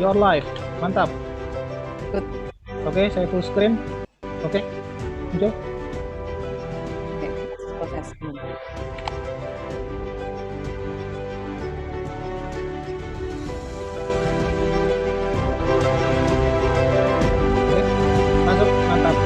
Your live. Mantap. Good. Oke, saya full screen. Oke. Muncul. Oke, proses dulu. Oke. Masuk. Mantap.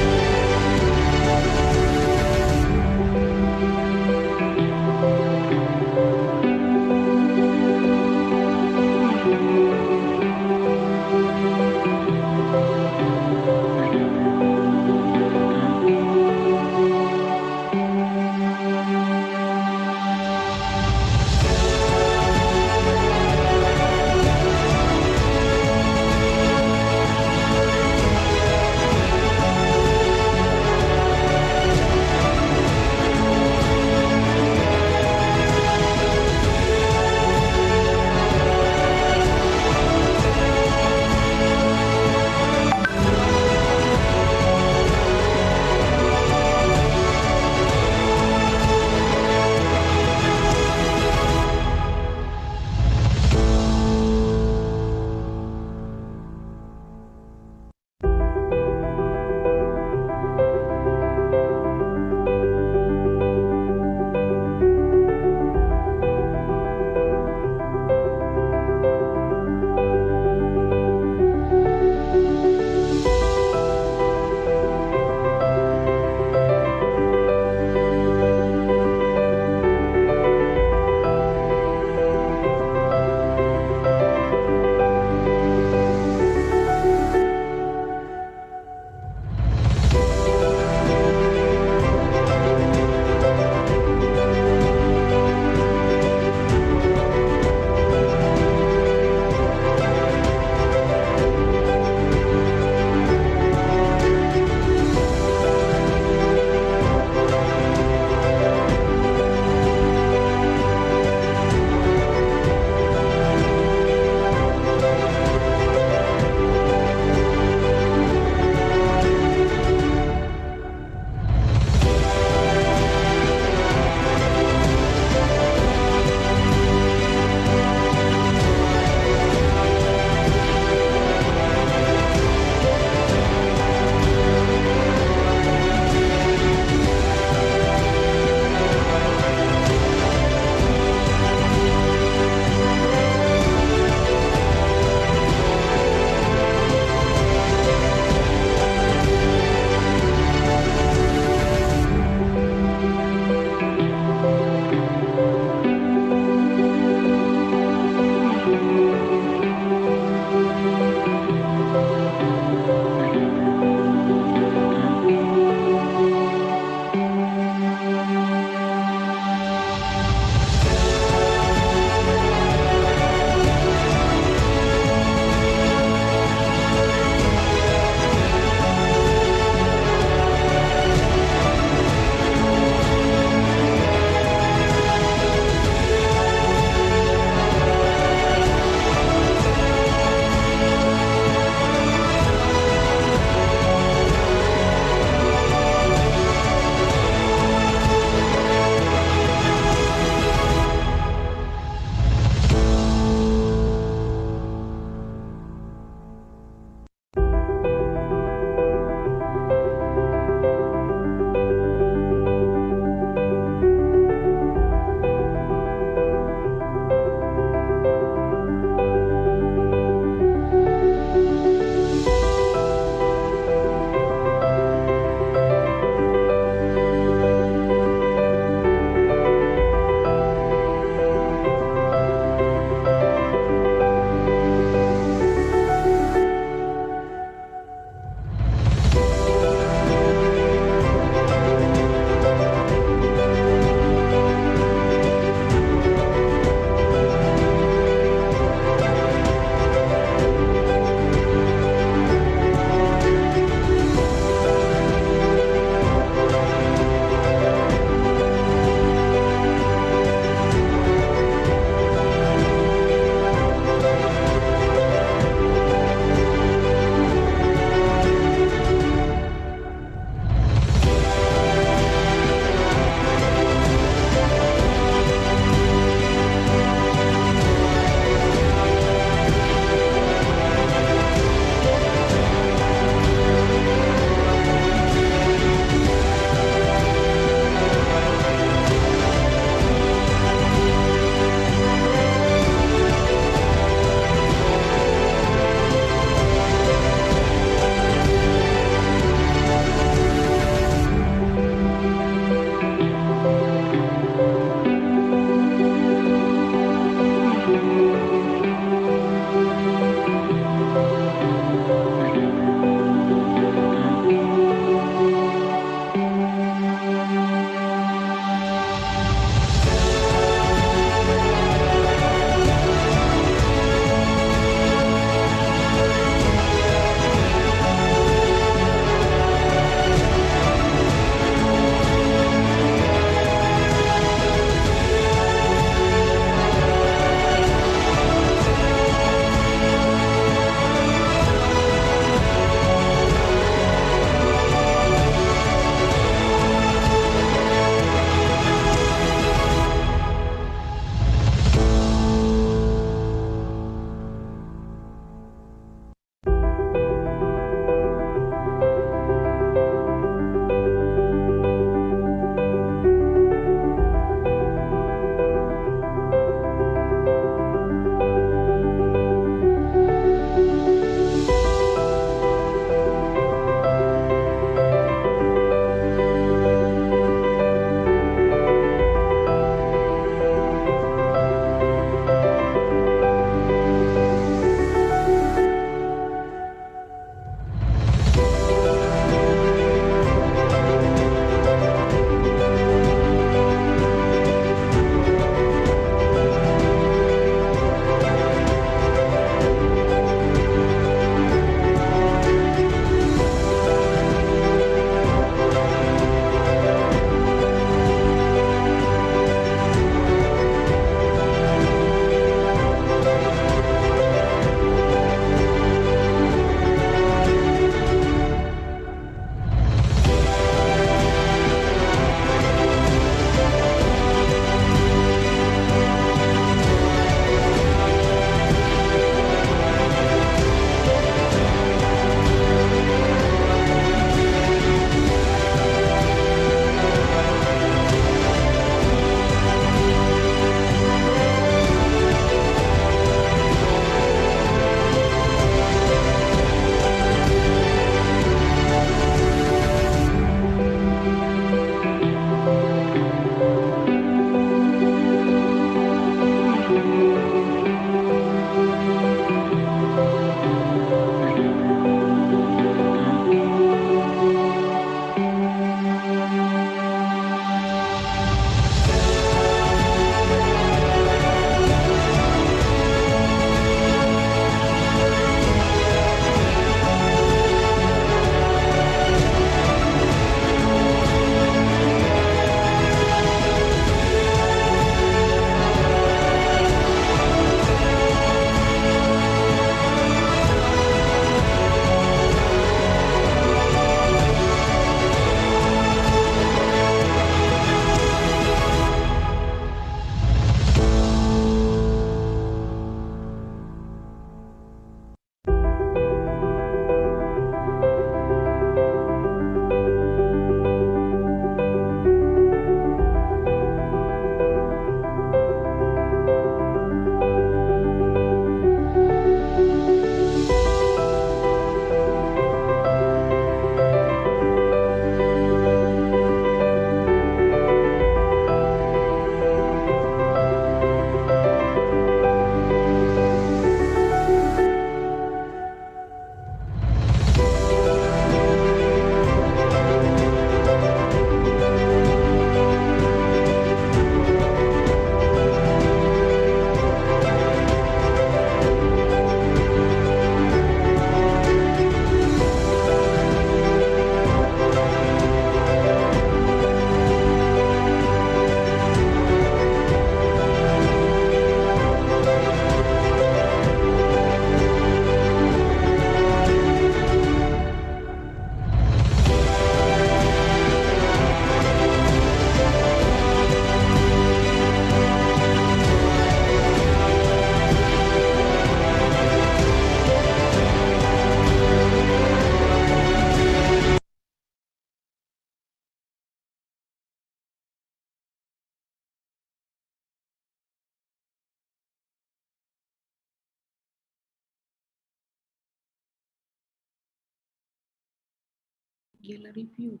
Gallery view.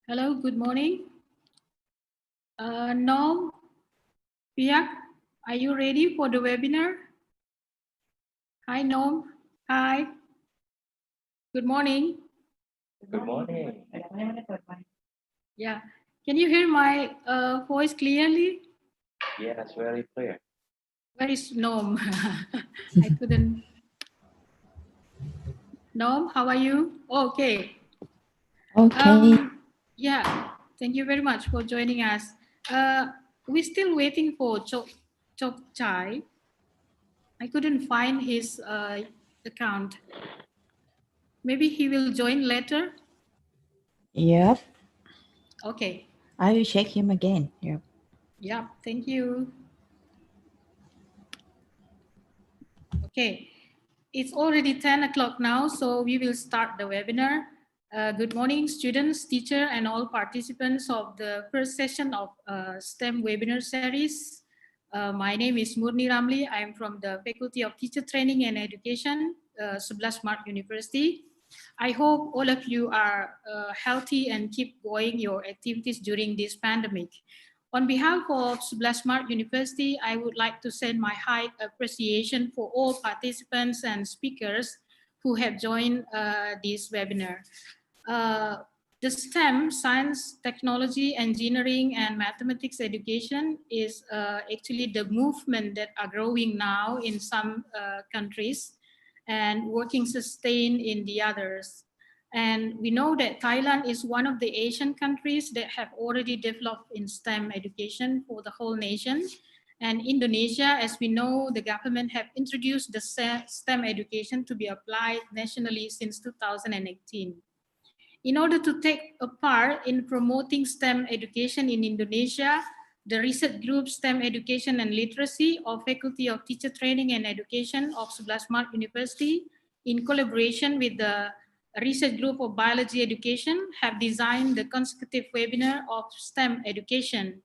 Hello, good morning. Norm, Piak, are you ready for the webinar? Hi, Norm. Hi. Good morning. Good morning. Yeah. Can you hear my voice clearly? Yes, very clear. Where is Norm? I couldn't. Norm, how are you? Okay. Okay. Yeah. Thank you very much for joining us. We're still waiting for Chokchai. I couldn't find his account. Maybe he will join later. Yep. Okay. I will check him again. Yep. Yeah, thank you. Okay, it's already 10 o'clock now, so we will start the webinar. Good morning, students, teacher, and all participants of the first session of STEM webinar series. My name is Murni Ramli. I am from the Faculty of Teacher Training and Education, Sebelas University. I hope all of you are healthy and keep going your activities during this pandemic. On behalf of Sebelas University, I would like to send my high appreciation for all participants and speakers who have joined this webinar. The STEM, science, technology, engineering, and mathematics education is actually the movement that are growing now in some countries and working sustain in the others. And we know that Thailand is one of the Asian countries that have already developed in STEM education for the whole nation. And Indonesia, as we know, the government have introduced the STEM education to be applied nationally since 2018. In order to take a part in promoting STEM education in Indonesia, the research group STEM Education and Literacy of Faculty of Teacher Training and Education of Sebelas University, in collaboration with the research group of Biology Education, have designed the consecutive webinar of STEM education.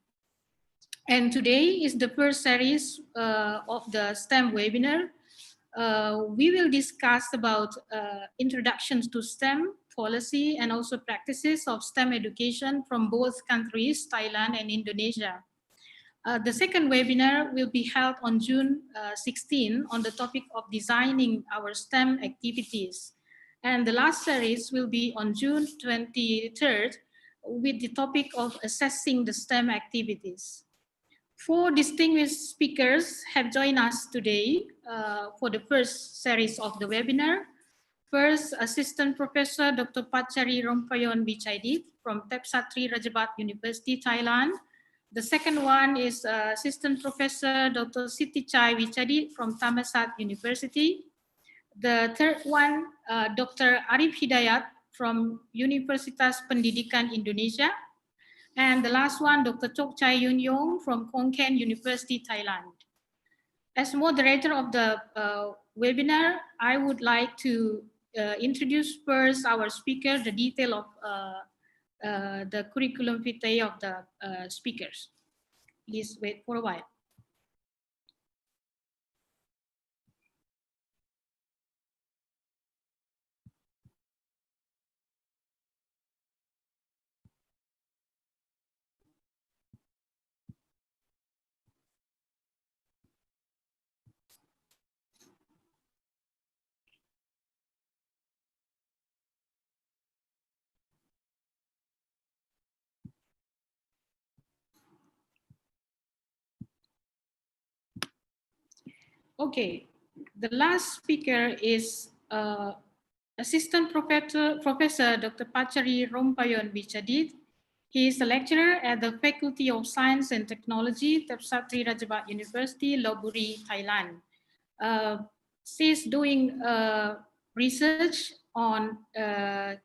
And today is the first series of the STEM webinar. We will discuss about introductions to STEM policy and also practices of STEM education from both countries, Thailand and Indonesia. The second webinar will be held on June 16 on the topic of designing our STEM activities. And the last series will be on June 23rd with the topic of assessing the STEM activities. Four distinguished speakers have joined us today for the first series of the webinar. First, Assistant Professor Dr. Patcharee Rompayom Wichaidit from Thepsatri Rajabhat University, Thailand. The second one is Assistant Professor Dr. Sittichai Wichaidit from Thammasat University. The third one, Dr. Arif Hidayat from Universitas Pendidikan, Indonesia. And the last one, Dr.Chokchai Yuenyong from Khon University, Thailand. As moderator of the webinar, I would like to introduce first our speaker, the detail of the curriculum vitae of the speakers. Please wait for a while. Okay, the last speaker is Assistant Professor Dr. Patcharee Rompayom Wichaidit. He is a lecturer at the Faculty of Science and Technology, Thepsatri Rajabhat University, Lopburi, Thailand. She's doing research on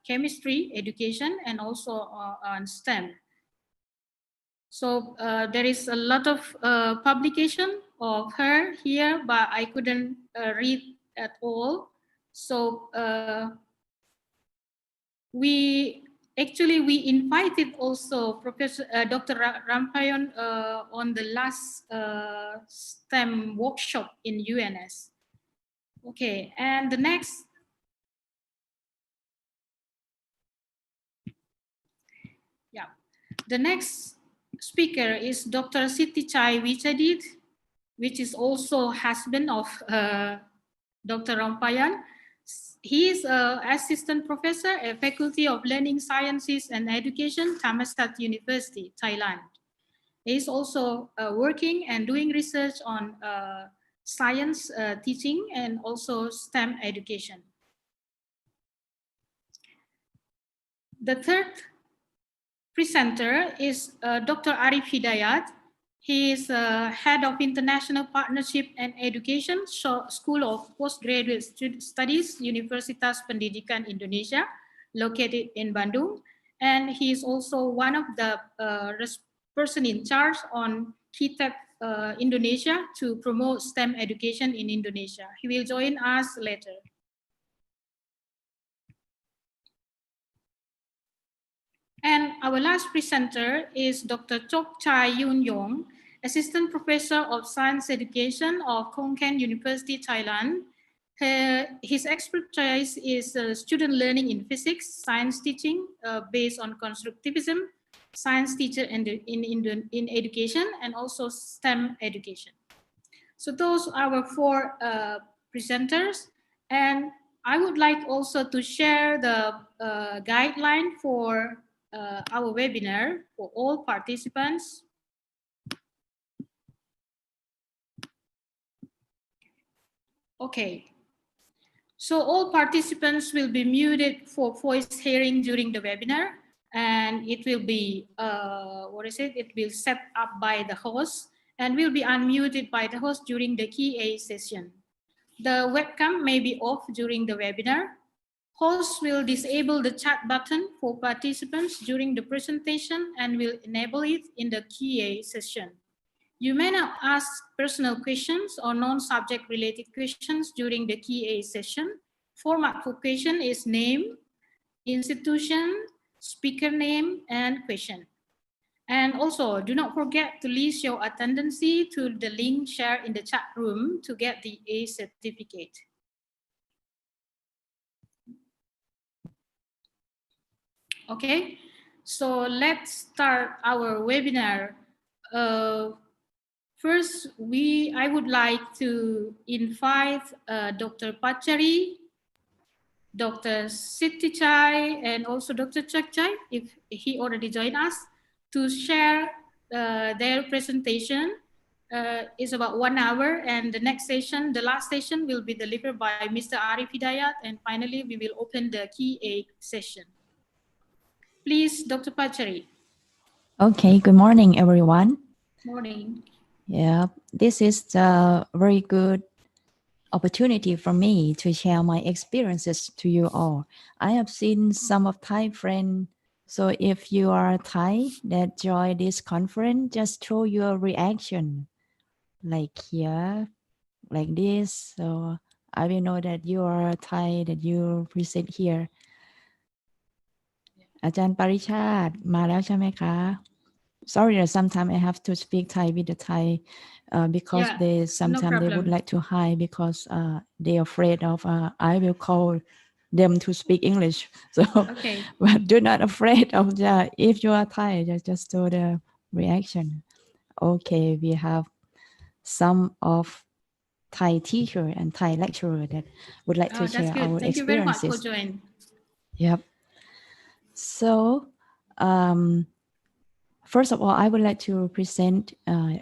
chemistry education and also on STEM. So there is a lot of publication of her here, but I couldn't read at all. So we actually, we invited also Professor Dr. Rompayom on the last STEM workshop in UNS. Okay, and the next. Yeah, the next speaker is Dr. Sittichai Wichaidit, which is also husband of Dr. Rompayom. He is an assistant professor at Faculty of Learning Sciences and Education, Thammasat University, Thailand. He is also working and doing research on science teaching and also STEM education. The third presenter is Dr. Arif Hidayat. He is head of International Partnership and Education, School of Postgraduate Studies, Universitas Pendidikan, Indonesia, located in Bandung. And he is also one of the person in charge on KITEP Indonesia to promote STEM education in Indonesia. He will join us later. And our last presenter is Dr. Chokchai Yuenyong, Assistant Professor of Science Education of Khon University, Thailand. His expertise is student learning in physics, science teaching based on constructivism, science teacher in education, and also STEM education. So those are our four presenters. And I would like also to share the guideline for our webinar for all participants. Okay, so all participants will be muted for voice hearing during the webinar, and it will be, it will set up by the host and will be unmuted by the host during the Q&A session. The webcam may be off during the webinar. Host will disable the chat button for participants during the presentation and will enable it in the Q&A session. You may not ask personal questions or non-subject related questions during the Q&A session. Format for question is name, institution, speaker name, and question. And also, do not forget to list your attendance to the link shared in the chat room to get the A certificate. Okay, so let's start our webinar. First, I would like to invite Dr. Patcharee, Dr. Sittichai, and also Dr. Chokchai, if he already joined us, to share their presentation. It's about 1 hour, and the next session, the last session, will be delivered by Mr. Arif Hidayat, and finally, we will open the Q&A session. Please, Dr. Patcharee. Okay, good morning, everyone. Morning. Yeah, this is a very good opportunity for me to share my experiences to you all. I have seen some of Thai friends, so if you are Thai that join this conference, just show your reaction, like here, like this. So I will know that you are Thai, that you present here. อาจารย์ปริชาติมาแล้วใช่ไหมคะ Sorry that sometimes I have to speak Thai with the Thai because they sometimes they would like to hide because they are afraid of I will call them to speak English. So Okay. but do not afraid of that. If you are Thai, just do the reaction. Okay, we have some of Thai teacher and Thai lecturer that would like to share our Thank experiences. you very much for joining. Yep. So, first of all, I would like to present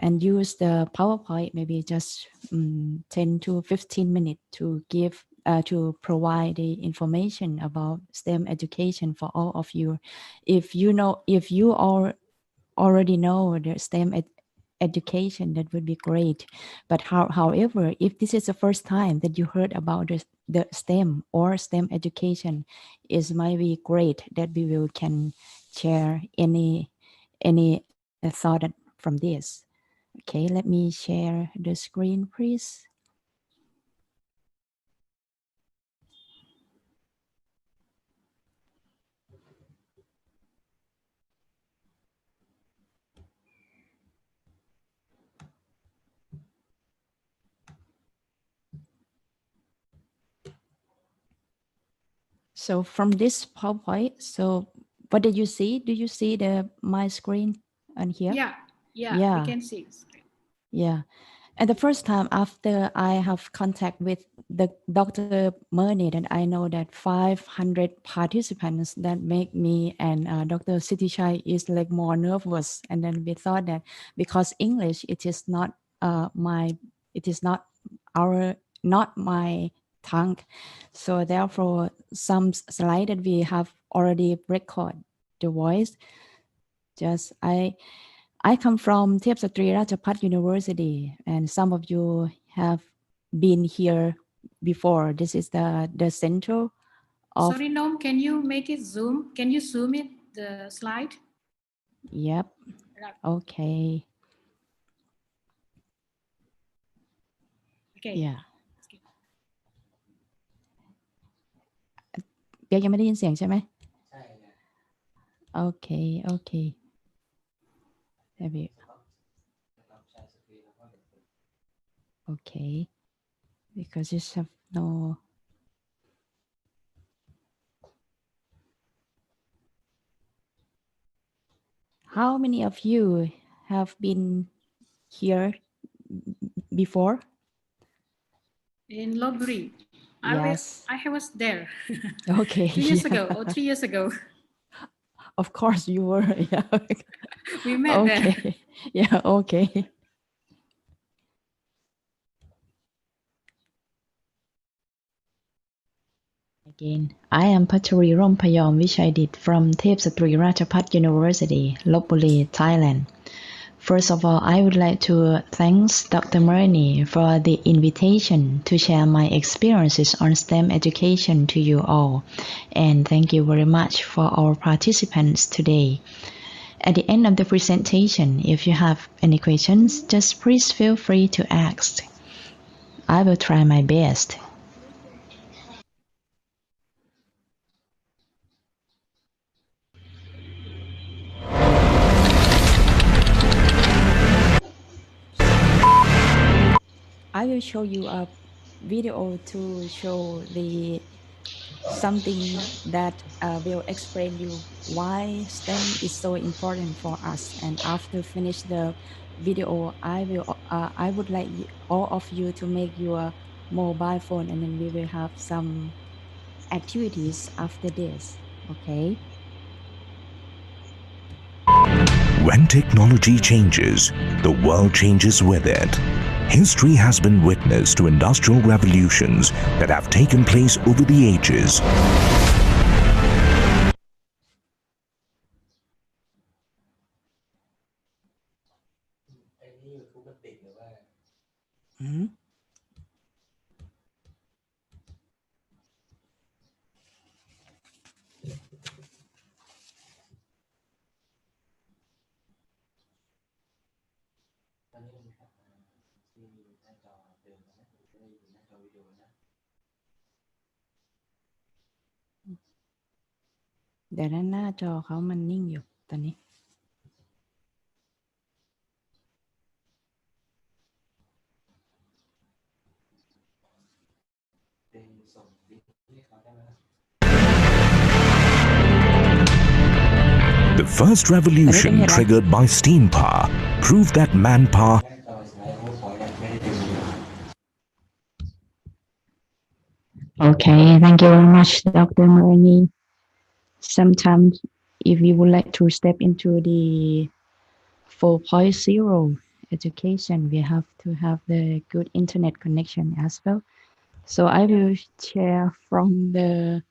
and use the PowerPoint, maybe just 10 to 15 minutes to give, to provide the information about STEM education for all of you. If you all already know the STEM education, that would be great. But however, if this is the first time that you heard about the STEM or STEM education, it might be great that we can share any thought from this. Okay, let me share the screen, please. So from this PowerPoint, so what did you see? Do you see my screen on here? Yeah, yeah, we Yeah. can see. Yeah. And the first time after I have contact with the Dr. Murni, that I know that 500 participants, that make me and Dr. Sittichai is like more nervous. And then we thought that because English, it is not not my tongue. So therefore, some slide that we have already record the voice. Just I come from Thepsatri Rajabhat University, and some of you have been here before. This is the center of. Sorry, Nom, can you make it zoom? Can you zoom it, the slide? Yep. Right. Okay. Okay. Yeah. เปียกยังไม่ได้ยินเสียงใช่ไหม Okay. Okay. There we. Okay. Because you have no. How many of you have been here before? In Lopburi. Yes. I was there Okay. 2 years Yeah. ago or 3 years ago. Of course you were. Yeah. We met there. Okay. Yeah. Okay. Again, I am Patcharee Rompayom Wichaidit from Thepsatri Rajabhat University, Lopburi, Thailand. First of all, I would like to thank Dr. Murni for the invitation to share my experiences on STEM education to you all. And thank you very much for our participants today. At the end of the presentation, if you have any questions, just please feel free to ask. I will try my best. I will show you a video to show something that will explain you why STEM is so important for us. And after finish the video, I would like all of you to make your mobile phone, and then we will have some activities after this. Okay. When technology changes, the world changes with it. History has been witness to industrial revolutions that have taken place over the ages. Mm-hmm. Để หน้าจอเขามันนิ่งอยู่ตอนนี้ The first revolution triggered by steam power proved that manpower. Okay, thank you very much, Dr. Murni. Sometimes if you would like to step into the 4.0 education, we have to have the good internet connection as well. So I will share from the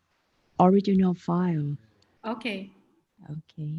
original file. Okay. Okay.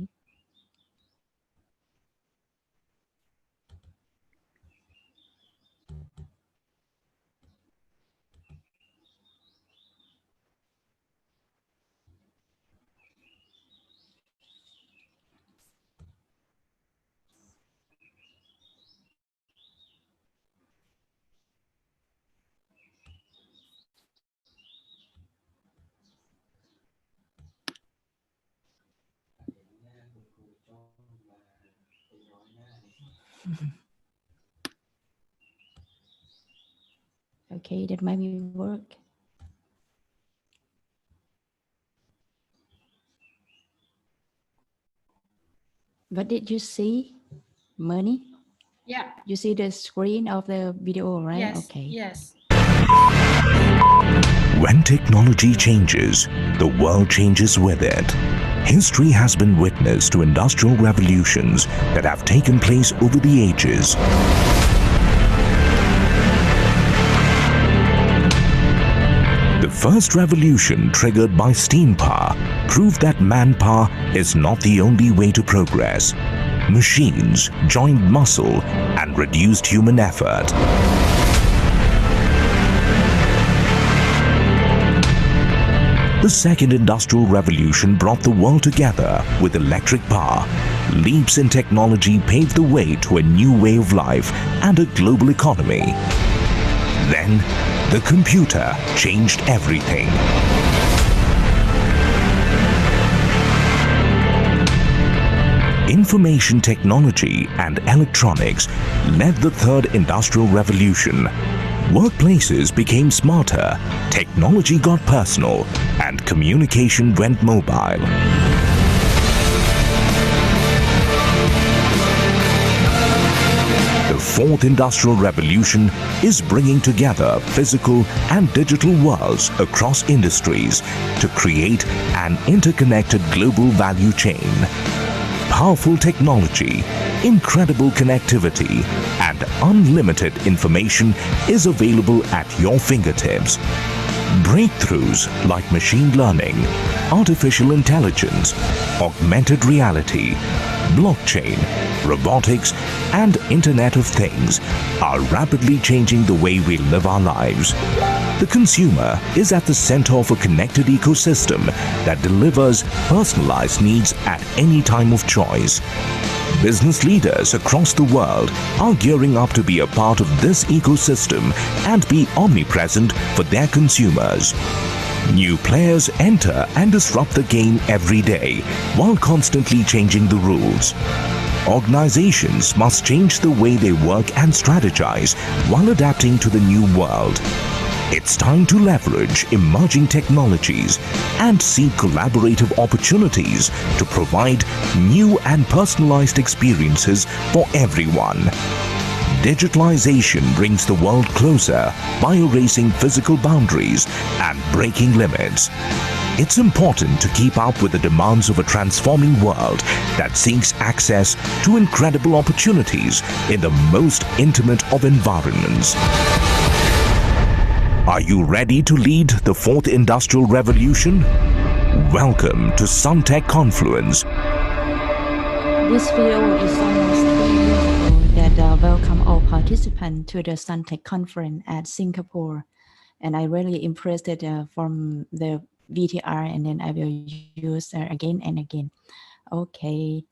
Okay, that might be work. What did you see, Murni? Yeah. You see the screen of the video, right? Yes. Okay. Yes. When technology changes, the world changes with it. History has been witness to industrial revolutions that have taken place over the ages. The first revolution, triggered by steam power, proved that manpower is not the only way to progress. Machines joined muscle and reduced human effort. The second industrial revolution brought the world together with electric power. Leaps in technology paved the way to a new way of life and a global economy. Then, the computer changed everything. Information technology and electronics led the third industrial revolution. Workplaces became smarter, technology got personal, and communication went mobile. The fourth industrial revolution is bringing together physical and digital worlds across industries to create an interconnected global value chain. Powerful technology, incredible connectivity, and unlimited information is available at your fingertips. Breakthroughs like machine learning, artificial intelligence, augmented reality, blockchain, robotics, and Internet of Things are rapidly changing the way we live our lives. The consumer is at the center of a connected ecosystem that delivers personalized needs at any time of choice. Business leaders across the world are gearing up to be a part of this ecosystem and be omnipresent for their consumers. New players enter and disrupt the game every day while constantly changing the rules. Organizations must change the way they work and strategize while adapting to the new world. It's time to leverage emerging technologies and seek collaborative opportunities to provide new and personalized experiences for everyone. Digitalization brings the world closer by erasing physical boundaries and breaking limits. It's important to keep up with the demands of a transforming world that seeks access to incredible opportunities in the most intimate of environments. Are you ready to lead the fourth industrial revolution? Welcome to Suntech Confluence. This video is almost 3 years ago that welcome all participants to the Suntech conference at Singapore. And I really impressed it from the VTR, and then I will use again and again. Okay.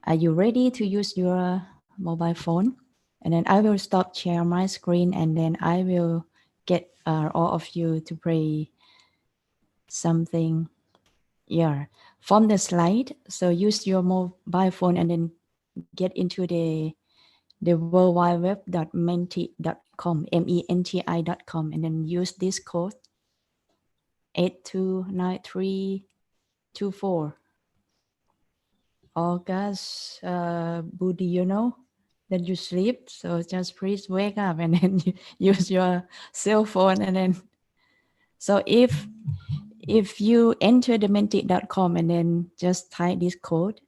Are you ready to use your mobile phone? And then I will stop share my screen, and then I will get all of you to play something here from the slide. So use your mobile phone and then get into the worldwideweb.menti.com, menti.com, and then use this code 829324. August, Budi, you know that you sleep, so just please wake up and then you use your cell phone. And then, so if you enter the menti.com and then just type this code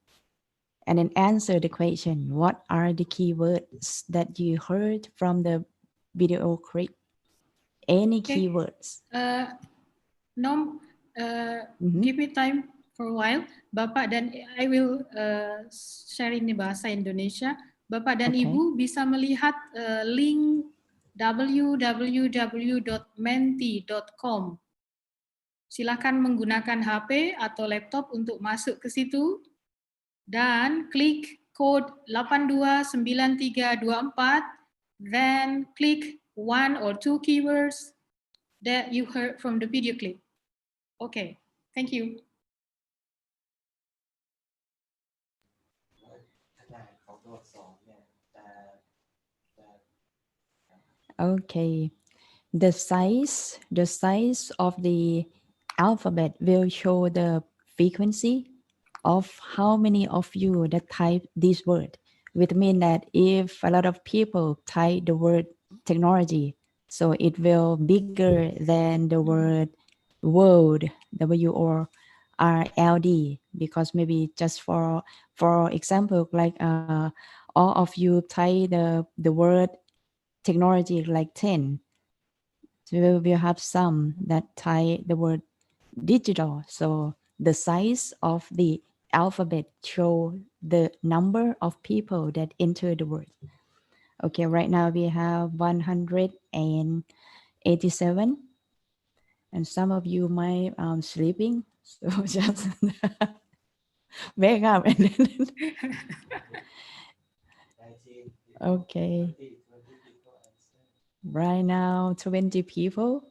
and then answer the question, what are the keywords that you heard from the video clip? Any keywords? Give me time for a while. Bapak dan I will share ini bahasa Indonesia. Bapak dan Ibu bisa melihat link www.menti.com. Silakan menggunakan HP atau laptop untuk masuk ke situ dan klik code 829324, then klik one or two keywords that you heard from the video clip. Okay, thank you. Okay, the size of the alphabet will show the frequency of how many of you that type this word, which means that if a lot of people type the word technology, so it will bigger than the word world, WORLD, because maybe just for example, like all of you type the word technology like 10. So we have some that type the word digital. So the size of the alphabet show the number of people that enter the word. Okay, right now we have 187, and some of you might sleeping, so just wake up. And then okay, right now 20 people.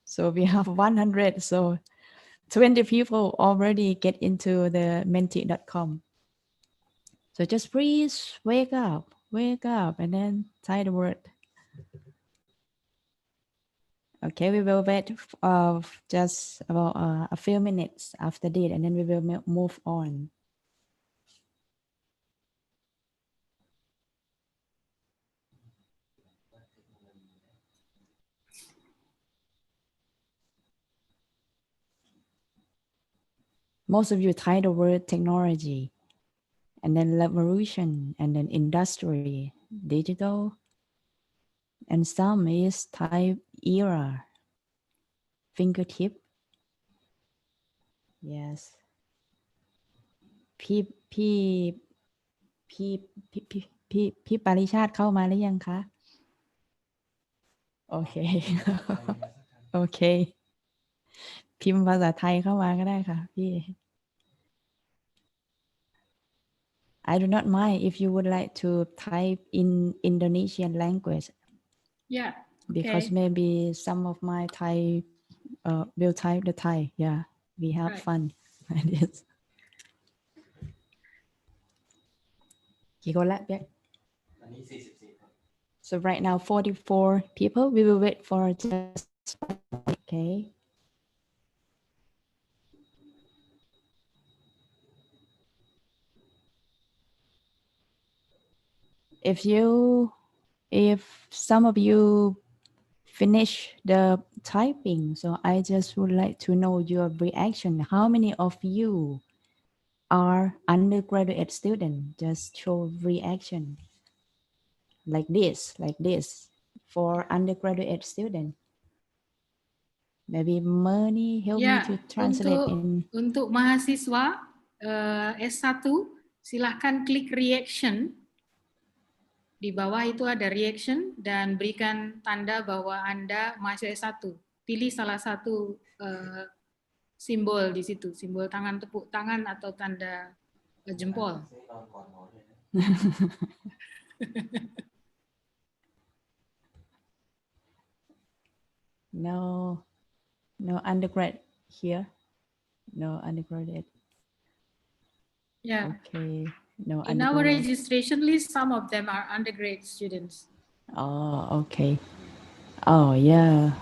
So we have 100. So 20 people already get into the menti.com. So just please wake up, and then type the word. Okay, we will wait just about a few minutes after this, and then we will move on. Most of you type the word technology, and then revolution, and then industry, digital, and some is type era, fingertip. Yes. P Pพี่ปาริชาติเข้ามาหรือยังคะโอเค โอเคพิมพ์ภาษาไทยเข้ามาก็ได้ค่ะพี่ I do not mind if you would like to type in Indonesian language. Yeah. Because maybe some of my Thai will type the Thai. Yeah, we have fun. So right now 44 people. We will wait for just okay. If some of you finish the typing, so I just would like to know your reaction. How many of you are undergraduate student? Just show reaction like this for undergraduate student. Maybe Murni help me to translate untuk mahasiswa S1 silahkan klik reaction. Di bawah itu ada reaction dan berikan tanda bahwa Anda mahasiswa S1. Pilih salah satu simbol di situ, simbol tangan, tepuk tangan atau tanda jempol. No undergrad here. No undergraduate. Yeah. Okay. No. In our registration list, some of them are undergrad students. Oh, okay. Oh, yeah.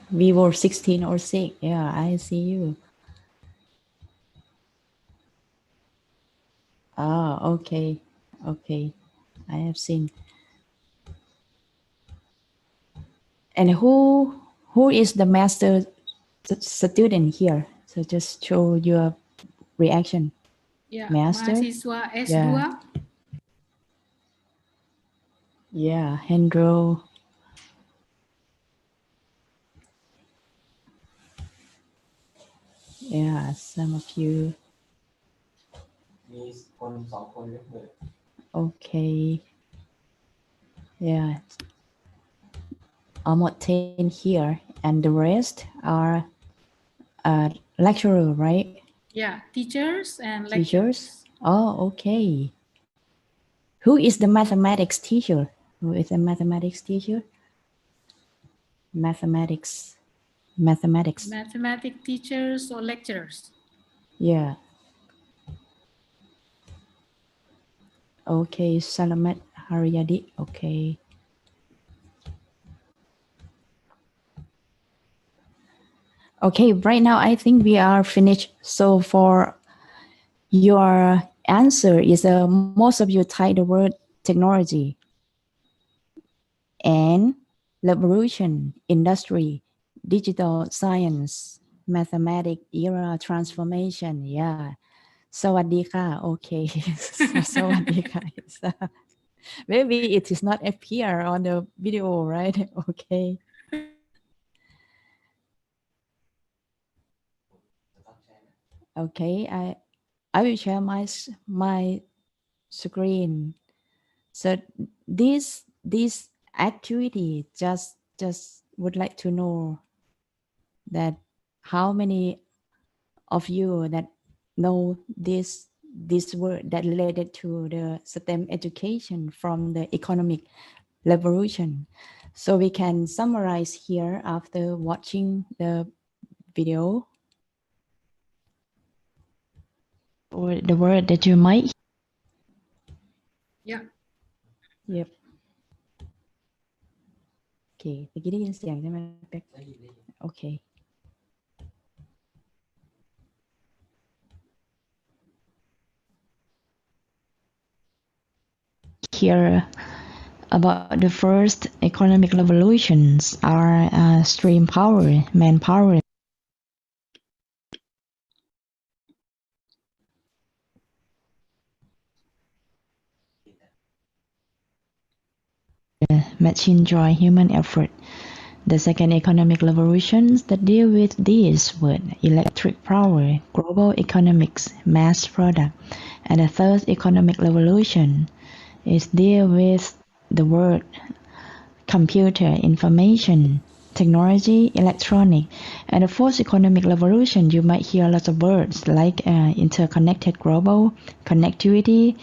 We were 16 or 6. Yeah, I see you. Oh, okay. Okay. I have seen. And who is the master student here? So just show your reaction. Yeah, master. Mahasiswa S2. Yeah, Hendro. Yeah, some of you. Okay. Yeah. Almost 10 here, and the rest are lecturer, right? Yeah, teachers and lecturers. Oh, okay. Who is the mathematics teacher? Who is the mathematics teacher? Mathematics. Mathematics teachers or lecturers? Yeah. Okay, Salamat Haryadi. Okay. Okay, right now I think we are finished. So for your answer is most of you type the word technology and revolution, industry, digital science, mathematics, era transformation. Yeah. สวัสดีค่ะ Okay. สวัสดีค่ะ Maybe it is not appear on the video, right? Okay. Okay. I will share my screen. So this activity just would like to know that how many of you that know this word that related to the STEM education from the economic revolution. So we can summarize here after watching the video or the word that you might. Yeah. Yep. Okay. เมื่อกี้ได้ยินเสียงใช่ไหมเป๊ก Okay. Here about the first economic revolutions are stream power, manpower, machine joy, human effort. The second economic revolutions that deal with these were electric power, global economics, mass product. And the third economic revolution is deal with the word computer, information, technology, electronic. And the fourth economic revolution, you might hear lots of words like interconnected global, connectivity,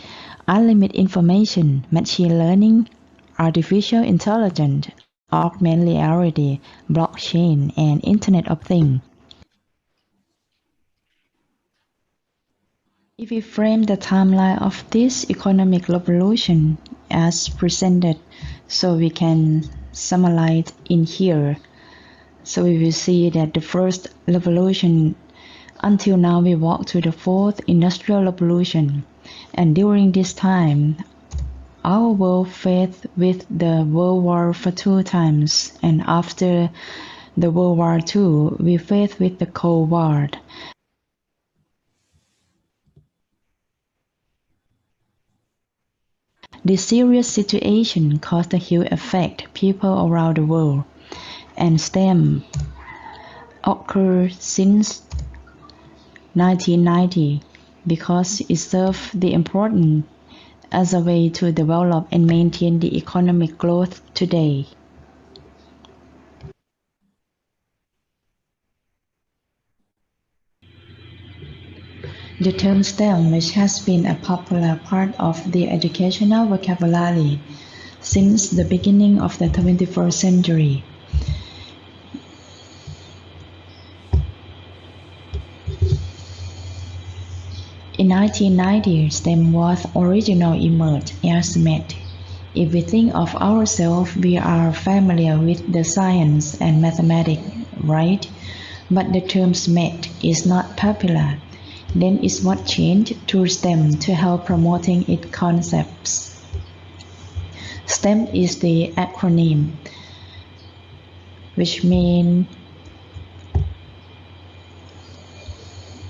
unlimited information, machine learning, artificial intelligence, augmented reality, blockchain, and Internet of Things. If we frame the timeline of this economic revolution as presented, so we can summarize in here. So we will see that the first revolution, until now we walk to the fourth industrial revolution. And during this time, our world faced with the World War for 2 times. And after the World War II, we faced with the Cold War. This serious situation caused a huge effect people around the world, and STEM occurred since 1990 because it served the important as a way to develop and maintain the economic growth today. The term STEM, which has been a popular part of the educational vocabulary since the beginning of the 21st century. In 1990, STEM was originally emerged as math. If we think of ourselves, we are familiar with the science and mathematics, right? But the term math is not popular. Then it was changed to STEM to help promoting its concepts. STEM is the acronym, which means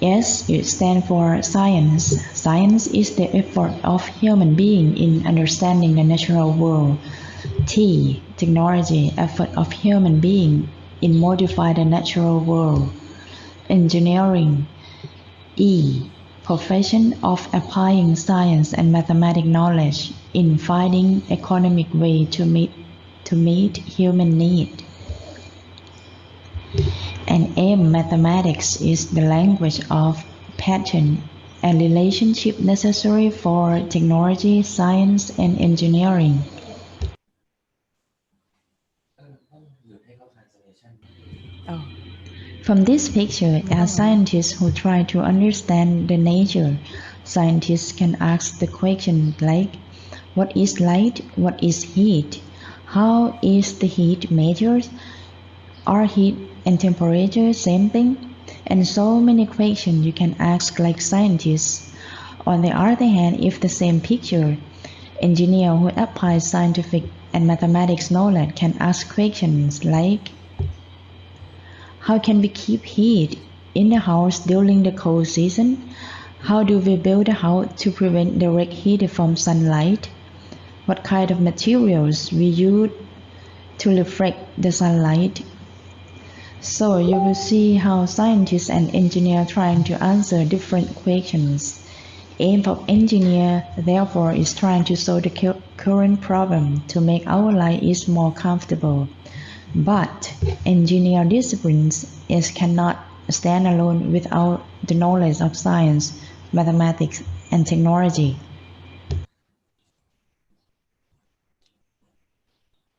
S, it stands for science. Science is the effort of human being in understanding the natural world. T, technology, effort of human being in modify the natural world. Engineering. E, profession of applying science and mathematical knowledge in finding economic way to meet human need. And M, mathematics is the language of pattern and relationship necessary for technology, science, and engineering. From this picture, as scientists who try to understand the nature, scientists can ask the question like, what is light? What is heat? How is the heat measured? Are heat and temperature same thing? And so many questions you can ask like scientists. On the other hand, if the same picture, engineer who applies scientific and mathematics knowledge can ask questions like, how can we keep heat in the house during the cold season? How do we build a house to prevent direct heat from sunlight? What kind of materials we use to reflect the sunlight? So you will see how scientists and engineers trying to answer different questions. Aim of engineer, therefore, is trying to solve the current problem to make our life is more comfortable. But engineer disciplines cannot stand alone without the knowledge of science, mathematics, and technology.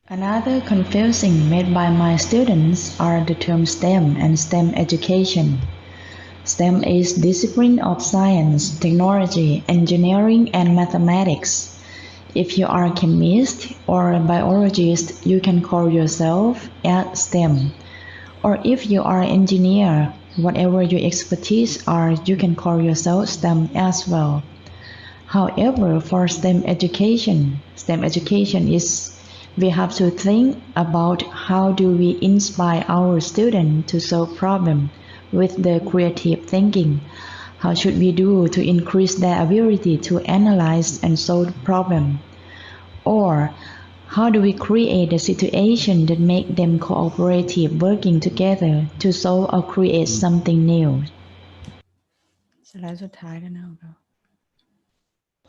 Another confusing made by my students are the term STEM and STEM education. STEM is discipline of science, technology, engineering, and mathematics. If you are a chemist or a biologist, you can call yourself as STEM. Or if you are an engineer, whatever your expertise are, you can call yourself STEM as well. However, for STEM education is we have to think about how do we inspire our students to solve problems with the creative thinking. How should we do to increase their ability to analyze and solve problems? Or how do we create a situation that make them cooperative, working together to solve or create something new? สไลด์สุดท้ายแล้วนะครับ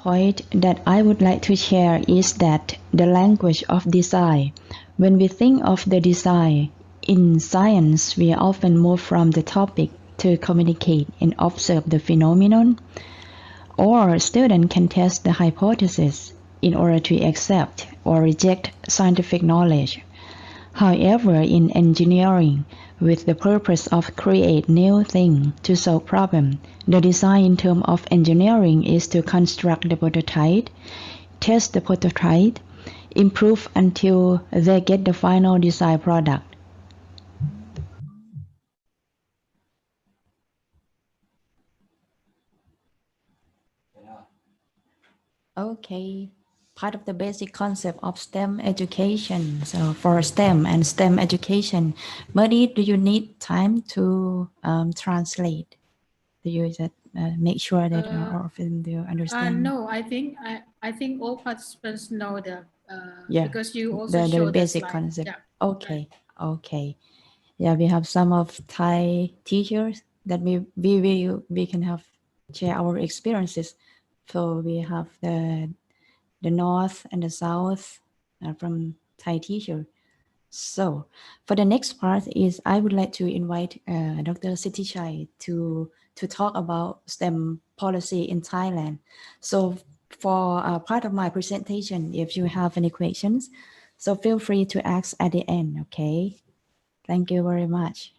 Point that I would like to share is that the language of design. When we think of the design in science, we often move from the topic to communicate and observe the phenomenon, or student can test the hypothesis in order to accept or reject scientific knowledge. However, in engineering, with the purpose of create new thing to solve problem, the design in terms of engineering is to construct the prototype, test the prototype, improve until they get the final design product. Okay, part of the basic concept of STEM education. So for STEM and STEM education, Murni, do you need time to translate? Do you make sure that all of them do understand? No, I think all participants know the Yeah, because you also the show the basic slide. concept. Yeah. Okay, okay. Yeah, we have some of Thai teachers that we can have share our experiences. So we have the north and the south from Thai teacher. So for the next part is I would like to invite Dr. Sittichai to talk about STEM policy in Thailand. So for part of my presentation, if you have any questions, so feel free to ask at the end, okay? Thank you very much.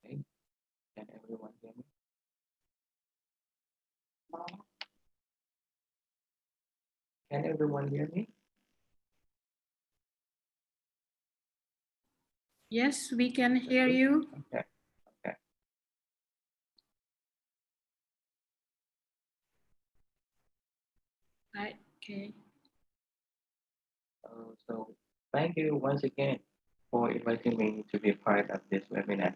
Okay. Can everyone hear me? Can everyone hear me? Yes, we can hear you. Okay. Okay. Right. Okay. So thank you once again for inviting me to be part of this webinar.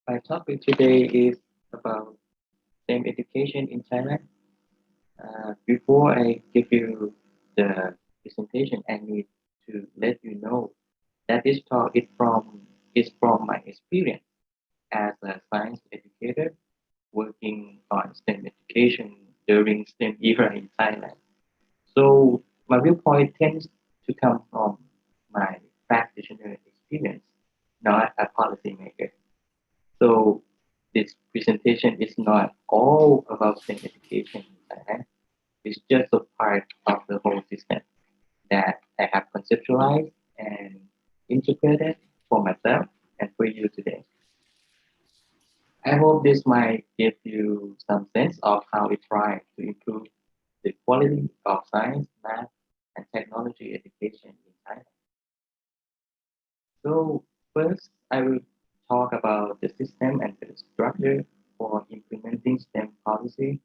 My topic today is about STEM education in Thailand. Before I give you the presentation, I need to let you know that this talk is from my experience as a science educator working on STEM education during STEM era in Thailand. So my viewpoint tends to come from my practitioner experience, not a policymaker. So this presentation is not all about STEM education in Thailand. It's just a part of the whole system that I have conceptualized and integrated for myself and for you today. I hope this might give you some sense of how we try to improve the quality of science, math, and technology education in Thailand. So first, I will talk about the system and the structure for implementing STEM policy.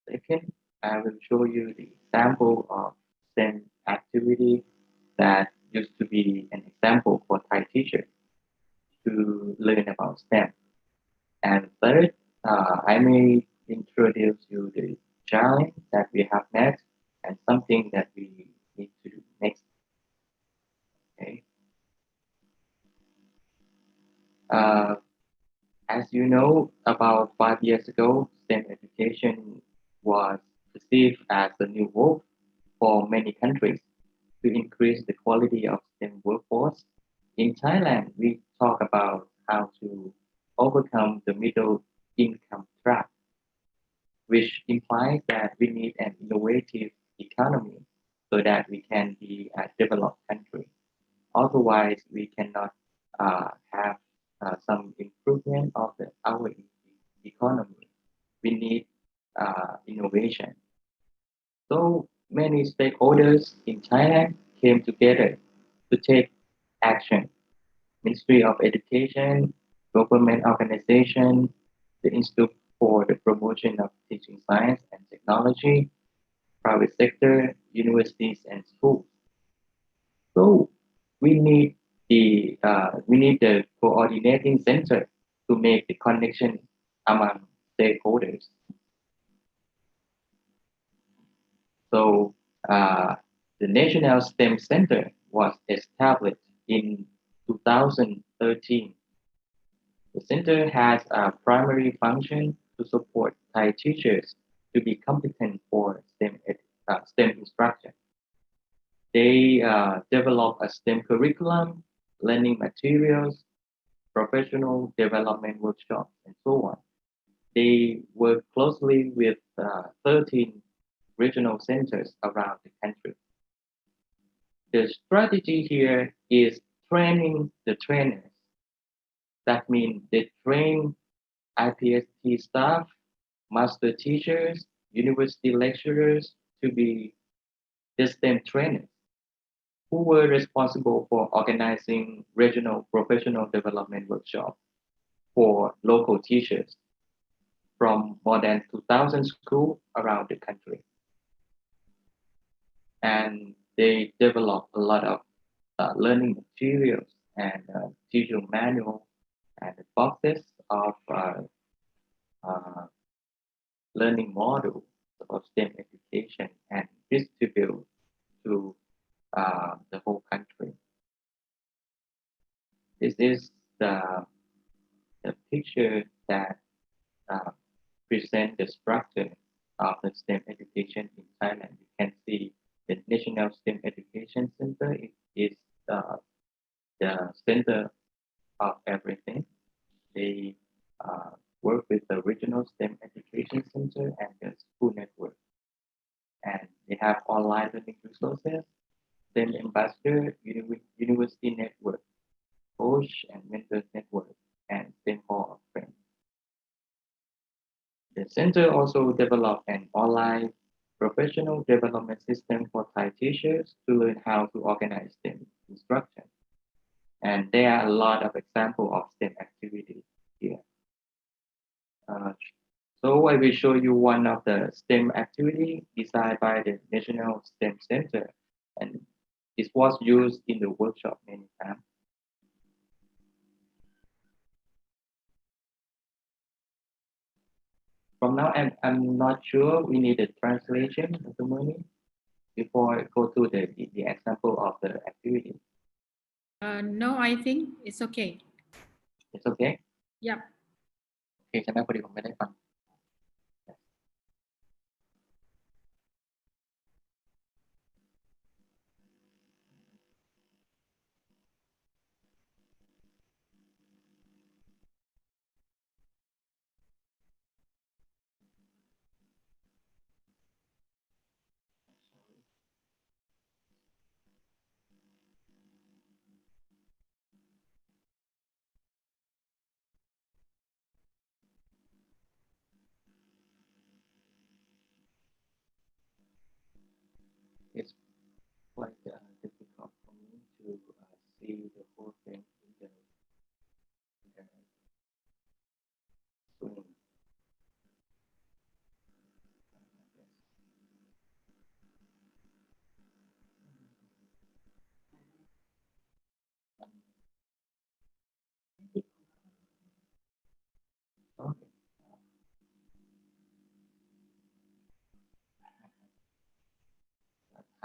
Second, I will show you the example of STEM activity that used to be an example for Thai teachers to learn about STEM. And third, I may introduce you the challenge that we have next and something that we need to do next. Okay. Uh, as you know, about 5 years ago, STEM education was perceived as a new hope for many countries to increase the quality of STEM workforce. In Thailand, we talk about how to overcome the middle income trap, which implies that we need an innovative economy so that we can be a developed country. Otherwise, we cannot have some improvement of our economy. We need innovation. So many stakeholders in Thailand came together to take action. Ministry of Education, government organization, the Institute for the Promotion of Teaching Science and Technology, private sector, universities, and schools. So we need the coordinating center to make the connection among stakeholders. So the National STEM Center was established in 2013. The center has a primary function to support Thai teachers to be competent for STEM instruction. They develop a STEM curriculum, learning materials, professional development workshops, and so on. They work closely with 13 regional centers around the country. The strategy here is training the trainers. That means they train IPST staff, master teachers, university lecturers to be the STEM trainers who were responsible for organizing regional professional development workshops for local teachers from more than 2,000 schools around the country. And they develop a lot of learning materials and teacher manual and boxes of uh, learning models of STEM education and distribute to the whole country. This is the picture that uh, present the structure of the STEM education in Thailand. You can see the National STEM Education Center is the center of everything. They work with the regional STEM Education Center and the school network. And they have online learning resources, STEM Ambassador, University Network, Coach and Mentors Network, and STEM Hall of Friends. The center also developed an online professional development system for Thai teachers to learn how to organize STEM instruction. And there are a lot of examples of STEM activities here. So I will show you one of the STEM activity designed by the National STEM Center, and this was used in the workshop many times. From now, I'm not sure we need a translation, Dr. Murni, before I go to the example of the activity. No, I think it's okay. It's okay? Yeah. โอเคใช่ไหมพอดีผมไม่ได้ฟัง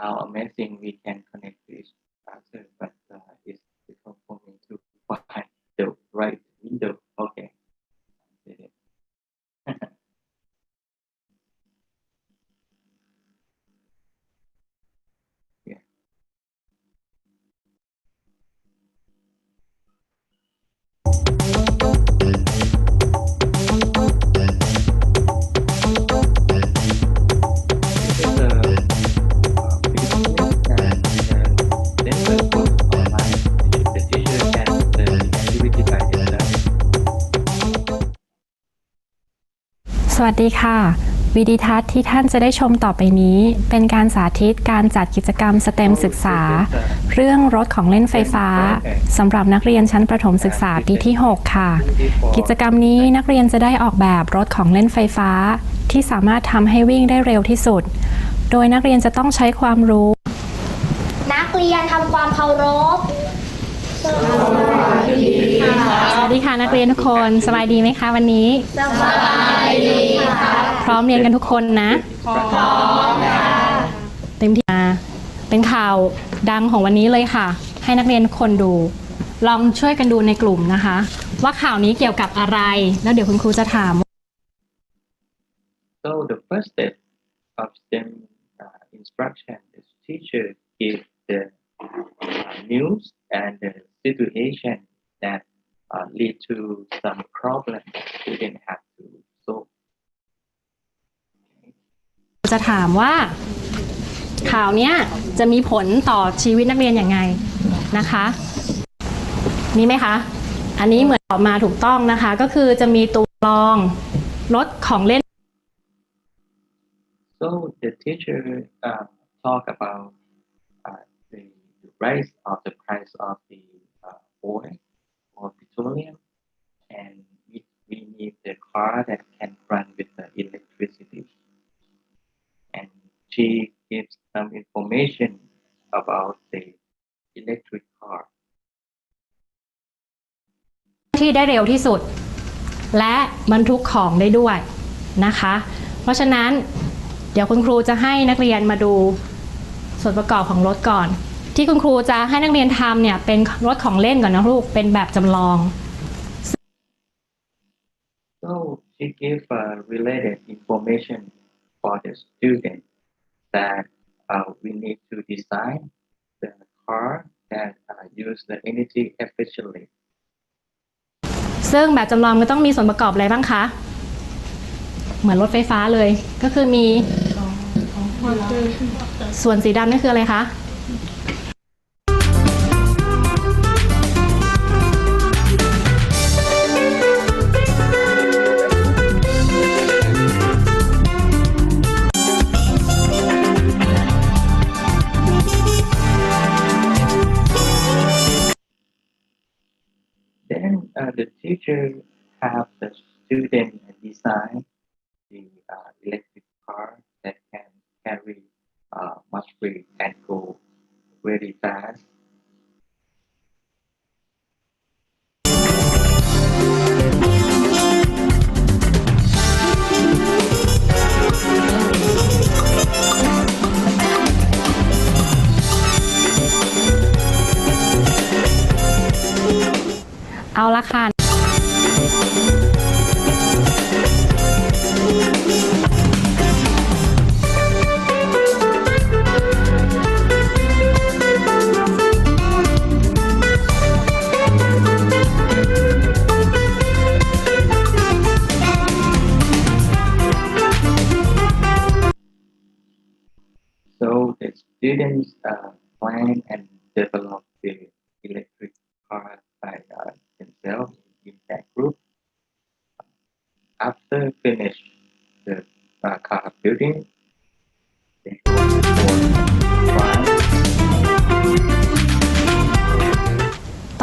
how amazing we can connect to each other, but it's difficult for me to find the right window. Okay. Did it. Yeah. This is a video and then the course online. The teacher can learn the activity by themselves. สวัสดีค่ะ วิดีทัศน์ที่ท่านจะได้ชมต่อไปนี้ เป็นการสาธิตการจัดกิจกรรม STEM ศึกษา เรื่องรถของเล่นไฟฟ้าสำหรับนักเรียนชั้นประถมศึกษาปีที่ 6 ค่ะ กิจกรรมนี้นักเรียนจะได้ออกแบบรถของเล่นไฟฟ้า ที่สามารถทำให้วิ่งได้เร็วที่สุด โดยนักเรียนจะต้องใช้ความรู้ นักเรียนทำความเคารพ สวัสดีค่ะนักเรียนทุกคนสบายดีไหมคะวันนี้สบายดีค่ะพร้อมเรียนกันทุกคนนะพร้อมค่ะเต็มที่มาเป็นข่าวดังของวันนี้เลยค่ะให้นักเรียนทุกคนดูลองช่วยกันดูในกลุ่มนะคะว่าข่าวนี้เกี่ยวกับอะไรแล้วเดี๋ยวคุณครูจะถาม So the first step of STEM instruction is teacher give the news and the situation that lead to some problem student have to solve. จะถามว่าข่าวเนี้ยจะมีผลต่อชีวิตนักเรียนอย่างไงนะคะนี่ไหมคะอันนี้เหมือนตอบมาถูกต้องนะคะก็คือจะมีตัวรองรถของเล่น So the teacher talk about the rise of the price of the oil or petroleum, and we need the car that can run with the electricity. And she gives some information about the electric car. ที่ได้เร็วที่สุดและบรรทุกของได้ด้วยนะคะเพราะฉะนั้นเดี๋ยวคุณครูจะให้นักเรียนมาดูส่วนประกอบของรถก่อนที่คุณครูจะให้นักเรียนทำเนี่ยเป็นรถของเล่นก่อนนะลูกเป็นแบบจำลอง So she gave related information for the student that we need to design the car that use the energy efficiently. ซึ่งแบบจำลองมันต้องมีส่วนประกอบอะไรบ้างคะเหมือนรถไฟฟ้าเลยก็คือมีส่วนสีดำนี่คืออะไรคะThen the teacher have the student design the electric car that can carry much weight and go very fast. เอาละค่ะSo the students plan and develop the electric car by themselves in that group. After finish the car building, they go for trial.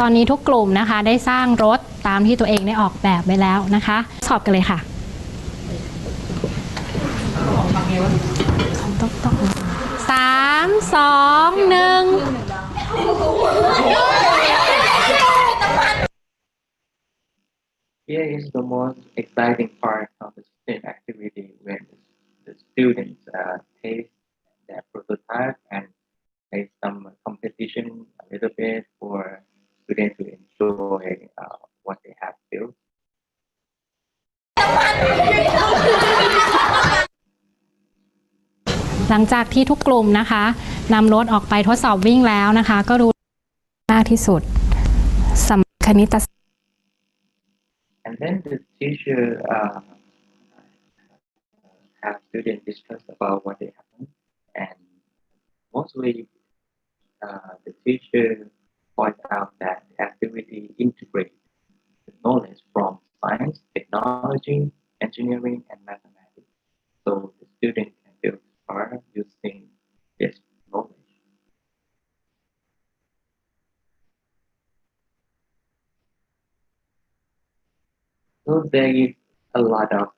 ตอนนี้ทุกกลุ่มนะคะได้สร้างรถตามที่ตัวเองได้ออกแบบไว้แล้วนะคะสอบกันเลยค่ะ3 2 1 Here is the most exciting part of the STEM activity when the students taste their prototype and make some competition a little bit for students to enjoy what they have built. หลังจากที่ทุกกลุ่มนะคะนำรถออกไปทดสอบวิ่งแล้วนะคะก็รู้มากที่สุดสำหรับคณิตศาสตร์ And then the teacher have students discuss about what they have done, and mostly the teacher point out that the activity integrates the knowledge from science, technology, engineering, and mathematics. So the student can build art using this knowledge. So there is a lot of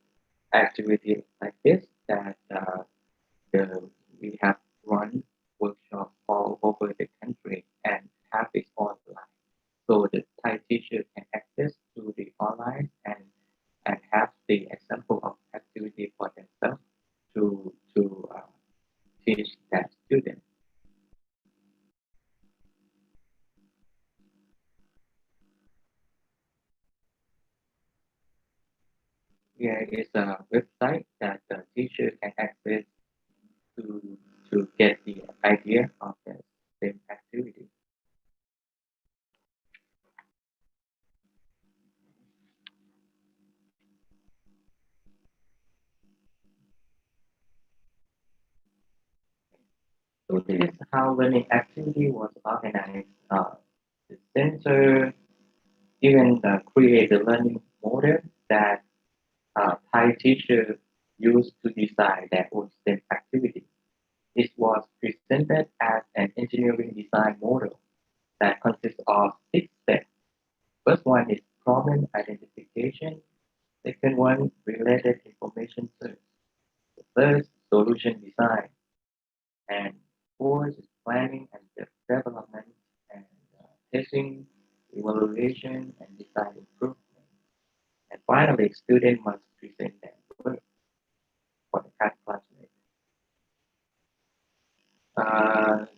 activities like this that we have run workshops all over the country and have it online. So the Thai teacher can access to the online and have the example of activity for themselves to teach their students. Here is a website that the teacher can access to get the idea of the same activity. So this is how learning activity was organized. The center even create the learning model that Thai teachers used to design their own STEM activity. This was presented as an engineering design model that consists of 6 steps. First one is problem identification. Second one, related information search. The third, solution design. And fourth is planning and development and testing, evaluation, and design improvement. And finally, students must present their work for the classmate.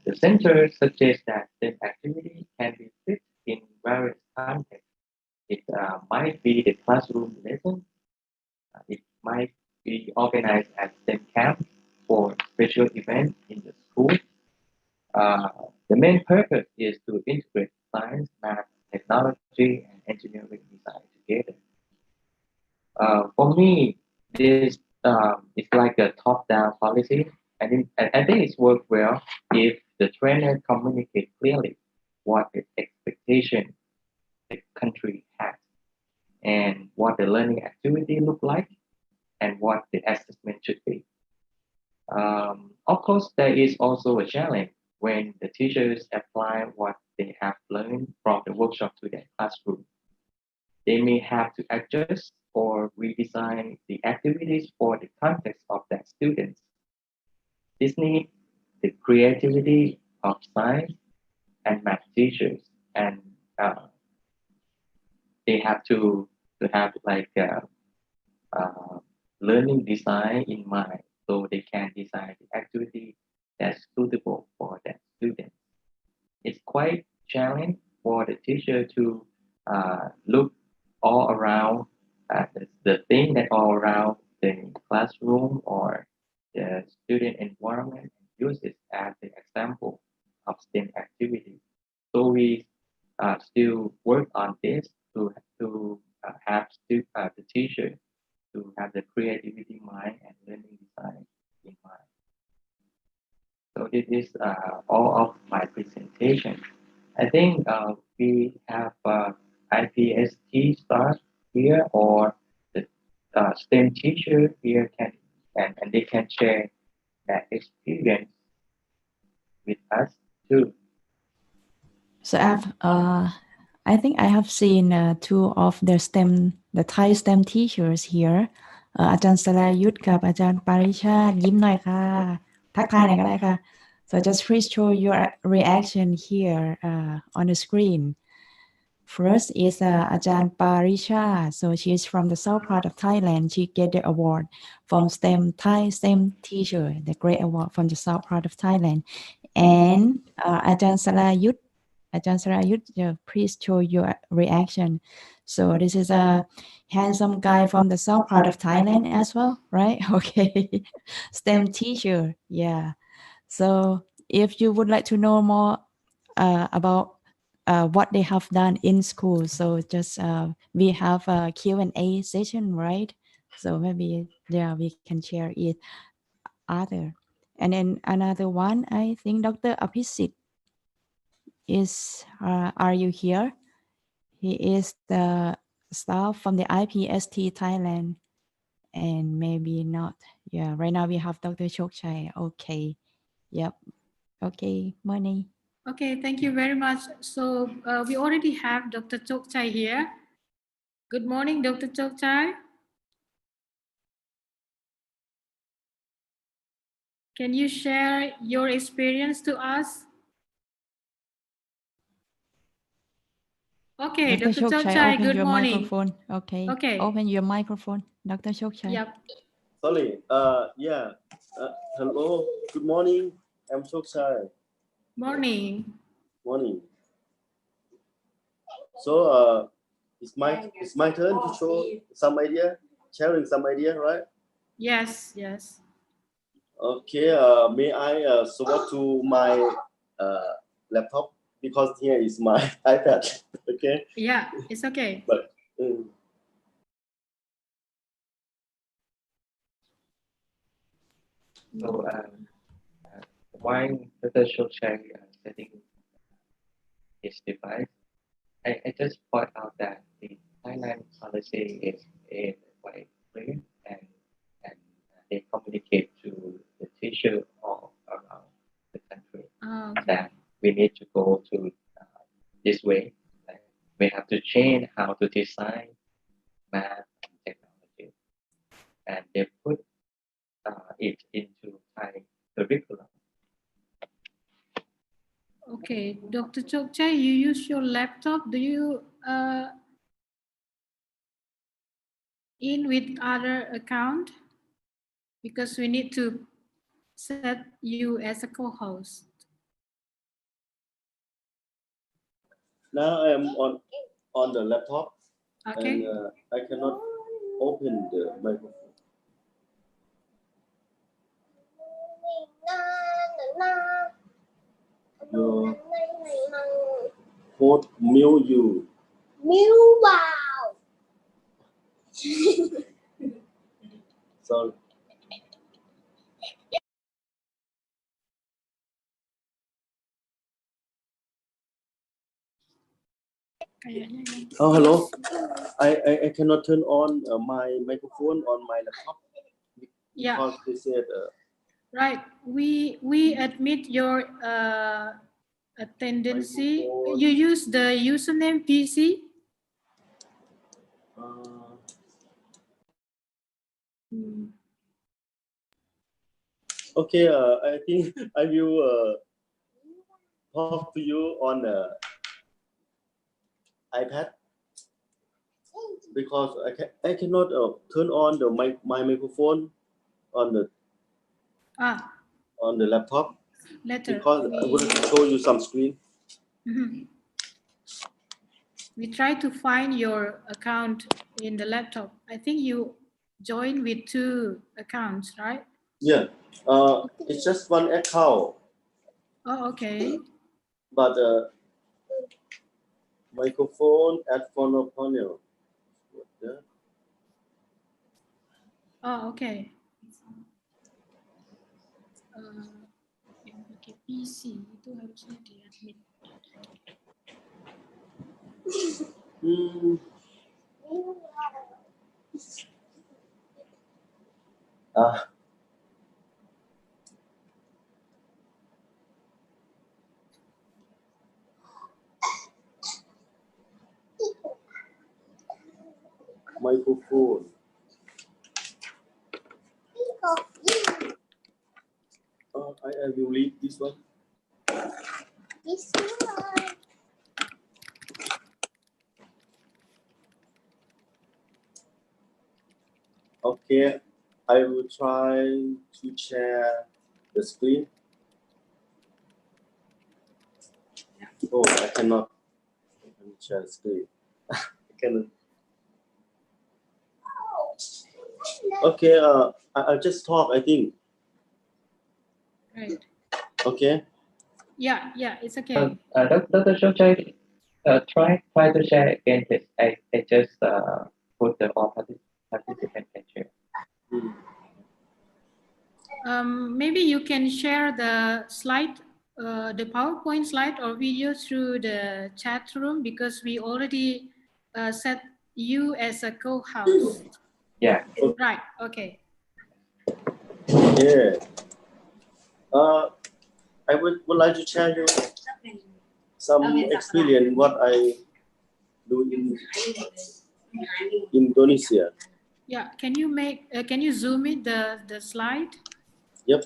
The center suggests that STEM activity can be fit in various contexts. It might be the classroom lesson. It might be organized as STEM camp for special events in the school. The main purpose is to integrate science, math, technology, and engineering design together. For me, this is like a top-down policy, and I think it's worked well if the trainer communicates clearly what the expectation the country has, and what the learning activity look like, and what the assessment should be. Of course, there is also a challenge when the teachers apply what they have learned from the workshop to their classroom. They may have to adjust or redesign the activities for the context of their students. This needs the creativity of science and math teachers, and they have to have like learning design in mind, so they can design the activity that's suitable for their students. It's quite challenging for the teacher to look all around the thing that all around the classroom or the student environment and use it as the example of STEM activity. So we still work on this to have the teacher to have the creativity mind and learning design in mind. So this is all of my presentation. I think we have IPST staff here, or the STEM teacher here can and they can share that experience with us too. So I think I have seen 2 of the Thai STEM teachers here. อาจารย์สรายุทธกับอาจารย์ปาริชาติยิ้มหน่อยค่ะทักทายหน่อยก็ได้ค่ะ So just please show your reaction here on the screen. First is Ajahn Parisha. So she's from the south part of Thailand. She get the award from Thai STEM teacher, the great award from the south part of Thailand. And Ajahn Sarayut. Ajahn Sarayut, please show your reaction. So this is a handsome guy from the south part of Thailand as well, right? Okay. STEM teacher, yeah. So if you would like to know more about what they have done in school, so just we have a Q&A session, right? So maybe yeah, we can share it other. And then another one, I think Dr. Apisit is, are you here? He is the staff from the ph.D Thailand, and maybe not. Yeah, right now we have Dr. Chokchai. Okay. Yep. Okay, Murni. Okay, thank you very much. So we already have Dr. Chokchai here. Good morning, Dr. Chokchai. Can you share your experience to us? Okay, Dr. Chokchai, open good your morning. microphone. Okay. Okay. Open your microphone, Dr. Chokchai. Yep. Sorry. Yeah. Hello. Good morning. I'm Chokchai. Morning. Morning. So it's my turn to show some idea, sharing some idea, right? Yes. Yes. Okay. May I swap to my laptop because here is my iPad. Okay. Yeah, it's okay. But. So while Dr. Chokchai setting his device, I just point out that the Thailand policy is quite clear and they communicate to the teacher all around the country that we need to go to this way. Like we have to change how to design math and technology, and they put it into Thai curriculum. Okay, Dr. Chokchai, you use your laptop. Do you in with other account? Because we need to set you as a co-host. Now I am on the laptop. Okay. And I cannot open the microphone. Your code mute you. Mute vào. Sorry. Oh, hello. I cannot turn on my microphone on my laptop because they said. Right. We admit your attendance. You use the username PC. Okay. I think I will talk to you on iPad because I cannot turn on my microphone on the laptop. Later. Because I will show you some screen. We try to find your account in the laptop. I think you joined with 2 accounts, right? Yeah. It's just one account. Oh, okay. But microphone at phone panel. Yeah. Oh, okay. Pakai PC itu harusnya di-admit. Microphone. I will read this one. This one. Okay, I will try to share the screen. Oh, I cannot share the screen. I cannot. Okay, I'll just talk, I think. Right. Okay. Yeah, it's okay. Dr. Chokchai, try to share again. Please. I just put the all participant picture. Maybe you can share the slide, the PowerPoint slide or video through the chat room because we already set you as a co-host. Yeah. Right. Okay. Yeah. I would like to share you some experience what I do in Indonesia. Yeah. Can you zoom it the slide? Yep.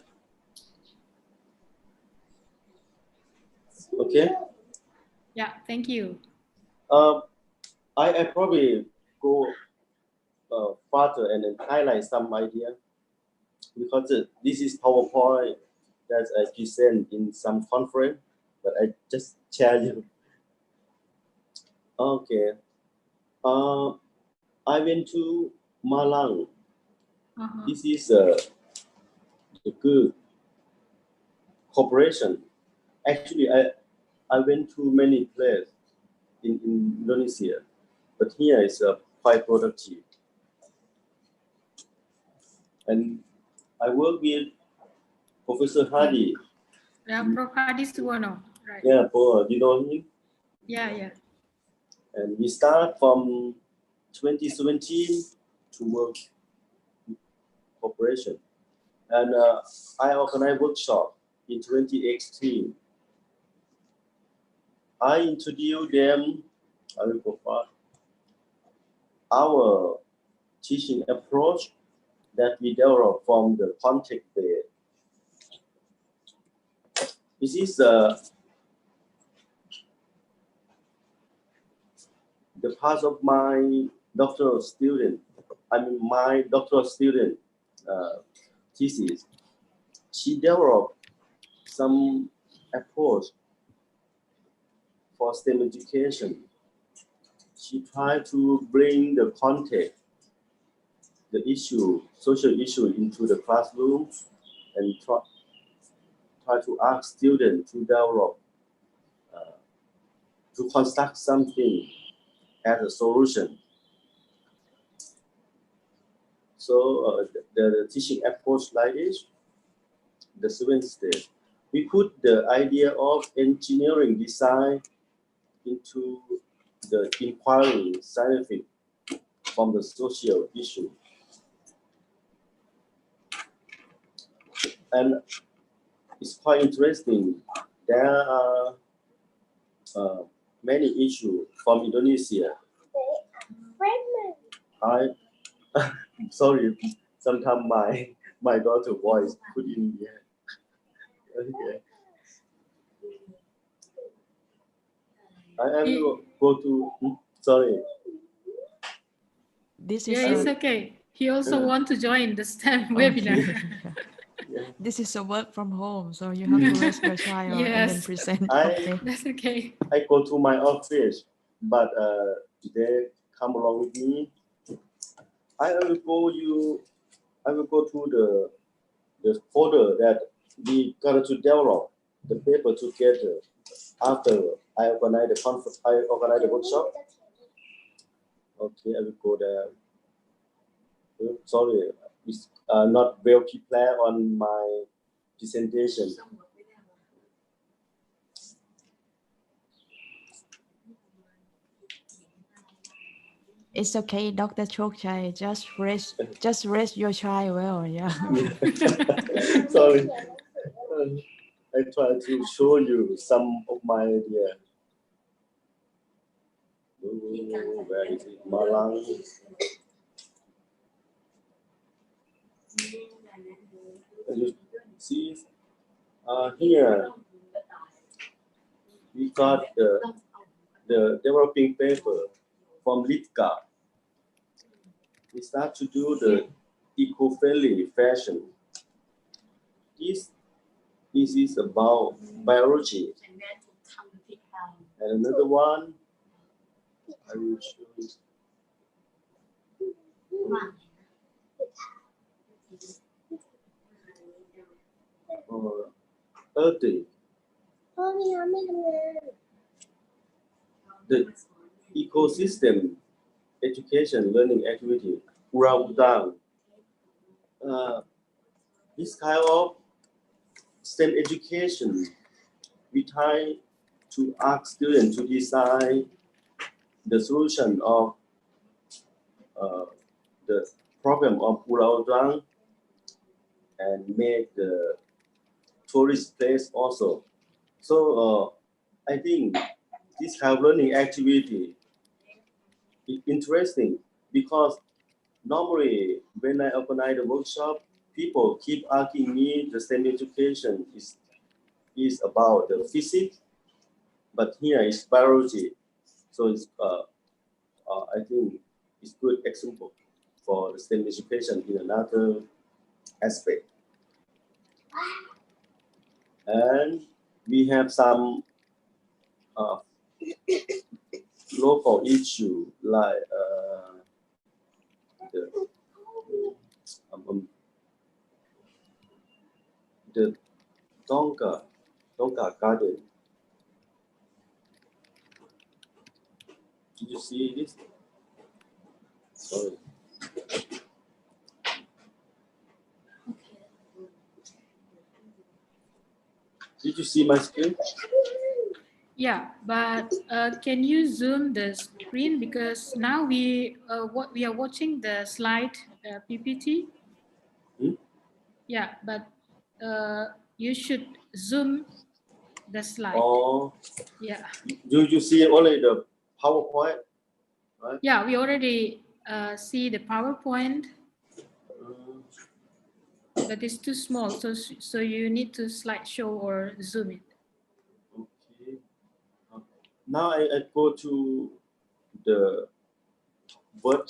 Okay. Yeah. Thank you. I probably go further and then highlight some idea because this is PowerPoint that I present in some conference, but I just share you. Okay. I went to Malang. This is a good cooperation. Actually, I went to many places in Indonesia, but here is quite productive. And I work with Professor Hadi. Yeah, Prof. Hadi Suwono. Right. Yeah, you know him? Yeah. And we start from 2017 to work cooperation. And I organized workshop in 2018. I introduced them our teaching approach that we developed from the context base. This is the part of my doctoral student. My doctoral student thesis. She developed some approach for STEM education. She tried to bring the context, the issue, social issue into the classroom and try to ask students to develop, to construct something as a solution. So the teaching approach like this, the 7 stage, we put the idea of engineering design into the inquiry scientific from the social issue. And it's quite interesting. There are many issues from Indonesia. Sorry, sometimes my daughter voice put in here. Okay. I will go to, sorry. This is it's okay. He also want to join the STEM webinar. This is a work from home, so you have to raise your child and then present. That's okay. I go to my office, but they come along with me. I will go to the folder that we got to develop the paper together after I organize the conference. I organize the workshop. Okay, I will go there. Sorry, it's not well prepared on my presentation. It's okay, Dr. Chokchai. Just raise your child well, yeah. Sorry. I try to show you some of my idea. Where is it? Malang. You see, here we got the developing paper from Litka. We start to do eco-friendly fashion. This is about biology. And another one, I will show you. Earth Day. The ecosystem education learning activity, orangutan. This kind of STEM education, we try to ask students to design the solution of the problem of orangutan and make the tourist place also. So I think this kind of learning activity is interesting because normally when I organize the workshop, people keep asking me the STEM education is about the physics, but here is biology. So it's I think it's good example for the STEM education in another aspect. And we have some local issue like the Donga garden. Did you see this? Sorry. Did you see my screen? Yeah, but can you zoom the screen because now we are watching the slide PPT. Yeah, but you should zoom the slide. Oh. Yeah. You see only the PowerPoint, right? Yeah, we already see the PowerPoint, but it's too small, so you need to slideshow or zoom it. Okay. Now I go to the word.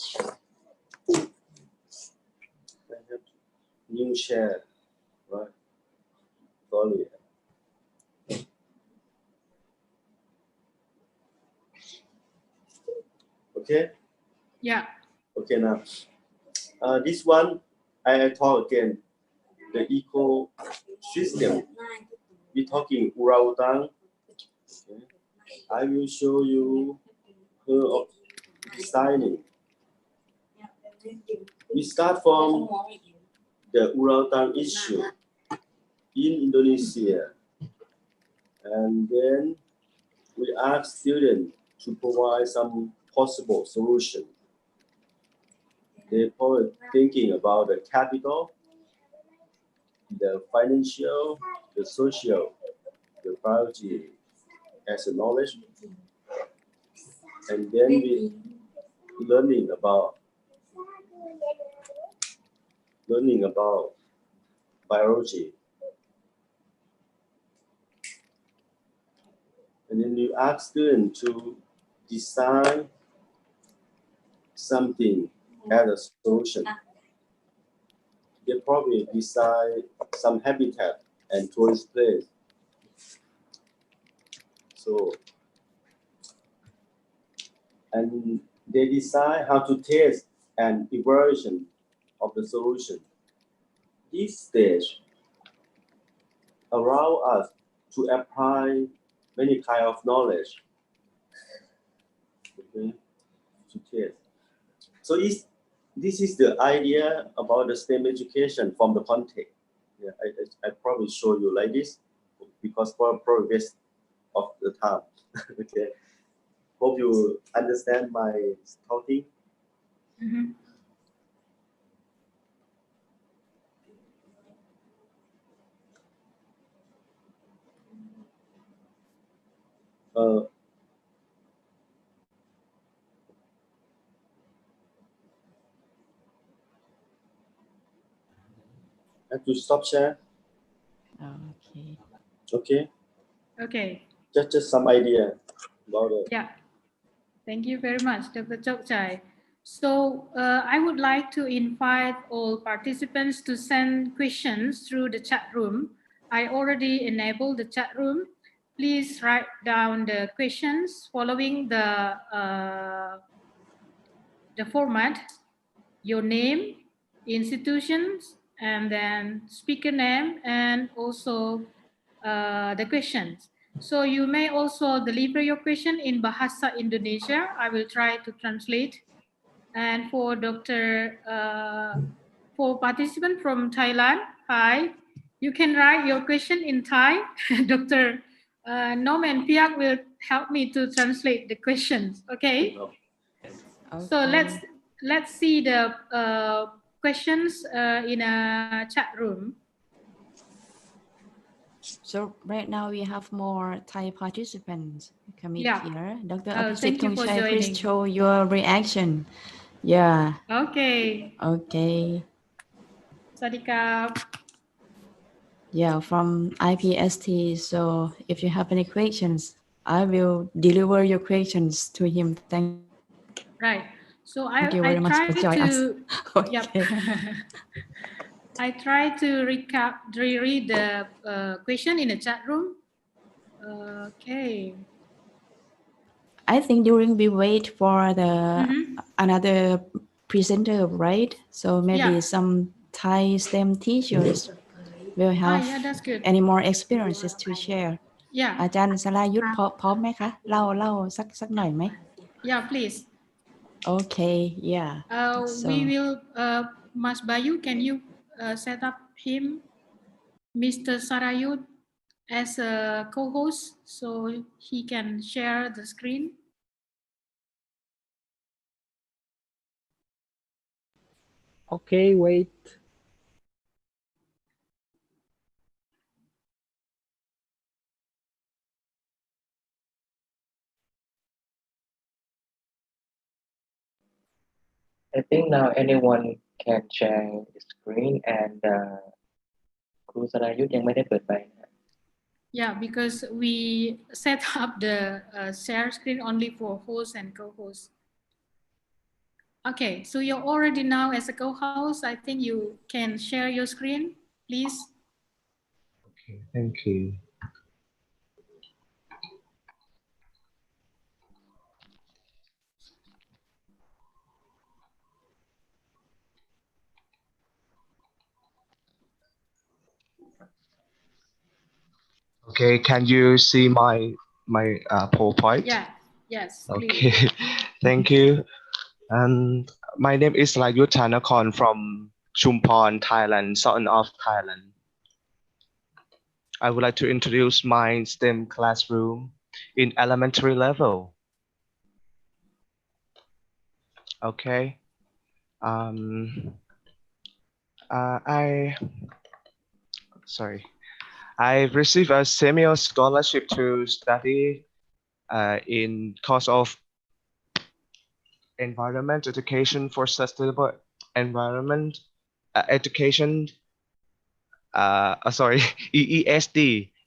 I have new share, right? Sorry. Okay. Yeah. Okay now. This one I talk again. The ecosystem. We're talking orangutan. Okay. I will show you her of designing. We start from the orangutan issue in Indonesia, and then we ask students to provide some possible solution. They probably thinking about the capital, the financial, the social, the biology as a knowledge, and then we learning about biology. And then you ask students to design something as a solution. They probably design some habitat and tourist place. So, and they decide how to test an evaluation of the solution. This stage allow us to apply many kind of knowledge, okay, to test. So this is the idea about the STEM education from the context. Yeah, I probably show you like this because probably waste of the time. Okay. Hope you understand my talking. Mm-hmm. I have to stop share. Okay. Okay. Okay. Just some idea about it. Yeah. Thank you very much, Dr. Chokchai. So I would like to invite all participants to send questions through the chat room. I already enabled the chat room. Please write down the questions following the format, your name, institutions, and then speaker name, and also the questions. So you may also deliver your question in Bahasa Indonesia. I will try to translate. And for for participant from Thailand, hi, you can write your question in Thai. Dr. Nom and Piak will help me to translate the questions. Okay. So let's see the questions in a chat room. So right now we have more Thai participants coming here. Dr. Thank you for Chokchai, joining. please show your reaction. Yeah. Okay. Okay. Sadika. Yeah, from IPST. So if you have any questions, I will deliver your questions to him. Thank Right. So you very I much try for joining us. to yep. I try to read the question in the chat room. Okay. I think during we wait for the another presenter, right? So maybe some Thai STEM teachers will have that's good. any more experiences to share. อาจารย์สรายุทธพร้อมไหมคะเล่าสักหน่อยไหม Yeah, please. Okay, yeah. So, we will Mas Bayu, can you set up him, Mr. Sarayut, as a co-host so he can share the screen? Okay, wait. I think now anyone can share the screen and ครูสรายุทธยังไม่ได้เปิดไมค์นะ Yeah, because we set up the share screen only for host and co-host. Okay, so you're already now as a co-host. I think you can share your screen, please. Okay, thank you. Okay, can you see my PowerPoint? Yeah, yes. Okay, please. thank you. And my name is Layut Thanakorn from Chumphon, Thailand, southern of Thailand. I would like to introduce my STEM classroom in elementary level. Okay. I received a senior scholarship to study in course of environment education for sustainable environment education. EESD,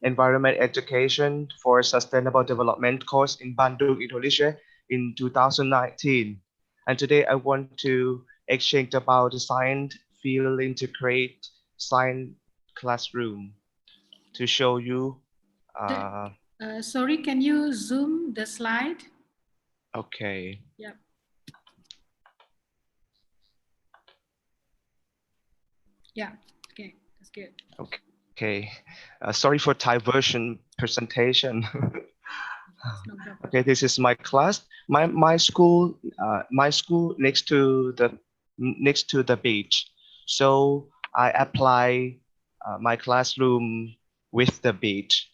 Environment Education for Sustainable Development course in Bandung, Indonesia in 2019. And today I want to exchange about the science field integrate science classroom to show you. Sorry, can you zoom the slide? Okay. Yeah. Yeah, okay, that's good. Okay. Sorry for Thai version presentation. Okay, this is my class. My school next to the beach. So I apply my classroom with the beach.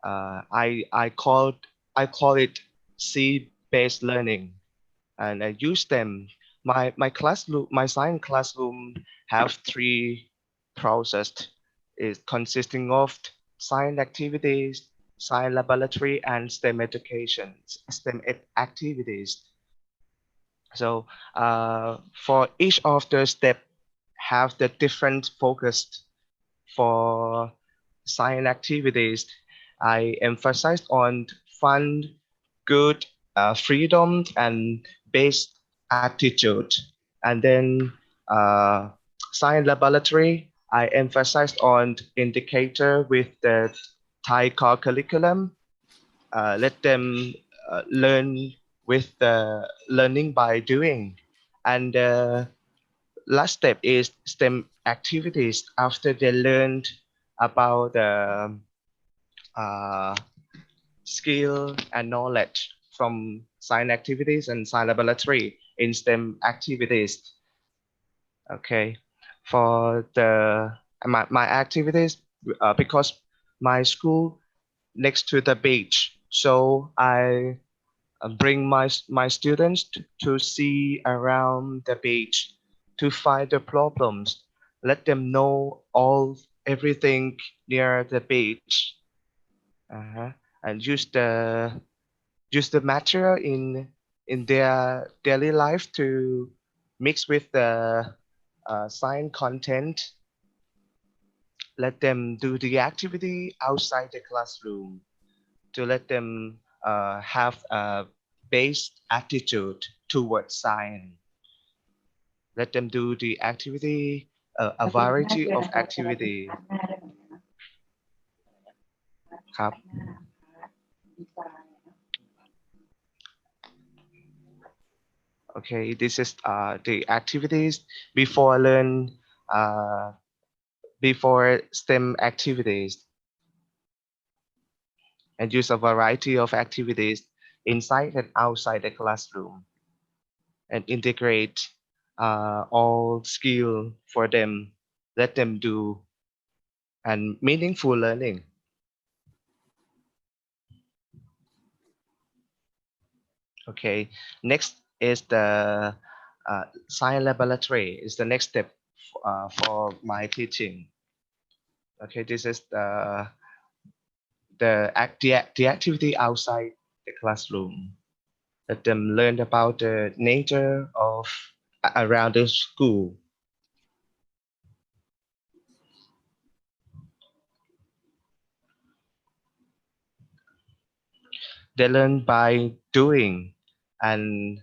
I call it sea-based learning, and I use them. My science classroom have 3 processes. Is consisting of science activities, science laboratory, and STEM education, STEM activities. So for each of the steps have the different focus. For science activities, I emphasized on fun, good, freedom, and based attitude. And then science laboratory, I emphasized on indicator with the Thai core curriculum. Let them learn with the learning by doing. And last step is STEM activities after they learned about the skill and knowledge from science activities and science laboratory in STEM activities. Okay, for the my activities, because my school next to the beach, so I bring my students to see around the beach to find the problems, let them know everything near the beach, and use the material in their daily life to mix with the science content. Let them do the activity outside the classroom to let them have a based attitude towards science. Let them do the activity, a variety of activity. ครับ Okay, this is the activities before before STEM activities, and use a variety of activities inside and outside the classroom, and integrate all skill for them. Let them do and meaningful learning. Okay, next is the science laboratory. Is the next step for my teaching. Okay, this is the activity outside the classroom. Let them learn about the nature of around the school. They learn by doing, and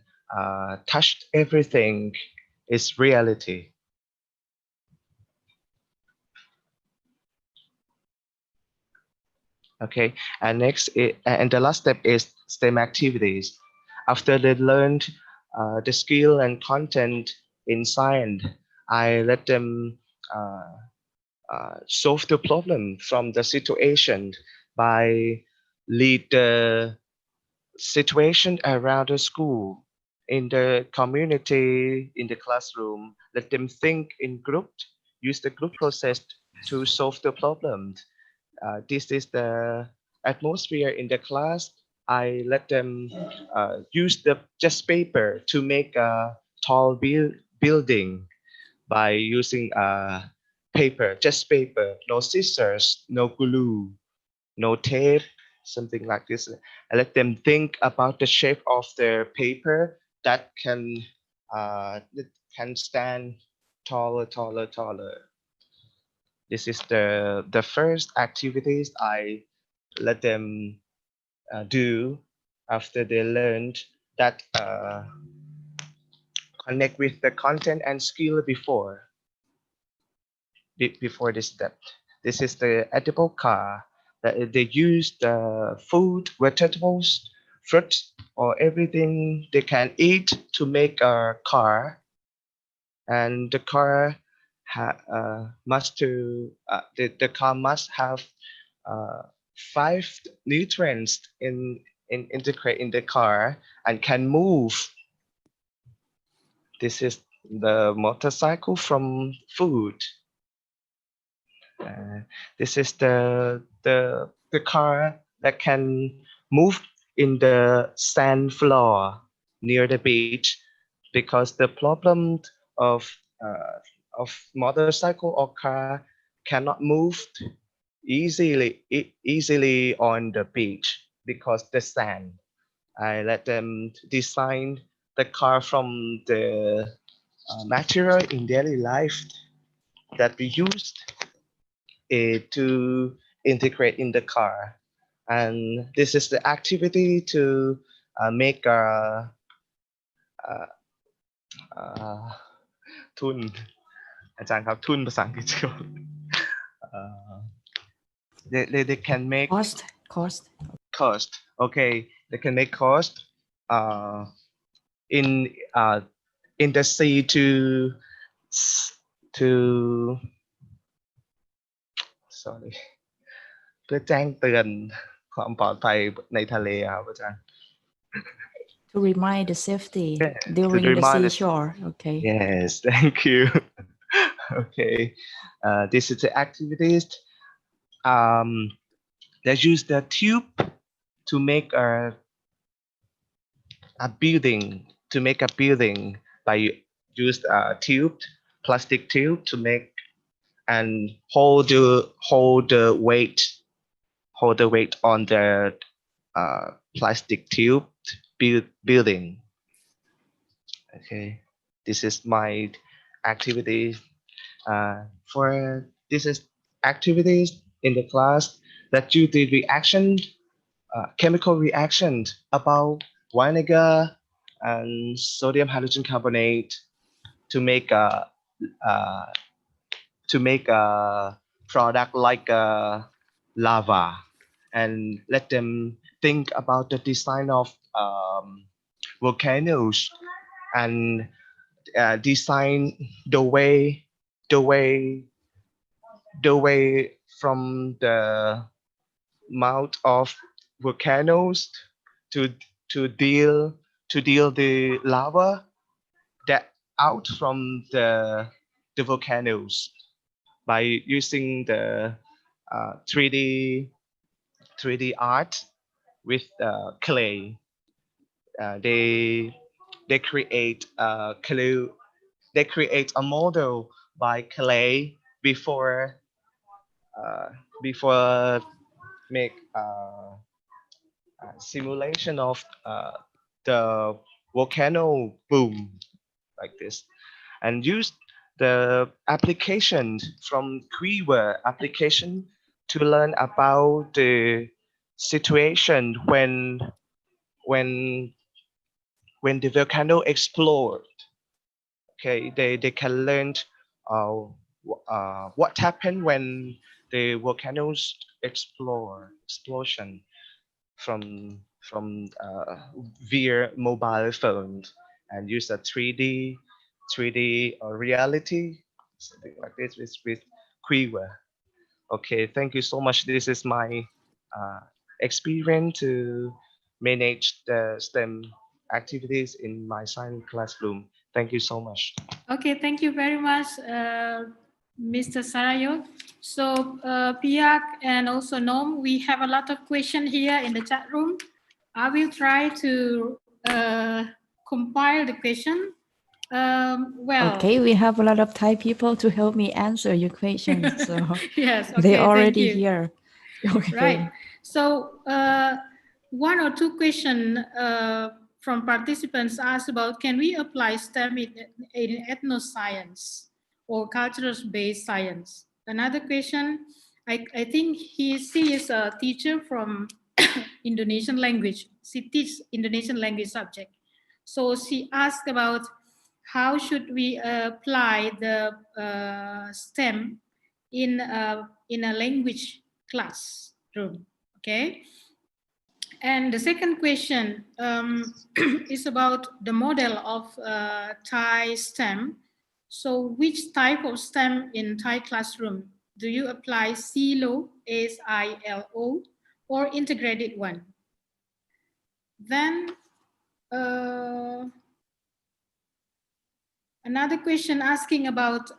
touched everything is reality. Okay, and and the last step is STEM activities. After they learned the skill and content in science, I let them solve the problem from the situation by lead the situation around the school, in the community, in the classroom. Let them think in group, use the group process to solve the problem. This is the atmosphere in the class. I let them use the just paper to make a tall building by using paper, just paper, no scissors, no glue, no tape, something like this. I let them think about the shape of the paper that can stand taller, taller, taller. This is the first activities I let them do after they learned that connect with the content and skill before this step. This is the edible car that they use the food, vegetables, fruits, or everything they can eat to make a car. And the car the car must have 5 nutrients integrate in the car and can move. This is the motorcycle from food. This is the car that can move in the sand floor near the beach, because the problem of motorcycle or car cannot move easily on the beach because the sand. I let them design the car from the material in daily life that we used to integrate in the car. And this is the activity to make ทุนอาจารย์ครับทุนภาษาอังกฤษครับ they can make cost. Okay, they can make cost in in the sea to sorry เพื่อแจ้งเตือนความปลอดภัยในทะเลครับอาจารย์ To remind the safety to during the remind us- seashore. Okay. Yes, thank you. Okay, this is the activities. They use the tube to make a building. To make a building by use a tube, plastic tube to make and hold the weight on the plastic tube building. Okay, this is my activity. For this is activities in the class that you did reaction, chemical reactions about vinegar and sodium hydrogen carbonate to make a product like lava, and let them think about the design of volcanoes and design the way from the mouth of volcanoes to deal the lava that out from the volcanoes by using the 3D art with clay. They create clay. They create a model by clay before make simulation of the volcano boom like this, and use the application from Quiver application to learn about the situation when the volcano explode. Okay, they can learn what happened when the volcanoes explosion from via mobile phones, and use a 3D reality something like this with Quiver. Okay, thank you so much. This is my experience to manage the STEM activities in my science classroom. Thank you so much. Okay, thank you very much, Mr. Sarayot. So, Piak and also Nom, we have a lot of questions here in the chat room. I will try to compile the question. Well, Okay, we have a lot of Thai people to help me answer your questions. So yes, okay, they're thank already you. here. Okay. Right. So, one or two questions from participants asked about, can we apply STEM in ethnoscience or cultural-based science? Another question, I think she is a teacher from Indonesian language. She teaches Indonesian language subject. So she asked about how should we apply the STEM in a language classroom. Okay. And the second question is about the model of Thai STEM. So which type of STEM in Thai classroom? Do you apply SILO, SILO, or integrated one? Then another question asking about,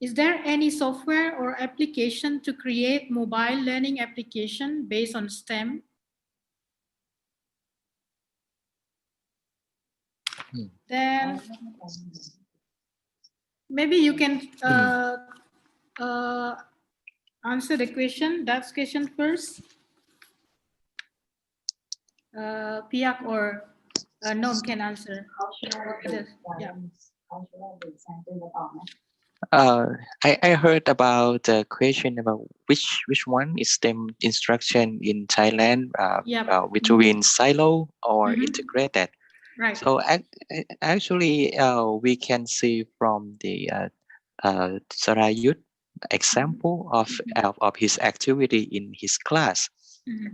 is there any software or application to create mobile learning application based on STEM? Then maybe you can answer the question. That's question first. Piak or Nom can answer. Yeah. I heard about the question about which one is STEM instruction in Thailand Yep. between silo or Mhm. integrated. Right. So actually, we can see from the Sarayut example of his activity in his class.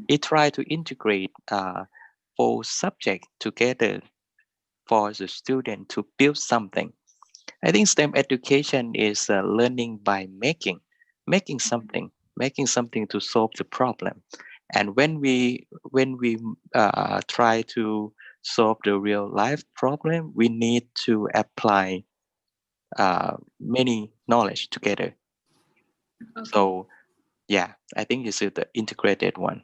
He tried to integrate 4 subjects together for the student to build something. I think STEM education is learning by making something to solve the problem. And when we try to solve the real life problem, we need to apply many knowledge together. Okay. So yeah, I think this is the integrated one.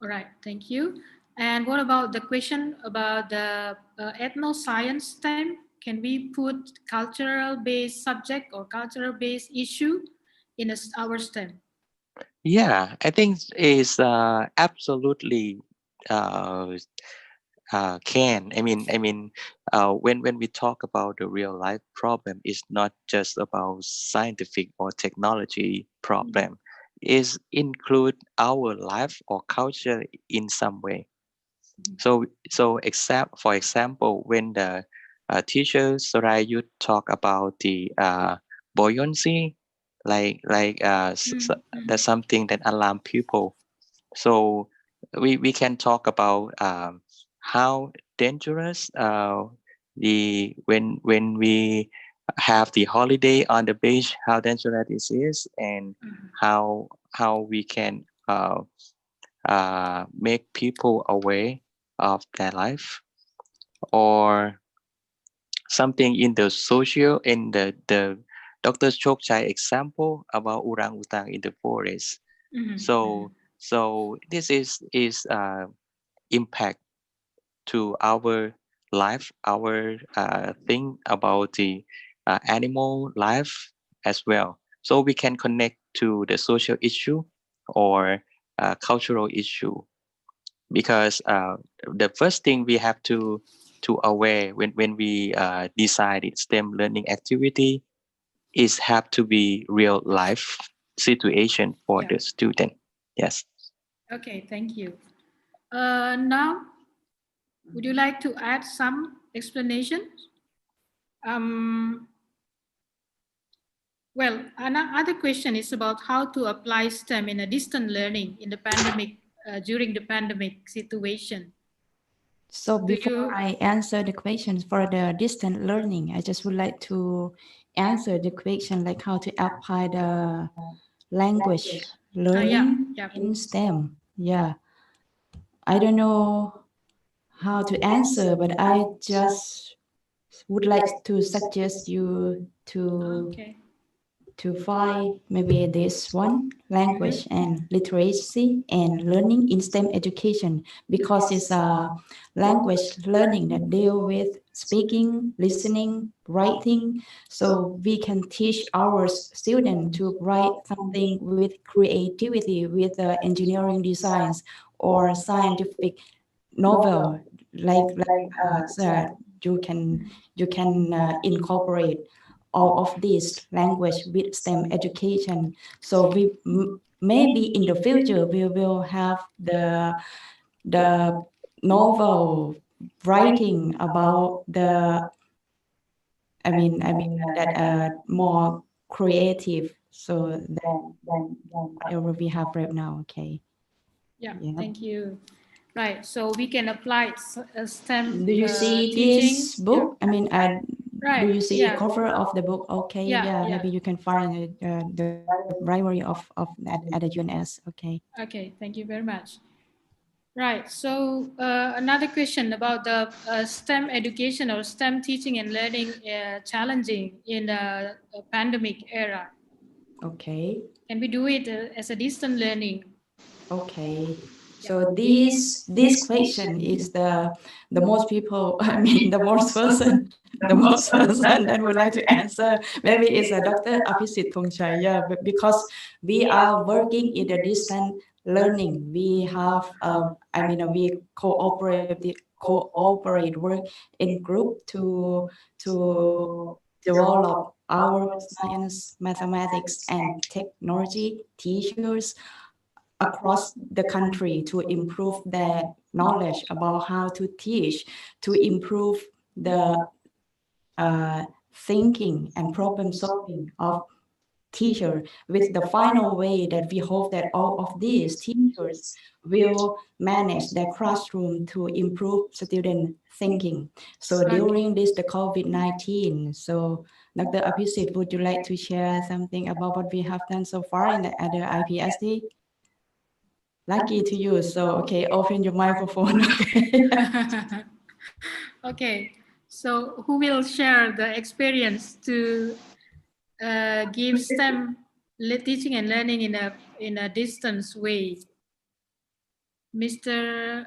All right, thank you. And what about the question about the ethno-science STEM? Can we put cultural-based subject or cultural-based issue in our STEM? Yeah, I think is absolutely can. When we talk about the real life problem, it's not just about scientific or technology problem. Is include our life or culture in some way. So for example, when the teacher Sorayut talk about the buoyancy, that's something that alarm people. So we can talk about how dangerous the when we have the holiday on the beach, how dangerous this is, and how we can make people aware of their life, or something in the social, in the Dr.Chokchai example about orangutan in the forest. So this is impact to our life, our thing about the animal life as well. So we can connect to the social issue or cultural issue, because the first thing we have to aware when we decided STEM learning activity is have to be real life situation for the student. Yes. Okay, thank you. Now, would you like to add some explanation? Well, another question is about how to apply STEM in a distant learning in the pandemic, during the pandemic situation. So before I answer the questions for the distant learning, I just would like to answer the question like how to apply the language learning in STEM. Yeah. I don't know how to answer, but I just would like to suggest you to find maybe this one, language and literacy and learning in STEM education, because it's a language learning that deal with speaking, listening, writing. So we can teach our students to write something with creativity, with engineering designs or scientific novel, so you can incorporate all of this language with STEM education. So we maybe in the future we will have the novel writing about the that more creative, so than whatever we have right now. Okay. Yeah. Thank you. Right, so we can apply STEM. Do you see this book? Do you see the cover of the book? Okay, yeah. Maybe you can find the library of that at the UNS. Okay. Okay, thank you very much. Right, so another question about the STEM education or STEM teaching and learning challenging in the pandemic era. Okay. Can we do it as a distant learning? Okay. So this question is the most people, the most person that would like to answer. Maybe it's a Dr. Thongchai. Yeah, because we are working in a distant learning. We have, we cooperate work in group to develop our science, mathematics, and technology teachers across the country to improve their knowledge about how to teach, to improve the thinking and problem solving of teacher, with the final way that we hope that all of these teachers will manage their classroom to improve student thinking. So during this, the COVID-19, so Dr. Abhisit, would you like to share something about what we have done so far in the other IPSD? Lucky to you. So, okay, open your microphone. Okay, so who will share the experience to give STEM teaching and learning in a distance way? Mr.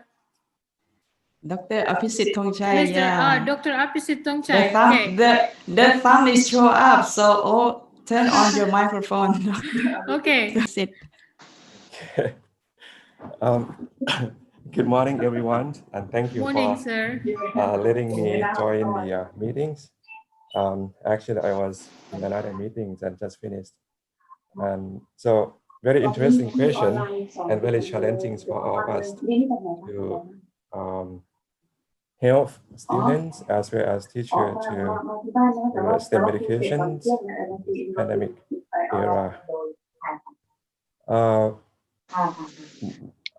Dr. Abhisit Thongchai, Mr. yeah. Dr. Abhisit Thongchai. The thumb is show up, so turn on your microphone. Okay. Sit. Okay. Good morning, everyone, and thank you Morning, for sir. letting me join the meetings. Actually, I was in another meeting and just finished. And so, very interesting question and very challenging for all of us to help students as well as teachers to STEM education pandemic era.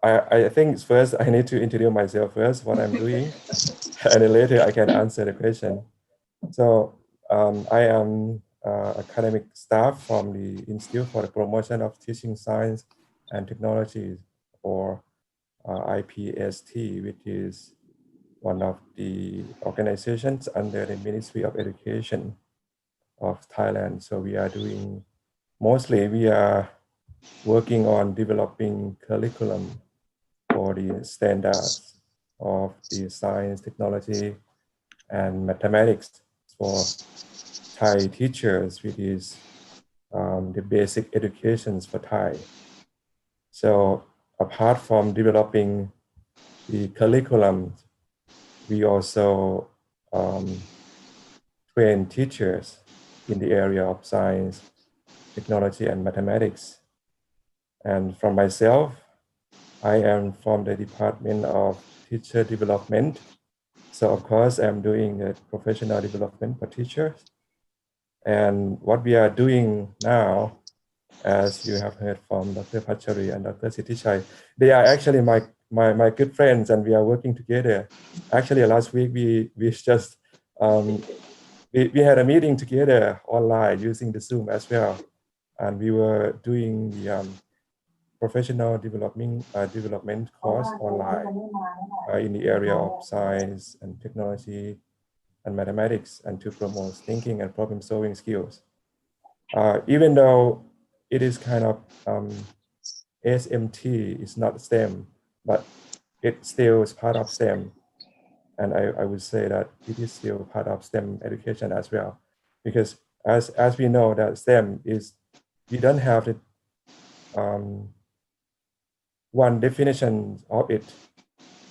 I think first I need to introduce myself first, what I'm doing, and then later I can answer the question. So I am academic staff from the Institute for the Promotion of Teaching Science and Technology, or IPST, which is one of the organizations under the Ministry of Education of Thailand. So we are doing, mostly we are working on developing curriculum for the standards of the science, technology, and mathematics for Thai teachers, which is the basic educations for Thai. So apart from developing the curriculum, we also train teachers in the area of science, technology, and mathematics. And from myself, I am from the Department of Teacher Development. So of course, I'm doing a professional development for teachers. And what we are doing now, as you have heard from Dr. Patcharee and Dr. Sittichai, they are actually my good friends, and we are working together. Actually, last week we just we had a meeting together online using the Zoom as well, and we were doing the professional development course online in the area of science and technology and mathematics, and to promote thinking and problem solving skills. Even though it is kind of SMT, it's not STEM, but it still is part of STEM. And I would say that it is still part of STEM education as well, because as we know that STEM is, we don't have the one definition of it.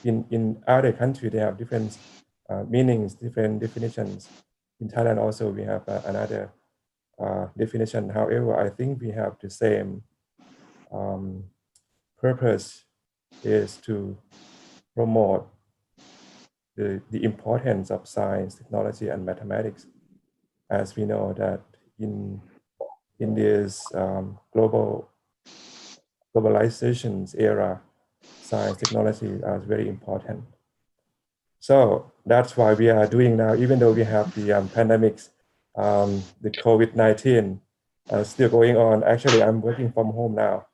In other countries, they have different meanings, different definitions. In Thailand also, we have another definition. However, I think we have the same purpose, is to promote the importance of science, technology, and mathematics. As we know that in this globalizations era, science, technology are very important. So that's why we are doing now, even though we have the pandemics, the COVID-19 still going on. Actually, I'm working from home now,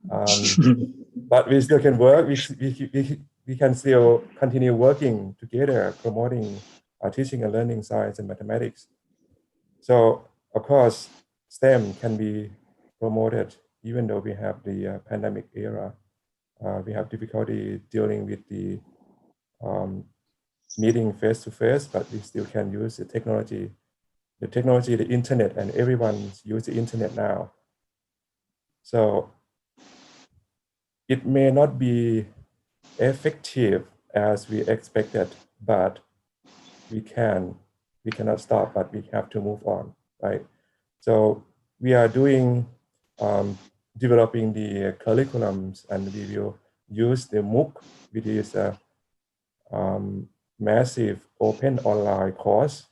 but we still can work. We can still continue working together, promoting teaching and learning science and mathematics. So of course, STEM can be promoted even though we have the pandemic era. We have difficulty dealing with the meeting face to face, but we still can use the technology, the internet, and everyone use the internet now. So it may not be effective as we expected, but we cannot stop, but we have to move on, right? So we are doing developing the curriculums, and we will use the MOOC, which is a massive open online course,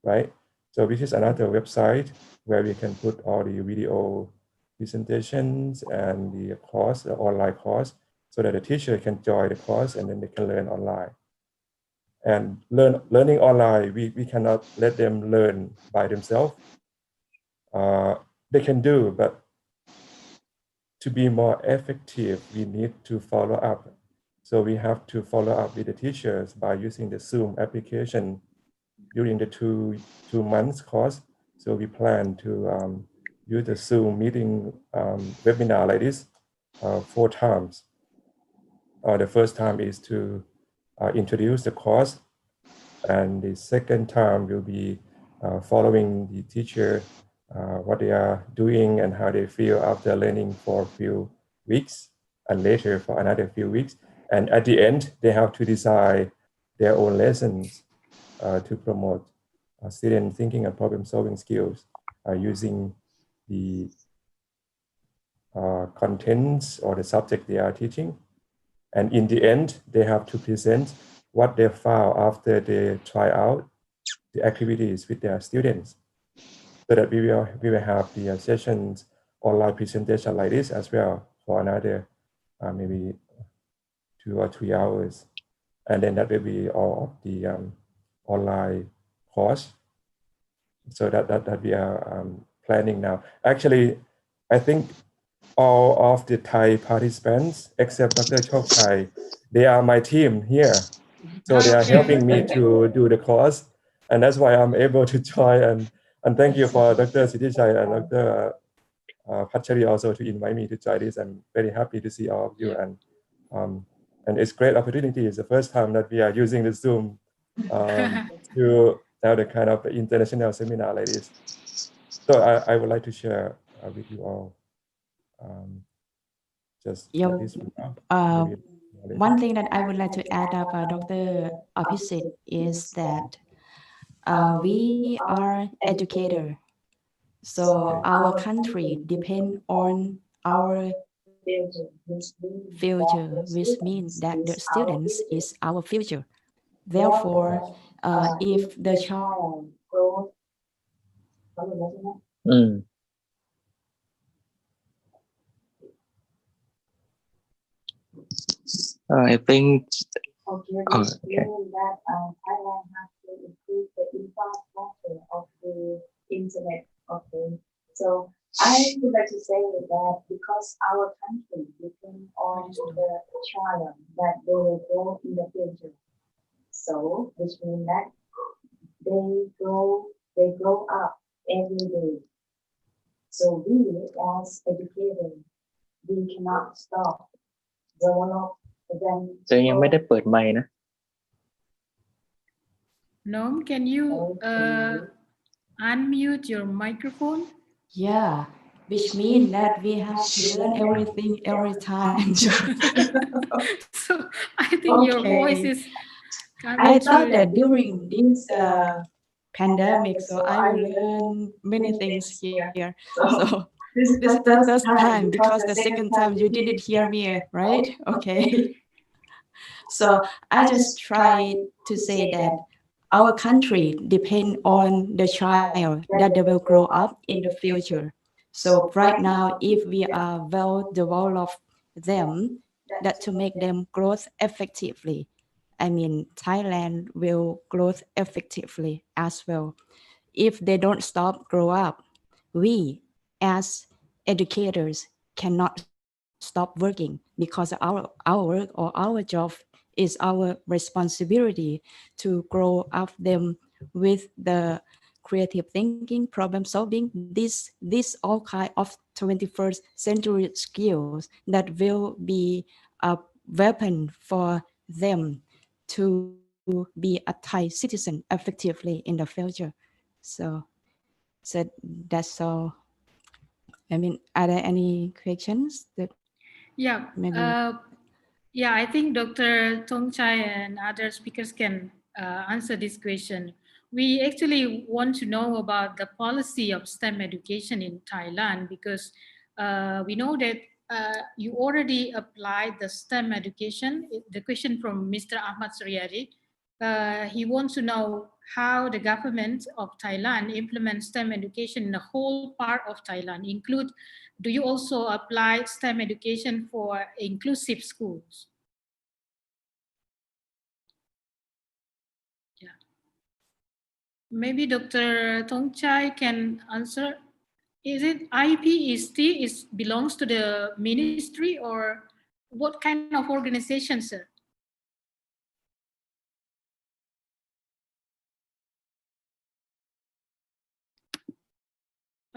right? So this is another website where we can put all the video presentations and the course, the online course, so that the teacher can join the course and then they can learn online. And learning online, we cannot let them learn by themselves. They can do, but to be more effective, we need to follow up. So we have to follow up with the teachers by using the Zoom application during the two months course. So we plan to use the Zoom meeting webinar like this 4 times. The first time is to introduce the course, and the second time will be following the teacher, what they are doing and how they feel after learning for a few weeks, and later for another few weeks. And at the end, they have to design their own lessons to promote student thinking and problem-solving skills using the contents or the subject they are teaching. And in the end, they have to present what they found after they try out the activities with their students, so that we will have the sessions online presentation like this as well for another maybe 2 or 3 hours, and then that will be all of the online course. So that we are planning now. Actually, I think all of the Thai participants except Dr. Chokchai, they are my team here. So they are helping me to do the course, and that's why I'm able to join. And thank you for Dr. Sittichai and Dr. Patcharee also to invite me to join this. I'm very happy to see all of you, and it's great opportunity. It's the first time that we are using the Zoom to have the kind of international seminar like this. So I would like to share with you all just Yeah, this. one thing that I would like to add up, Dr. Abhisit, is that we are educator. So our country depend on our future, which means that the students is our future. Therefore, if the child grows, I think okay. that Thailand has to improve the infrastructure of the internet. Okay, so I would like to say that because our country depends on the child that they will grow in the future. So which means that they grow up every day. So we as educators, we cannot stop develop them. จะยังไม่ได้เปิดไมค์นะ Nom, can you unmute your microphone? Yeah, which means that we have to learn everything every time. So I think your voice is I thought that during this pandemic, so I will learn many things here. So this is the first time, because the second time you didn't hear me, right? Okay. So I just try to say that our country depend on the child that they will grow up in the future. So right now, if we are well developed them, that to make them grow effectively, I mean, Thailand will grow effectively as well. If they don't stop grow up, we as educators cannot stop working, because our work or our job is our responsibility to grow up them with the creative thinking, problem solving, this all kind of 21st century skills that will be a weapon for them to be a Thai citizen effectively in the future. So that's all. I mean, are there any questions that Yeah. maybe? Yeah, I think Dr. Chokchai and other speakers can answer this question. We actually want to know about the policy of STEM education in Thailand, because we know that you already applied the STEM education. The question from Mr. Ahmad Suryadi. He wants to know how the government of Thailand implements STEM education in the whole part of Thailand. Do you also apply STEM education for inclusive schools? Yeah. Maybe Dr. Chokchai can answer. Is it IPST belongs to the ministry or what kind of organization, sir?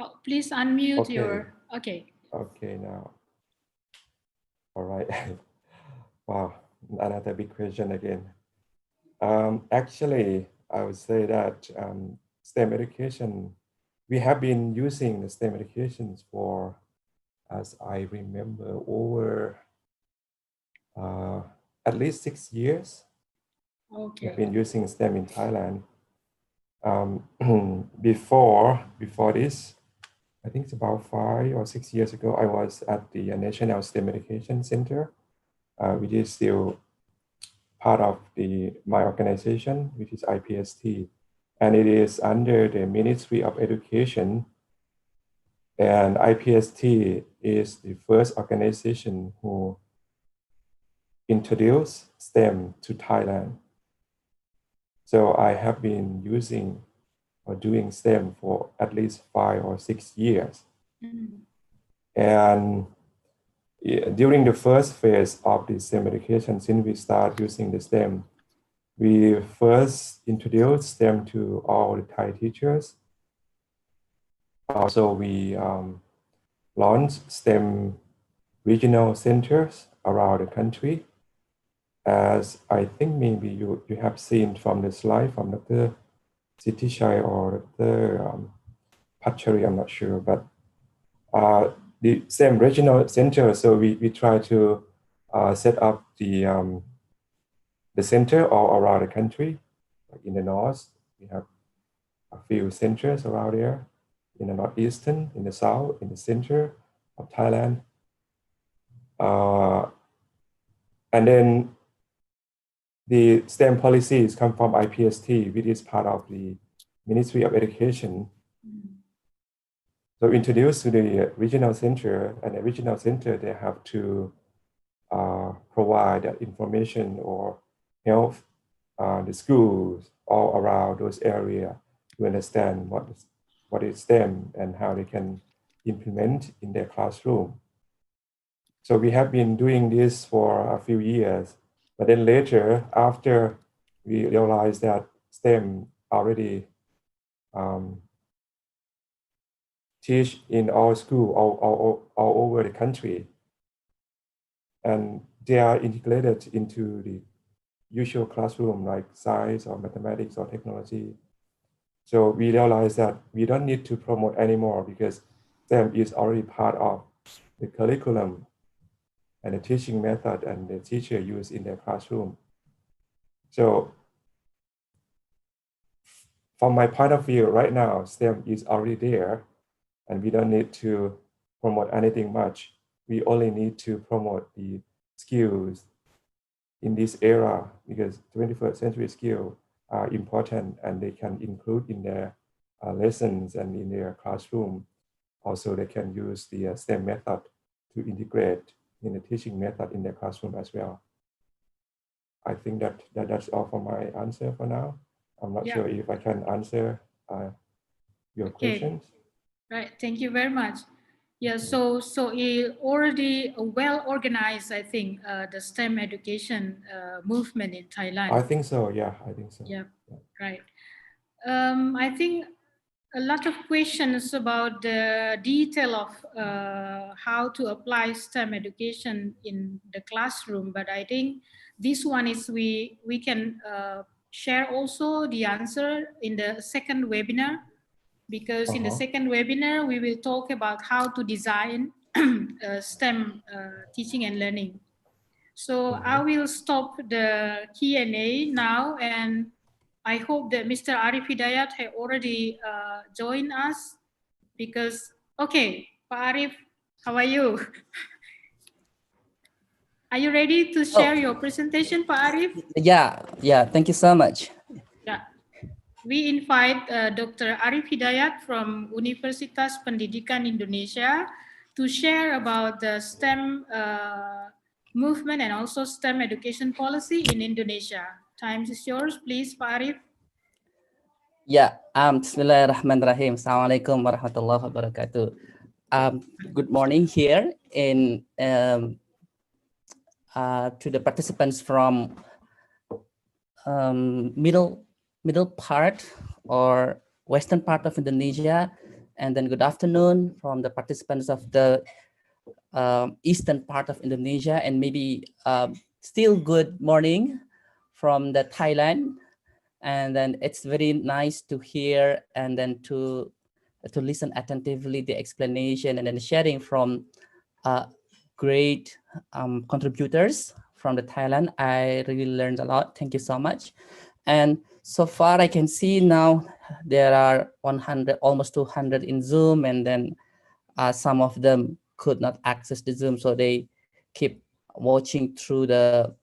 Oh, please unmute your, okay. Okay, now. All right. Wow, another big question again. Actually, I would say that STEM education, we have been using the STEM educations for, as I remember, over at least 6 years. Okay. We've been using STEM in Thailand. Before this, I think it's about 5 or 6 years ago, I was at the National STEM Education Center, which is still part of my organization, which is IPST. And it is under the Ministry of Education. And IPST is the first organization who introduced STEM to Thailand. So I have been using or doing STEM for at least 5 or 6 years. And during the first phase of the STEM education, since we start using the STEM, we first introduced STEM to all the Thai teachers. Also, we launched STEM regional centers around the country. As I think maybe you have seen from the slide from Dr. Sittichai or Dr. Patcharee, I'm not sure, but the same regional center. So we try to set up the center all around the country. Like in the north, we have a few centers around there. In the northeastern, in the south, in the center of Thailand. And then the STEM policies come from IPST, which is part of the Ministry of Education. So introduced to the regional center, and the regional center, they have to provide that information or help the schools all around those areas to understand what is STEM and how they can implement in their classroom. So we have been doing this for a few years, but then later, after we realized that STEM already teach in all schools all over the country, and they are integrated into the usual classroom like science or mathematics or technology. So we realized that we don't need to promote anymore because STEM is already part of the curriculum and the teaching method and the teacher use in their classroom. So from my point of view, right now, STEM is already there and we don't need to promote anything much. We only need to promote the skills in this era because 21st century skills are important and they can include in their lessons and in their classroom. Also, they can use the STEM method to integrate in the teaching method in their classroom as well. I think that's all for my answer for now. I'm not sure if I can answer your questions. Right, thank you very much. Yeah, so it already well organized, I think, the STEM education movement in Thailand. I think so, yeah, I think so. Yeah, right. I think a lot of questions about the detail of how to apply STEM education in the classroom, but I think this one is we can share also the answer in the second webinar, because in the second webinar we will talk about how to design STEM teaching and learning. So I will stop the Q&A now, and I hope that Mr. Arif Hidayat has already joined us because, okay, Pak Arif, How are you? Are you ready to share your presentation, Pak Arif? Yeah. Thank you so much. Yeah. We invite Dr. Arif Hidayat from Universitas Pendidikan Indonesia to share about the STEM movement and also STEM education policy in Indonesia. Time is yours, please, Pak Arif. Bismillahirrahmanirrahim. Assalamualaikum warahmatullahi wabarakatuh. Good morning here in to the participants from middle part or western part of Indonesia, and then good afternoon from the participants of the eastern part of Indonesia, and maybe still good morning from the Thailand. And then it's very nice to hear and then to listen attentively the explanation and then sharing from great contributors from the Thailand. I really learned a lot. Thank you so much. And so far I can see now there are 100, almost 200 in Zoom, and then some of them could not access the Zoom, so they keep watching through the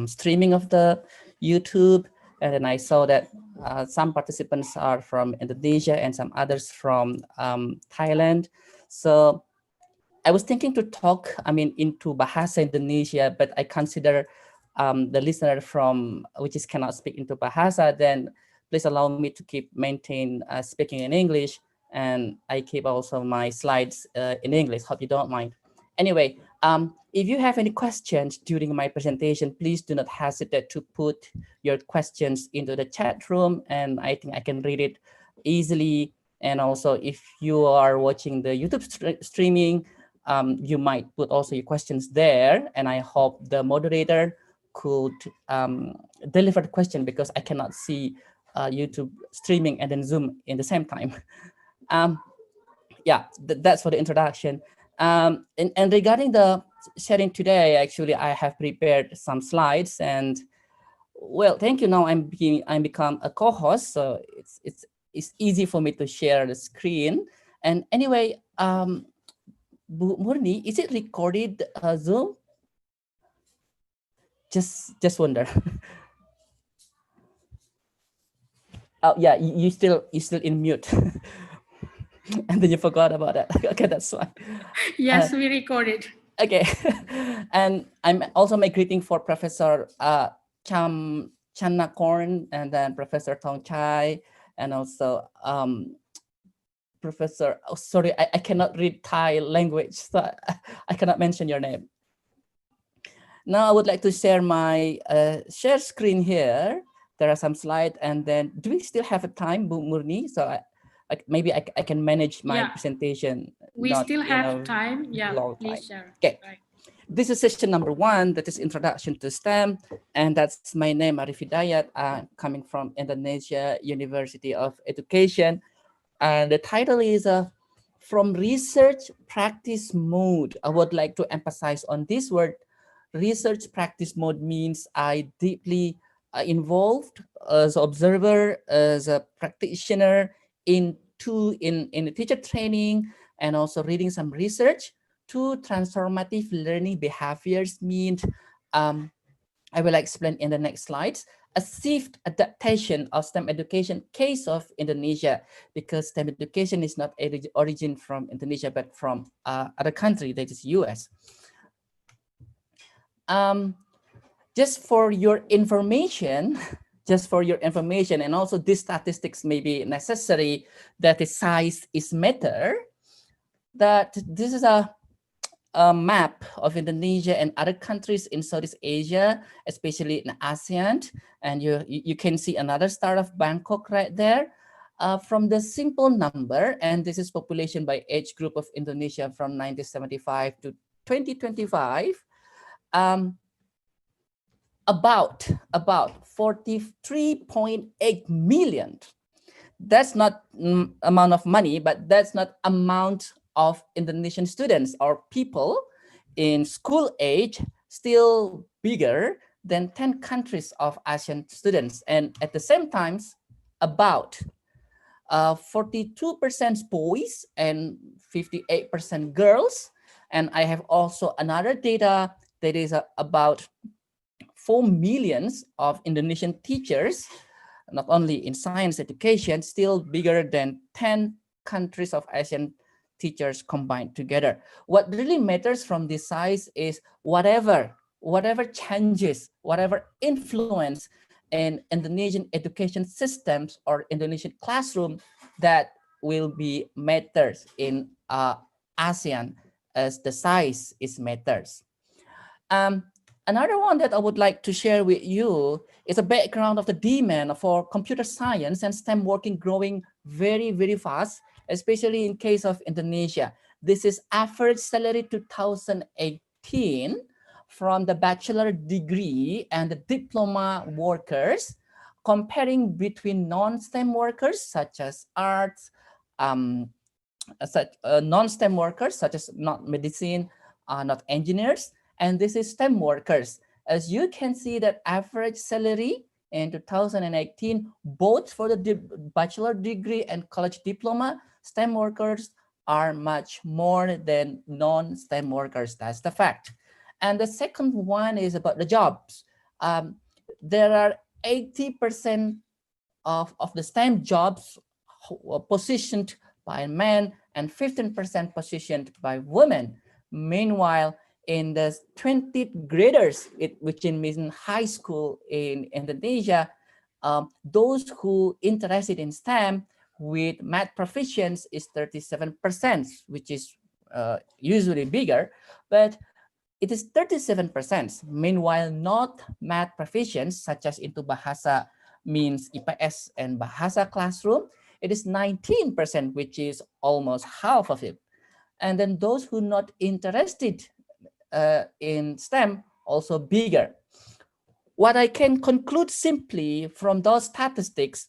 streaming of the YouTube. And then I saw that some participants are from Indonesia and some others from Thailand. So I was thinking to talk, into Bahasa Indonesia, but I consider the listener from which is cannot speak into Bahasa, then please allow me to maintain speaking in English, and I keep also my slides in English. Hope you don't mind. Anyway, if you have any questions during my presentation, please do not hesitate to put your questions into the chat room, and I think I can read it easily. And also, if you are watching the YouTube streaming, you might put also your questions there, and I hope the moderator could deliver the question, because I cannot see YouTube streaming and then Zoom in the same time. That's for the introduction. And regarding the sharing today, actually, I have prepared some slides, and well, thank you. Now I'm become a co-host, so it's easy for me to share the screen. And anyway, Murni, is it recorded Zoom? Just wonder. Oh yeah, you still in mute. And then you forgot about that. Okay, that's fine. Yes, we recorded. Okay. And I'm also my greeting for Professor Khon, and then Professor Chokchai, and also Professor, oh, sorry, I cannot read Thai language, so I cannot mention your name. Now I would like to share my share screen here. There are some slides, and then do we still have a time, Murni? So maybe I can manage my presentation. We still have time. Yeah, please share. Okay. Right. This is session number 1, that is Introduction to STEM. And that's my name, Arif Hidayat, coming from Indonesia University of Education. And the title is From Research Practice Mode. I would like to emphasize on this word. Research practice mode means I deeply involved as an observer, as a practitioner in the teacher training, and also reading some research to transformative learning behaviors means, I will explain in the next slides, a shift adaptation of STEM education case of Indonesia, because STEM education is not origin from Indonesia, but from other country, that is US. Just for your information, and also these statistics may be necessary, that the size is matter, that this is a map of Indonesia and other countries in Southeast Asia, especially in ASEAN. And you can see another star of Bangkok right there. From the simple number, and this is population by age group of Indonesia from 1975 to 2025, about 43.8 million. That's not amount of money, but that's not amount of Indonesian students or people in school age, still bigger than 10 countries of ASEAN students. And at the same time, about 42% boys and 58% girls. And I have also another data that is about 4 million of Indonesian teachers, not only in science education, still bigger than 10 countries of ASEAN teachers combined together. What really matters from this size is whatever changes, whatever influence in Indonesian education systems or Indonesian classroom, that will be matters in ASEAN as the size is matters. Another one that I would like to share with you is a background of the demand for computer science and STEM working growing very, very fast, especially in case of Indonesia. This is average salary 2018 from the bachelor degree and the diploma workers, comparing between non-STEM workers such as arts, non-STEM workers such as not medicine, not engineers, and this is STEM workers. As you can see that average salary in 2018, both for the bachelor degree and college diploma, STEM workers are much more than non-STEM workers. That's the fact. And the second one is about the jobs. There are 80% of the STEM jobs positioned by men and 15% positioned by women. Meanwhile, in the 20th graders, which means high school in Indonesia, those who interested in STEM with math proficiency is 37%, which is usually bigger, but it is 37%. Meanwhile, not math proficiency, such as into Bahasa means IPS and Bahasa classroom, it is 19%, which is almost half of it. And then those who not interested in STEM also bigger. What I can conclude simply from those statistics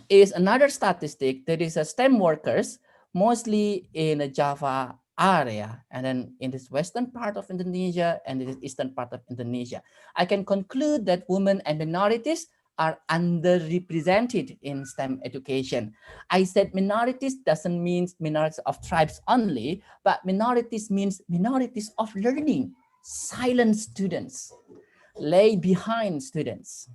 is another statistic that is STEM workers, mostly in the Java area, and then in this western part of Indonesia and the eastern part of Indonesia. I can conclude that women and minorities are underrepresented in STEM education. I said minorities doesn't mean minorities of tribes only, but minorities means minorities of learning, silent students, lay behind students.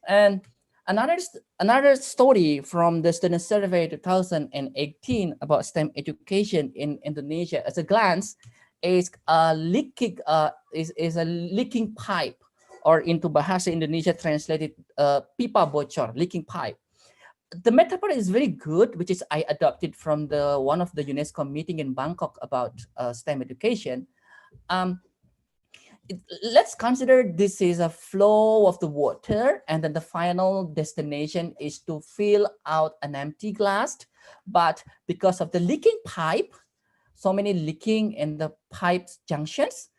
And another story from the student survey 2018 about STEM education in Indonesia as a glance is a leaking pipe, or into Bahasa Indonesia translated pipa bocor, leaking pipe. The metaphor is very good, which is I adopted from one of the UNESCO meeting in Bangkok about STEM education. Let's consider this is a flow of the water, and then the final destination is to fill out an empty glass. But because of the leaking pipe, so many leaking in the pipe's junctions,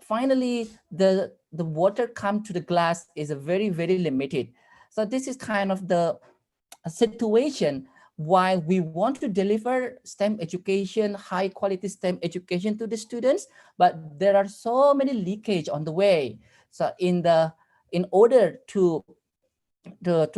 finally the water come to the glass is a very, very limited. So this is kind of the situation why we want to deliver STEM education, high quality STEM education to the students, but there are so many leakage on the way. So in order to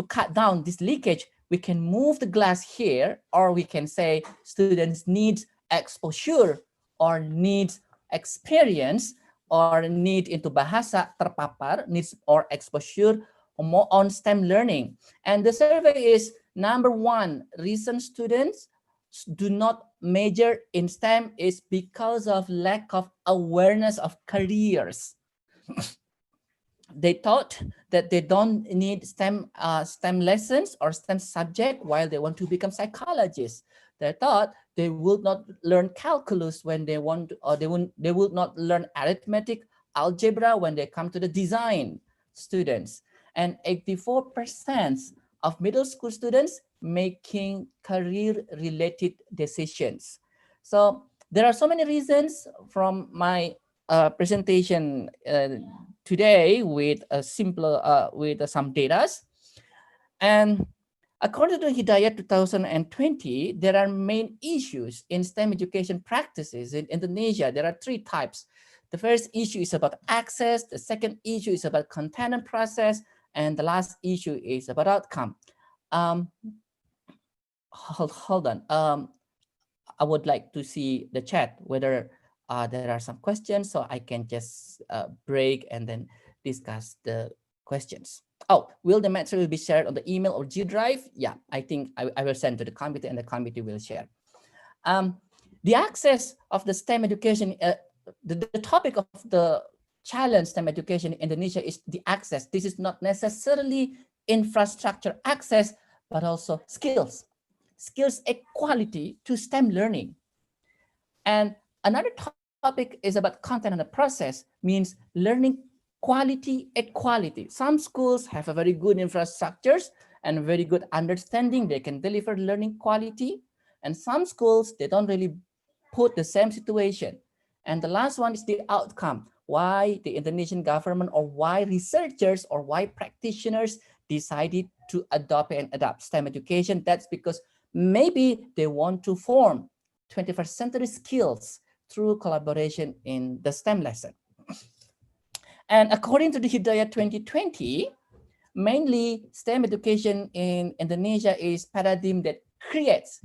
cut down this leakage, we can move the glass here, or we can say students need exposure or need experience or need into bahasa terpapar, needs or exposure more on STEM learning. And the survey is number one, reason students do not major in STEM is because of lack of awareness of careers. They thought that they don't need STEM lessons or STEM subject while they want to become psychologists. They thought they would not learn calculus when they want to, or they would not learn arithmetic, algebra when they come to the design students. And 84% of middle school students making career-related decisions. So there are so many reasons from my presentation today with a simpler with some data. And according to Hidayat 2020, there are main issues in STEM education practices in Indonesia. There are three types. The first issue is about access. The second issue is about content and process. And the last issue is about outcome. Hold on. I would like to see the chat whether there are some questions, so I can just break and then discuss the questions. Oh, will the material be shared on the email or G Drive? Yeah, I think I will send to the committee and the committee will share. The access of the STEM education, the topic of the challenge STEM education in Indonesia is the access. This is not necessarily infrastructure access, but also skills equality to STEM learning. And another topic is about content and the process, means learning quality equality. Some schools have a very good infrastructures and very good understanding. They can deliver learning quality. And some schools, they don't really put the same situation. And the last one is the outcome. Why the Indonesian government or why researchers or why practitioners decided to adopt and adapt STEM education. That's because maybe they want to form 21st century skills through collaboration in the STEM lesson. And according to the Hidayat 2020, mainly STEM education in Indonesia is paradigm that creates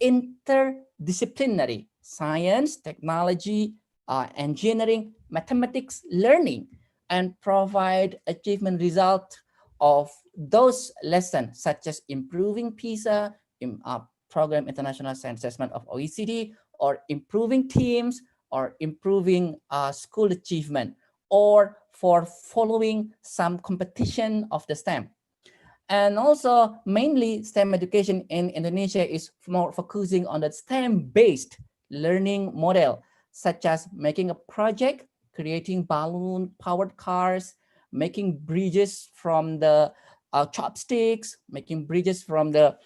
interdisciplinary science, technology, engineering, mathematics learning, and provide achievement result of those lessons, such as improving PISA, Program International Science Assessment of OECD, or improving teams, or improving school achievement, or for following some competition of the STEM. And also mainly STEM education in Indonesia is more focusing on the STEM-based learning model, such as making a project, creating balloon-powered cars, making bridges from the chopsticks, making bridges from the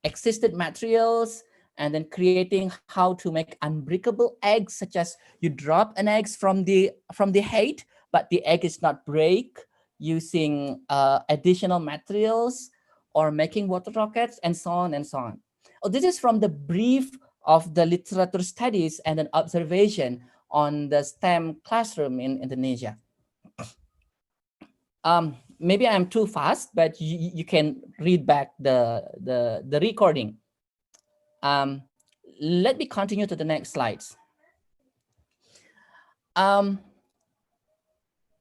existed materials, and then creating how to make unbreakable eggs, such as you drop an egg from the height, but the egg is not break, using additional materials, or making water rockets, and so on and so on. Oh, this is from the brief of the literature studies and an observation on the STEM classroom in Indonesia. Maybe I'm too fast, but you can read back the recording. Let me continue to the next slides.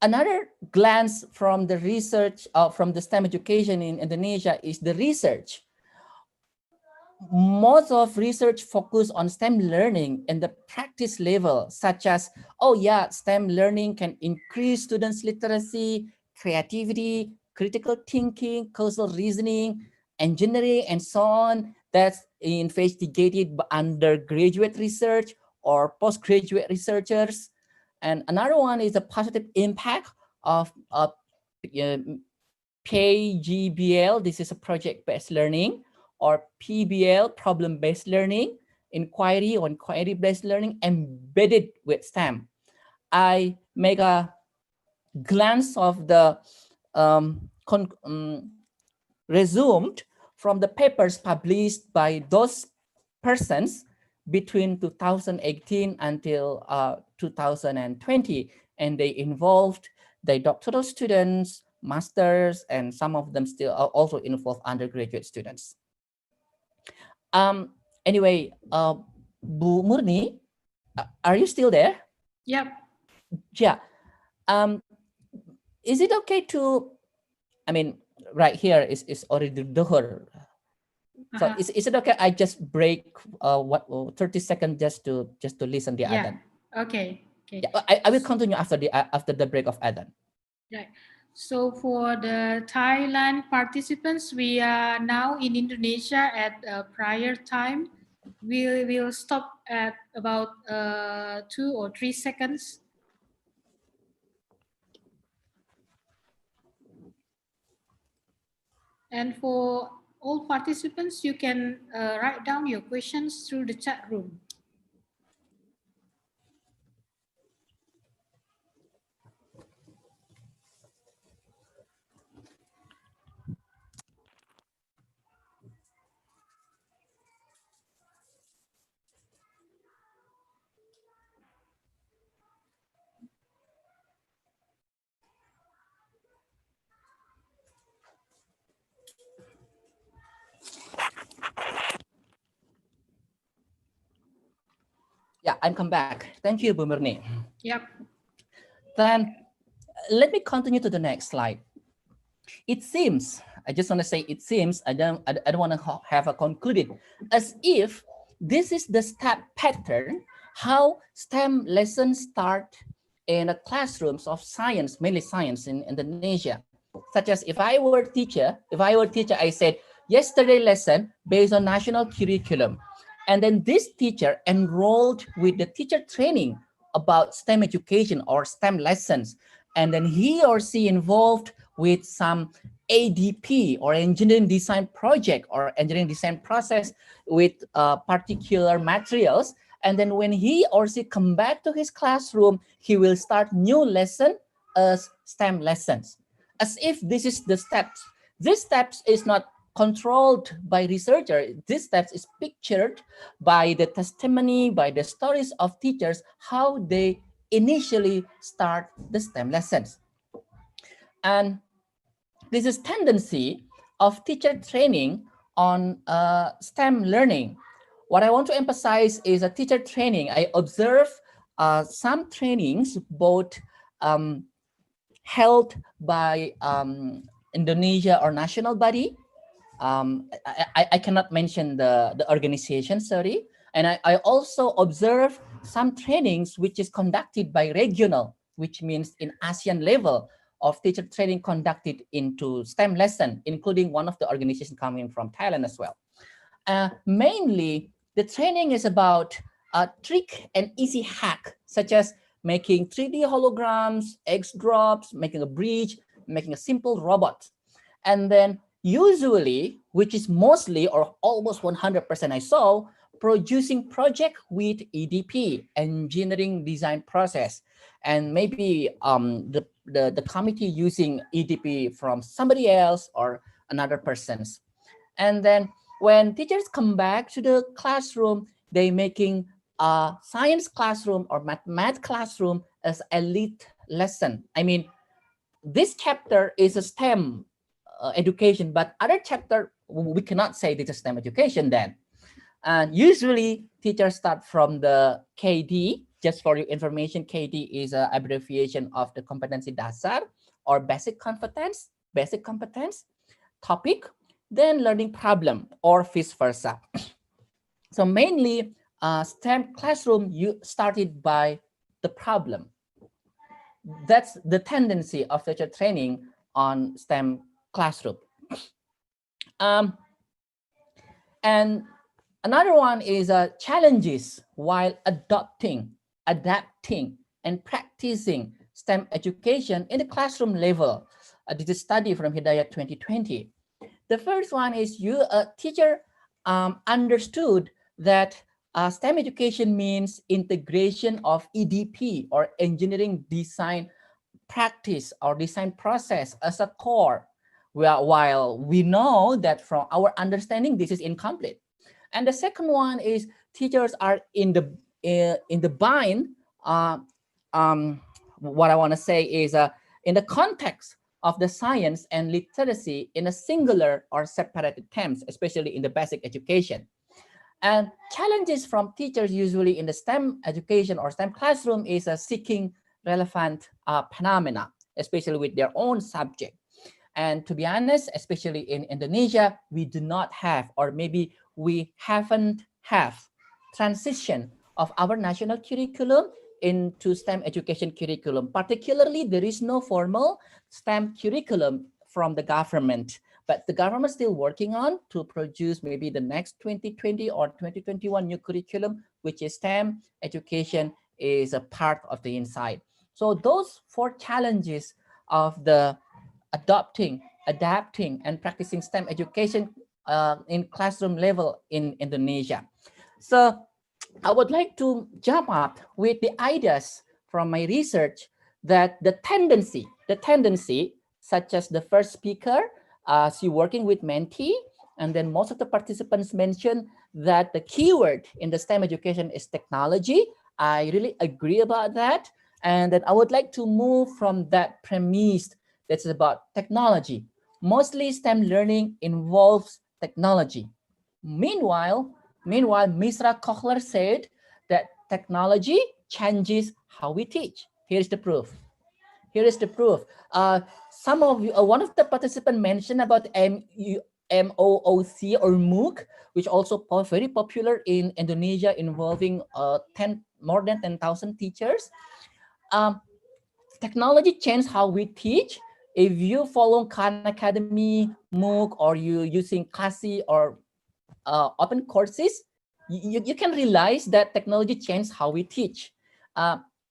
Another glance from the research from the STEM education in Indonesia is the research. Most of research focus on STEM learning in the practice level, such as, oh yeah, STEM learning can increase students' literacy, creativity, critical thinking, causal reasoning, engineering, and so on. That's investigated by undergraduate research or postgraduate researchers. And another one is the positive impact of PGBL. This is a project-based learning, or PBL, problem-based learning, inquiry or inquiry-based learning embedded with STEM. I make a glance of the resumed from the papers published by those persons between 2018 until 2020, and they involved the doctoral students, masters, and some of them still also involve undergraduate students. Anyway, Bu Murni, are you still there? Yep. Yeah. Is it okay to, I mean, right here is already Dhuhr. So is it okay? I just break 30 seconds just to listen the adhan. Okay. Yeah, I will continue after the break of adhan. Right. So for the Thailand participants, we are now in Indonesia at a prior time. We will stop at about 2 or 3 seconds. And for all participants, you can write down your questions through the chat room. I'm come back. Thank you, Bu Murni. Yep. Then let me continue to the next slide. It seems, I just want to say it seems, I don't want to have a concluded, as if this is the step pattern, how STEM lessons start in the classrooms of science, mainly science in Indonesia. Such as if I were teacher, I said, yesterday lesson based on national curriculum. And then this teacher enrolled with the teacher training about STEM education or STEM lessons. And then he or she involved with some ADP or engineering design project or engineering design process with particular materials. And then when he or she come back to his classroom, he will start new lesson as STEM lessons. As if this is the steps. This steps is not controlled by researcher. This steps is pictured by the testimony, by the stories of teachers, how they initially start the STEM lessons. And this is tendency of teacher training on STEM learning. What I want to emphasize is a teacher training. I observe some trainings, both held by Indonesia or national body. I cannot mention the organization, sorry. And I also observe some trainings which is conducted by regional, which means in ASEAN level of teacher training conducted into STEM lesson, including one of the organizations coming from Thailand as well. Mainly, the training is about a trick and easy hack, such as making 3D holograms, X drops, making a bridge, making a simple robot. And then usually, which is mostly or almost 100% I saw, producing project with EDP, engineering design process. And maybe the committee using EDP from somebody else or another person's. And then when teachers come back to the classroom, they making a science classroom or math classroom as elite lesson. I mean, this chapter is a STEM education, but other chapter, we cannot say this is STEM education then. And usually teachers start from the KD. Just for your information, KD is an abbreviation of the competency dasar or basic competence, topic, then learning problem or vice versa. So mainly STEM classroom, you started by the problem. That's the tendency of teacher training on STEM classroom. And another one is challenges while adapting, and practicing STEM education in the classroom level. This is a study from Hidayat 2020. The first one is teacher understood that STEM education means integration of EDP or engineering design practice or design process as a core. While we know that from our understanding, this is incomplete. And the second one is teachers are in the bind. What I want to say is in the context of the science and literacy in a singular or separated terms, especially in the basic education. And challenges from teachers usually in the STEM education or STEM classroom is seeking relevant phenomena, especially with their own subject. And to be honest, especially in Indonesia, we do not have, or maybe we haven't have transition of our national curriculum into STEM education curriculum. Particularly, there is no formal STEM curriculum from the government, but the government is still working on to produce maybe the next 2020 or 2021 new curriculum, which is STEM education is a part of the inside. So those 4 challenges of the adapting, and practicing STEM education in classroom level in Indonesia. So I would like to jump up with the ideas from my research that the tendency, such as the first speaker, she working with Menti, and then most of the participants mentioned that the keyword in the STEM education is technology. I really agree about that. And then I would like to move from that premise that's about technology. Mostly STEM learning involves technology. Meanwhile, Misra Kochler said that technology changes how we teach. Here's the proof. Here is the proof. Some of you, one of the participants mentioned about MOOC or MOOC, which also very popular in Indonesia, involving more than 10,000 teachers. Technology changed how we teach. If you follow Khan Academy, MOOC, or you using Classy or open courses, you can realize that technology changed how we teach.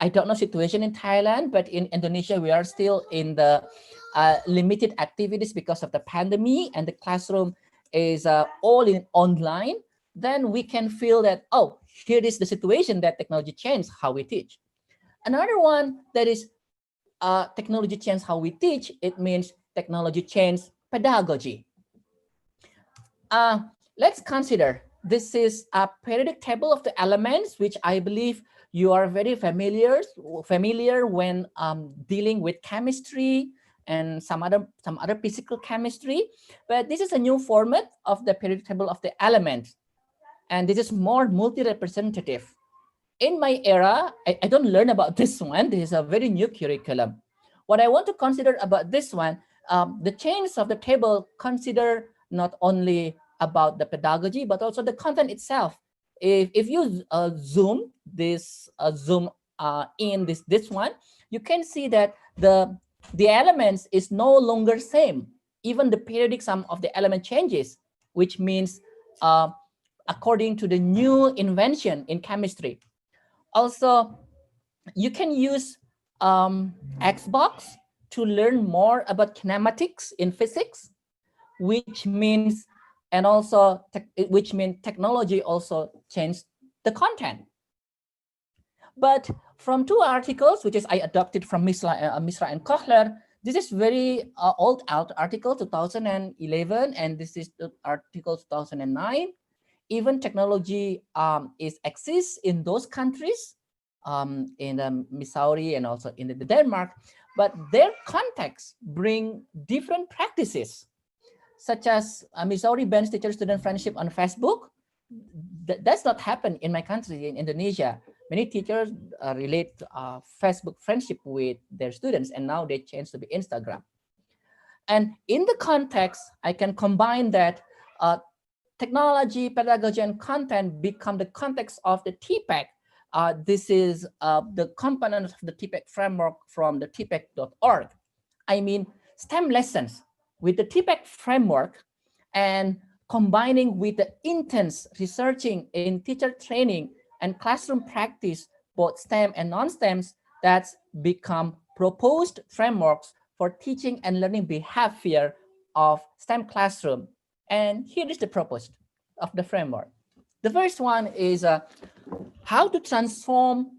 I don't know situation in Thailand, but in Indonesia, we are still in the limited activities because of the pandemic, and the classroom is all in online. Then we can feel that, oh, here is the situation that technology changed how we teach. Another one that is technology changed how we teach, it means technology changed pedagogy. Let's consider, this is a periodic table of the elements, which I believe you are very familiar when dealing with chemistry and some other physical chemistry. But this is a new format of the periodic table of the elements, and this is more multi-representative. In my era, I don't learn about this one. This is a very new curriculum. What I want to consider about this one, the change of the table consider not only about the pedagogy, but also the content itself. If you zoom in this one, you can see that the elements is no longer same. Even the periodic sum of the element changes, which means according to the new invention in chemistry. Also, you can use Xbox to learn more about kinematics in physics, which means technology also changed the content. But from two articles, which is I adopted from Misra and Kohler, this is very old article 2011, and this is the article 2009. Even technology exists in those countries, in Missouri and also in Denmark, but their context bring different practices, such as Missouri bans teacher-student friendship on Facebook. That's not happen in my country, in Indonesia. Many teachers relate Facebook friendship with their students, and now they change to be Instagram. And in the context, I can combine that technology, pedagogy, and content become the context of the TPEC. This is the component of the TPEC framework from the tpec.org. I mean, STEM lessons with the TPEC framework and combining with the intense researching in teacher training and classroom practice, both STEM and non-STEMs, that's become proposed frameworks for teaching and learning behavior of STEM classroom. And here is the proposed of the framework. The first one is how to transform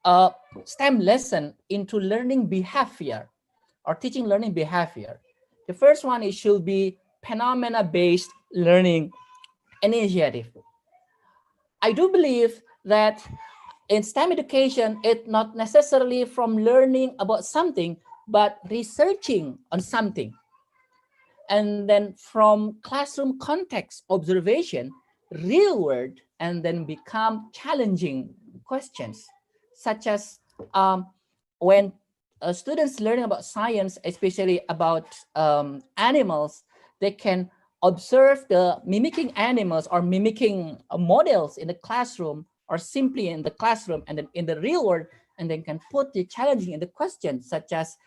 a STEM lesson into learning behavior or teaching learning behavior. The first one, it should be phenomena-based learning initiative. I do believe that in STEM education, it's not necessarily from learning about something, but researching on something. And then from classroom context observation, real world, and then become challenging questions, such as when students learning about science, especially about animals, they can observe the mimicking animals or mimicking models in the classroom or simply in the classroom and then in the real world, and then can put the challenging in the question, such as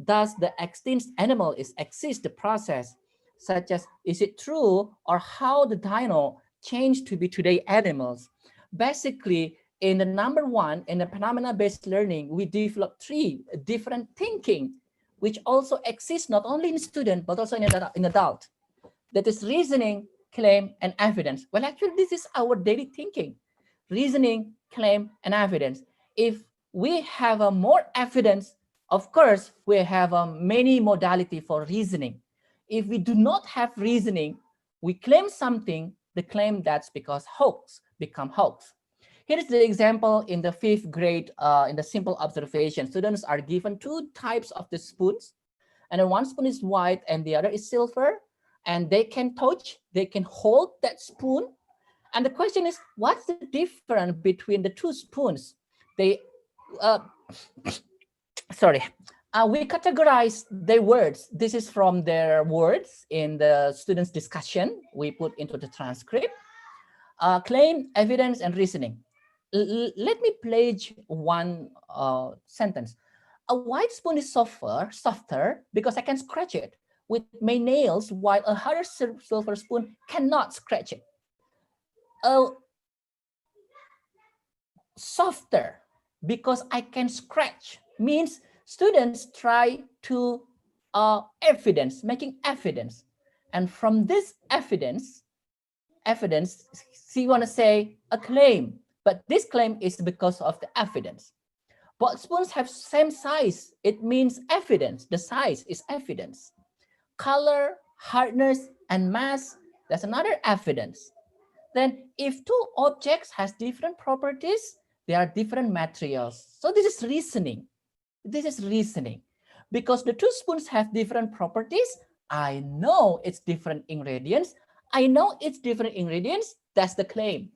does the extinct animal exist the process, such as is it true or how the dino changed to be today animals. Basically, in the number one, in the phenomena-based learning, we develop three different thinking, which also exists not only in student, but also in adult. That is reasoning, claim, and evidence. Well, actually, this is our daily thinking. Reasoning, claim, and evidence. If we have a more evidence, of course, we have many modality for reasoning. If we do not have reasoning, we claim something, the claim that's because hoax become hoax. Here is the example in the 5th grade in the simple observation. Students are given two types of the spoons, and then one spoon is white and the other is silver, and they can touch, they can hold that spoon, And the question is, what's the difference between the two spoons? They, we categorize their words. This is from their words in the students' discussion we put into the transcript. Claim, evidence, and reasoning. Let me pledge one sentence. A white spoon is softer because I can scratch it with my nails, while a harder silver spoon cannot scratch it. Softer because I can scratch means students try to making evidence. And from this evidence, you want to say a claim, but this claim is because of the evidence. Both spoons have same size. It means evidence. The size is evidence. Color, hardness, and mass, that's another evidence. Then if two objects has different properties, they are different materials. So this is reasoning. This is reasoning. Because the two spoons have different properties, I know it's different ingredients. I know it's different ingredients. That's the claim.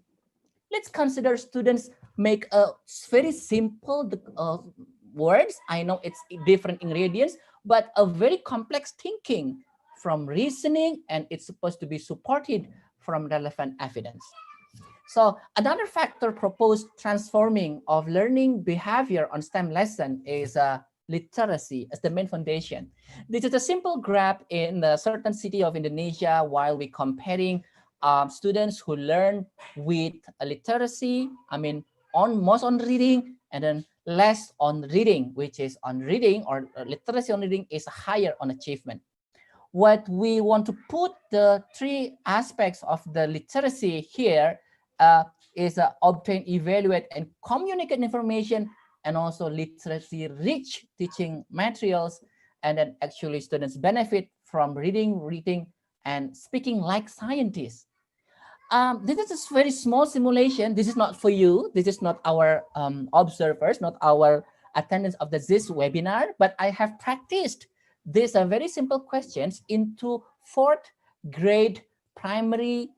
Let's consider students make a very simple words. I know it's different ingredients, but a very complex thinking from reasoning, and it's supposed to be supported from relevant evidence. So another factor proposed transforming of learning behavior on STEM lesson is literacy as the main foundation. This is a simple graph in a certain city of Indonesia while we comparing students who learn with literacy, most on reading, and then less on reading, which is on reading, or literacy on reading is higher on achievement. What we want to put the three aspects of the literacy here is obtain, evaluate, and communicate information, and also literacy-rich teaching materials, and then actually students benefit from reading, and speaking like scientists. This is a very small simulation. This is not for you. This is not our observers, not our attendants of this webinar, but I have practiced these are very simple questions into 4th grade primary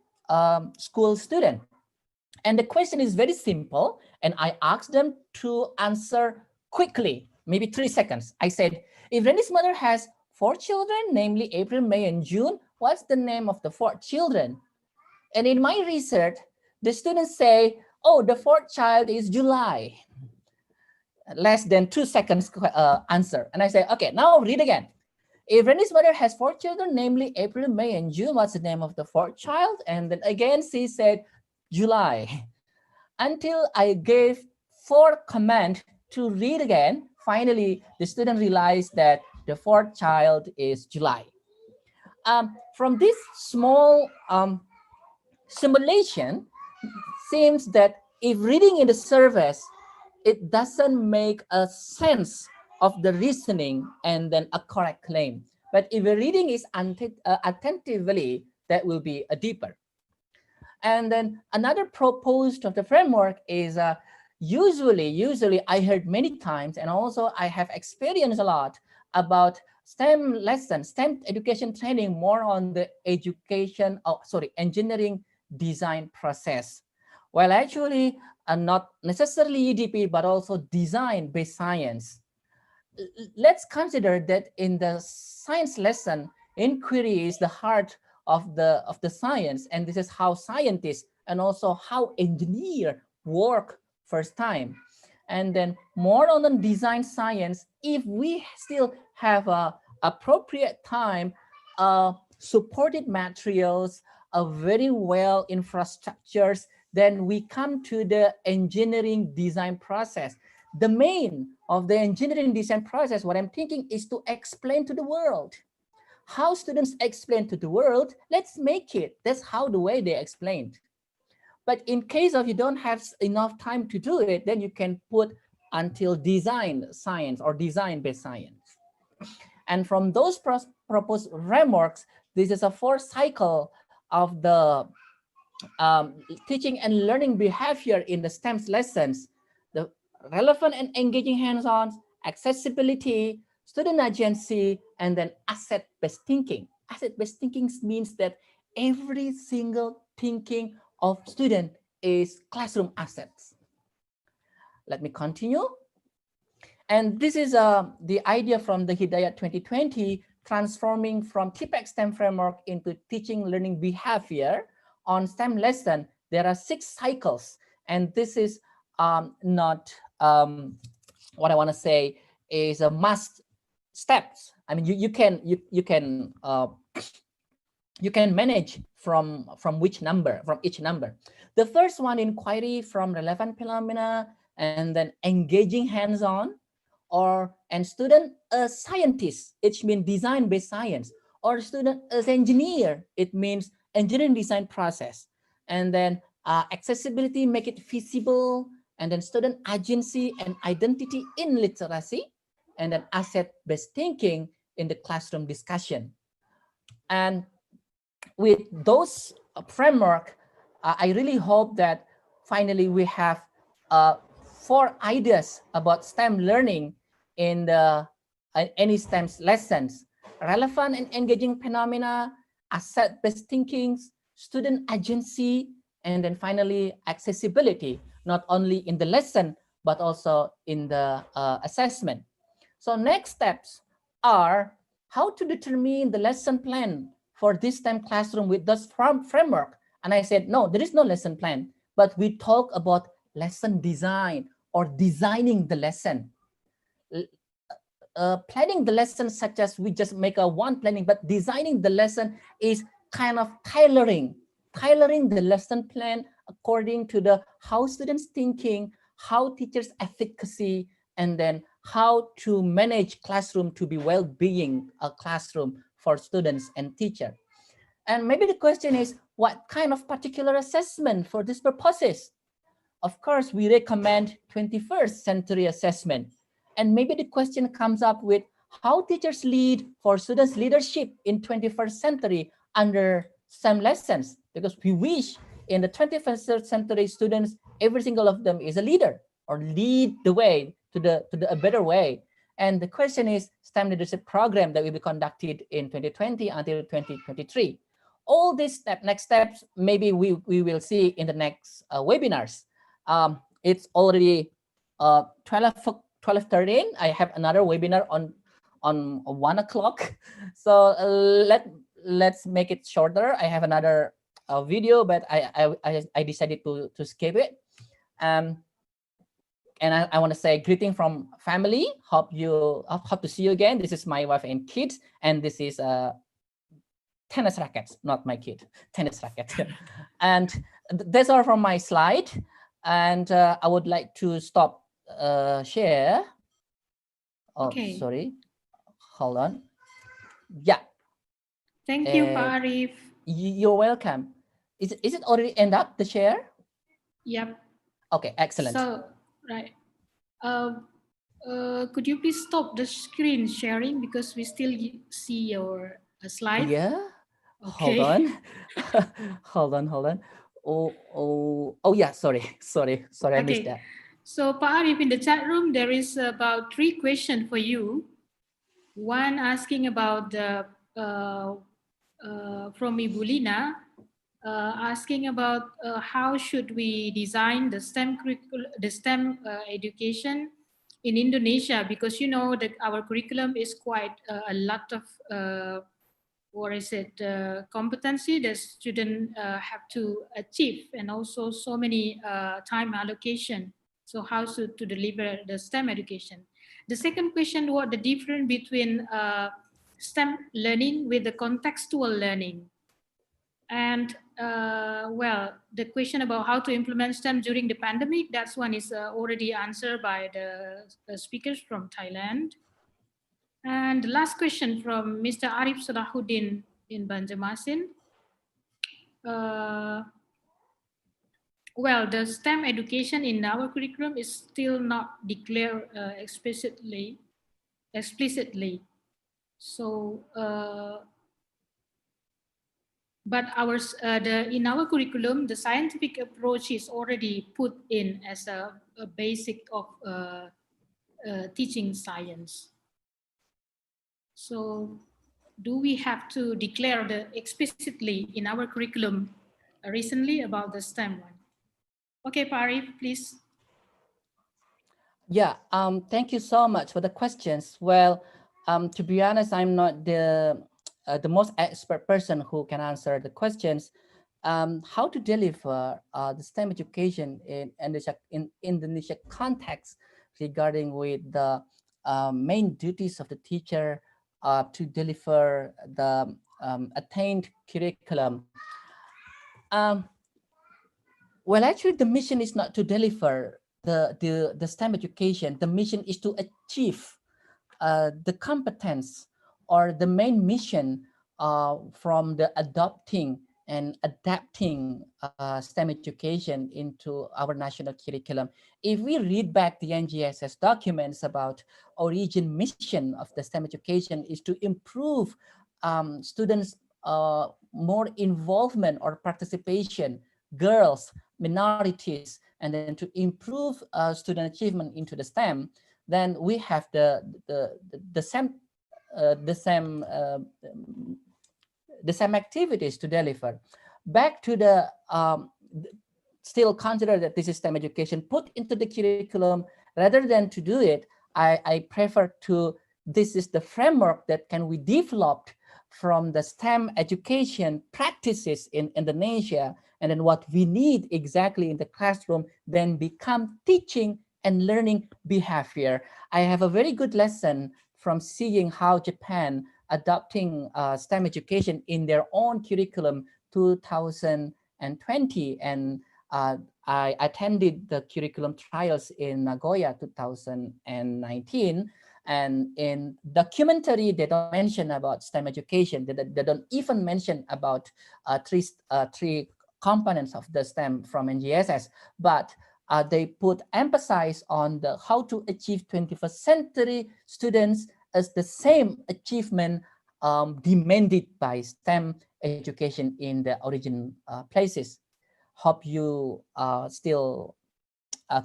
school student. And the question is very simple, and I asked them to answer quickly, maybe 3 seconds. I said, if Randy's mother has 4 children, namely April, May, and June, what's the name of the 4th children? And in my research, the students say, oh, the 4th child is July. Less than 2 seconds answer. And I say, okay, now read again. If Randy's mother has 4 children, namely April, May, and June, what's the name of the 4th child? And then again, she said, July. Until I gave 4 commands to read again, finally, the student realized that the 4th child is July. From this small simulation, seems that if reading in the service, it doesn't make a sense of the reasoning and then a correct claim. But if the reading is attentively, that will be a deeper. And then another proposed of the framework is usually I heard many times, and also I have experienced a lot about STEM lessons, STEM education training more on the engineering design process. Well, actually, not necessarily EDP, but also design-based science. Let's consider that in the science lesson, inquiry is the heart of the science, and this is how scientists and also how engineer work first time. And then more on the design science, if we still have appropriate time, supported materials, very well infrastructures, then we come to the engineering design process. The main of the engineering design process, what I'm thinking is to explain to the world. How students explain to the world, let's make it. That's how the way they explained. But in case of you don't have enough time to do it, then you can put until design science or design-based science. And from those proposed frameworks, this is a 4th cycle of the teaching and learning behavior in the STEM lessons: the relevant and engaging hands-on, accessibility, student agency, and then asset-based thinking. Asset-based thinking means that every single thinking of student is classroom assets. Let me continue. And this is the idea from the Hidayat 2020, transforming from TPEC STEM framework into teaching learning behavior. On STEM lesson, there are 6 cycles. And this is not what I want to say is a must steps. I mean, you can manage from which number, from each number. The first one, inquiry from relevant phenomena, and then engaging hands-on, and student as scientist, it means design-based science, or student as engineer, it means engineering design process, and then accessibility, make it feasible, and then student agency and identity in literacy, and then asset-based thinking in the classroom discussion. And with those framework, I really hope that finally we have 4 ideas about STEM learning in the any STEM lessons: relevant and engaging phenomena, asset-based thinking, student agency, and then finally accessibility, not only in the lesson, but also in the assessment. So next steps are how to determine the lesson plan for this STEM classroom with this framework. And I said, no, there is no lesson plan, but we talk about lesson design or designing the lesson. Planning the lesson such as we just make a one planning, but designing the lesson is kind of tailoring the lesson plan according to the how students thinking, how teachers efficacy, and then how to manage classroom to be well-being a classroom for students and teacher. And maybe the question is, what kind of particular assessment for this purposes? Of course, we recommend 21st century assessment. And maybe the question comes up with how teachers lead for students' leadership in 21st century under STEM lessons, because we wish in the 21st century students, every single of them is a leader or lead the way to a better way. And the question is STEM leadership program that will be conducted in 2020 until 2023. All these next steps, maybe we will see in the next webinars. It's already 12:13. I have another webinar on 1 o'clock. So let's make it shorter. I have another video, but I decided to skip it. And I want to say greeting from family. Hope to see you again. This is my wife and kids, and this is tennis rackets, not my kid, tennis racket. And that's all from my slide. And I would like to stop share. Oh, okay. Sorry. Hold on. Yeah. Thank you, Pak Arif. You're welcome. Is it already end up the share? Yep. Okay, excellent. So, right. Could you please stop the screen sharing because we still see your slide? Yeah. Okay. Hold on. hold on. Oh yeah, sorry, I missed that. So Pak Arif, in the chat room, there is about 3 questions for you. One asking about the from Ibu Lina, asking about how should we design the STEM education in Indonesia, because you know that our curriculum is quite a lot of competency that students have to achieve, and also so many time allocation. So how to deliver the STEM education? The second question, what the difference between STEM learning with the contextual learning? And well, the question about how to implement STEM during the pandemic, that one is already answered by the speakers from Thailand. And the last question from Mr. Arif Salahuddin in Banjarmasin. Well, the STEM education in our curriculum is still not declared explicitly. So, but in our curriculum, the scientific approach is already put in as a basic of teaching science. So, do we have to declare explicitly in our curriculum recently about the STEM one. Okay, Arif, please. Yeah, thank you so much for the questions. Well, to be honest, I'm not the most expert person who can answer the questions. How to deliver the STEM education in Indonesia context regarding with the main duties of the teacher to deliver the attained curriculum. Well, actually, the mission is not to deliver the STEM education. The mission is to achieve the competence or the main mission from the adopting and adapting STEM education into our national curriculum. If we read back the NGSS documents about origin mission of the STEM education is to improve students' more involvement or participation, girls, minorities, and then to improve student achievement into the STEM, then we have the same activities to deliver. Back to the still consider that this is STEM education put into the curriculum rather than to do it. I prefer to this is the framework that can be developed from the STEM education practices in Indonesia, and then what we need exactly in the classroom then become teaching and learning behavior. I have a very good lesson from seeing how Japan adopting STEM education in their own curriculum 2020, and I attended the curriculum trials in Nagoya 2019. And in documentary, they don't mention about STEM education. They don't even mention about three components of the STEM from NGSS, but they put emphasis on the how to achieve 21st century students as the same achievement demanded by STEM education in the origin places. Hope you are still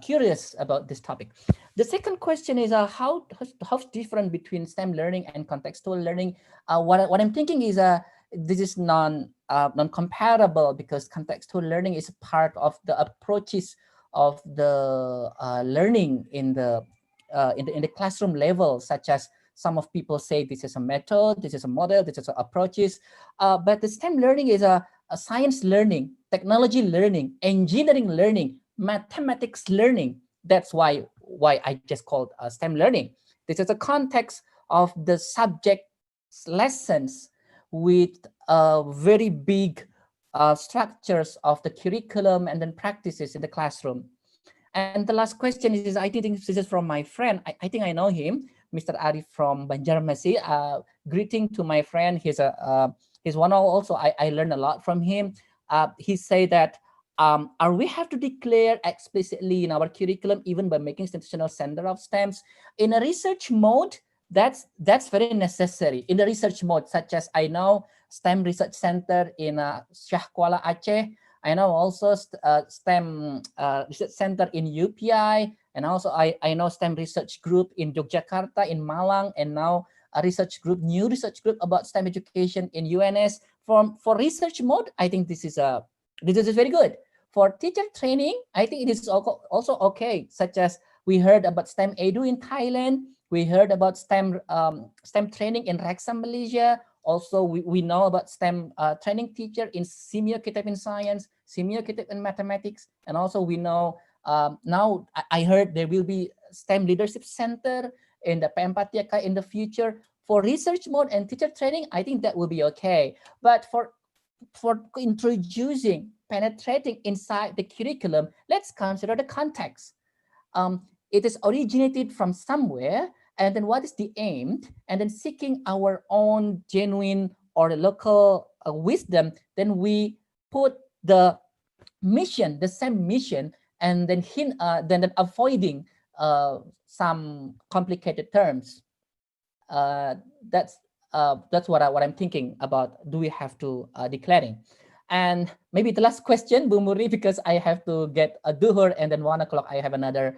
curious about this topic. The second question is how's different between STEM learning and contextual learning. What I'm thinking is this is non-comparable because contextual learning is part of the approaches of the learning in the classroom level, such as some of people say this is a method, this is a model, this is approaches, but the STEM learning is a science learning, technology learning, engineering learning, mathematics learning. That's why I just called STEM learning. This is a context of the subject lessons with very big structures of the curriculum and then practices in the classroom. And the last question is, I think this is from my friend. I think I know him, Mr. Arif from Banjarmasin. Greeting to my friend. He's one also. I learned a lot from him. He said that we have to declare explicitly in our curriculum, even by making institutional center of STEMs in a research mode. That's very necessary in the research mode, such as I know STEM Research Center in Syah Kuala Aceh. I know also STEM Research Center in UPI, and also I know STEM Research Group in Yogyakarta, in Malang, and now a new research group about STEM education in UNS. For research mode, I think this is very good. For teacher training, I think it is also okay, such as we heard about STEM Edu in Thailand. We heard about STEM training in Reksa, Malaysia. Also, we know about STEM training teacher in semiotics in science, semiotics in mathematics, and also we know now I heard there will be STEM leadership center in the PMPTK in the future. For research mode and teacher training, I think that will be okay. But for introducing, penetrating inside the curriculum, let's consider the context. It is originated from somewhere, and then what is the aim, and then seeking our own genuine or local wisdom, then we put the mission, the same mission, and then then avoiding some complicated terms. That's what I'm thinking about. Do we have to declaring? And maybe the last question, Bu Murni, because I have to get a duhur, and then 1 o'clock I have another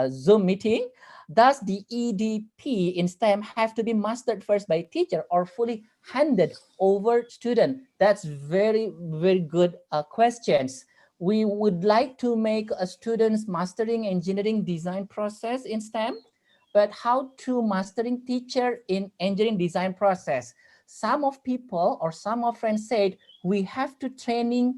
Zoom meeting. Does the EDP in STEM have to be mastered first by teacher or fully handed over student? That's very, very good questions. We would like to make a student's mastering engineering design process in STEM, but how to mastering teacher in engineering design process? Some of people or some of friends said we have to train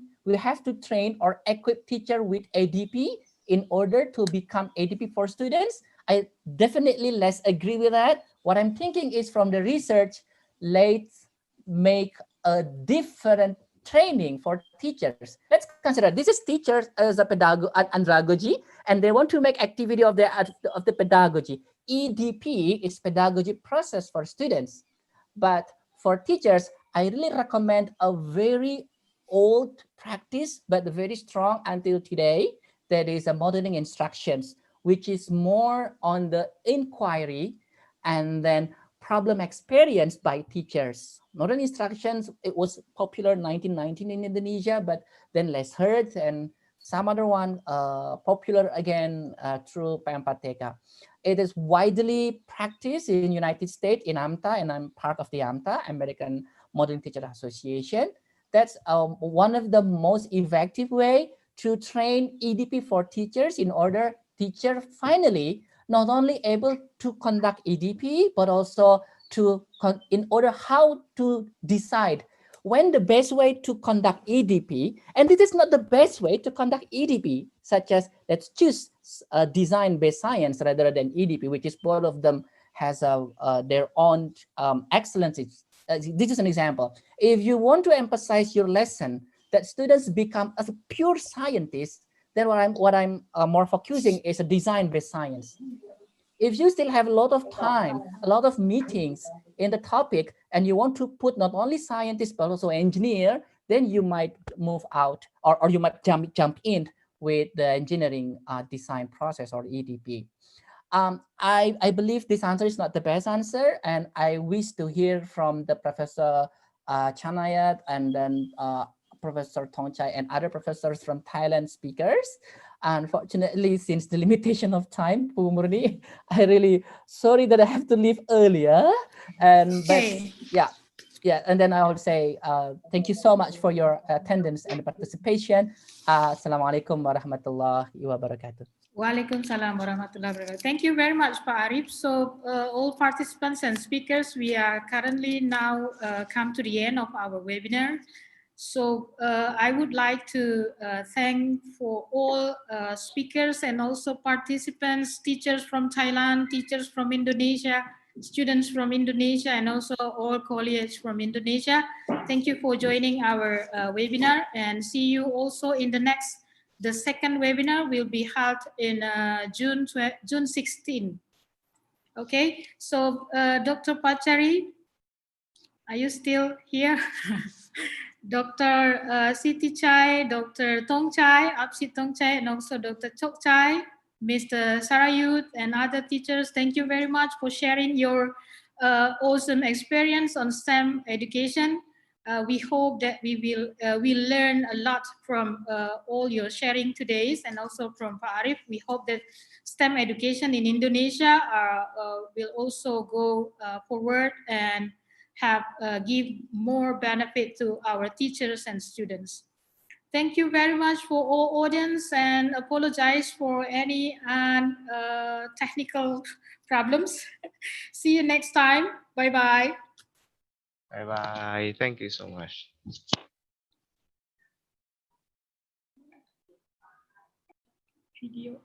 or equip teacher with ADP in order to become ADP for students. I definitely less agree with that. What I'm thinking is from the research, let's make a different training for teachers. Let's consider this is teachers as a pedagogy, and they want to make activity of the pedagogy. EDP is pedagogy process for students, but for teachers, I really recommend a very old practice, but very strong until today. That is a modeling instructions, which is more on the inquiry and then problem experience by teachers. Modern instructions, it was popular in 1919 in Indonesia, but then less heard, and some other one popular again through PMPTK. It is widely practiced in United States in AMTA, and I'm part of the AMTA, American Modern Teacher Association. That's one of the most effective way to train EDP for teachers in order teacher finally not only able to conduct EDP, but also in order how to decide when the best way to conduct EDP, and this is not the best way to conduct EDP, such as let's choose design-based science rather than EDP, which is both of them has their own excellences. This is an example. If you want to emphasize your lesson that students become as a pure scientist, then what I'm more focusing is a design-based science. If you still have a lot of time, a lot of meetings in the topic, and you want to put not only scientists but also engineer, then you might move out, or you might jump in with the engineering design process or EDP. I believe this answer is not the best answer, and I wish to hear from the Professor Chanayat and then Professor Chokchai and other professors from Thailand speakers. Unfortunately, since the limitation of time, Bu Murni, I really sorry that I have to leave earlier. And Okay. but yeah, and then I will say thank you so much for your attendance and participation. Assalamualaikum warahmatullahi wabarakatuh. Waalaikumsalam warahmatullahi wabarakatuh. Thank you very much, Pak Arif. So all participants and speakers, we are currently now come to the end of our webinar. So I would like to thank for all speakers and also participants, teachers from Thailand, teachers from Indonesia, students from Indonesia, and also all colleagues from Indonesia. Thank you for joining our webinar, and see you also in the next. The second webinar will be held in June 16. Okay, so Dr. Patcharee, are you still here? Dr. Sittichai, Dr. Chokchai, Apsit Chokchai, and also Dr. Chokchai, Mr. Sarayut, and other teachers, thank you very much for sharing your awesome experience on STEM education. We hope that we will learn a lot from all your sharing today, and also from Pak Arif. We hope that STEM education in Indonesia will also go forward and have give more benefit to our teachers and students. Thank you very much for all audience, and apologize for any technical problems. See you next time. Bye-bye. Bye-bye. Thank you so much. Video.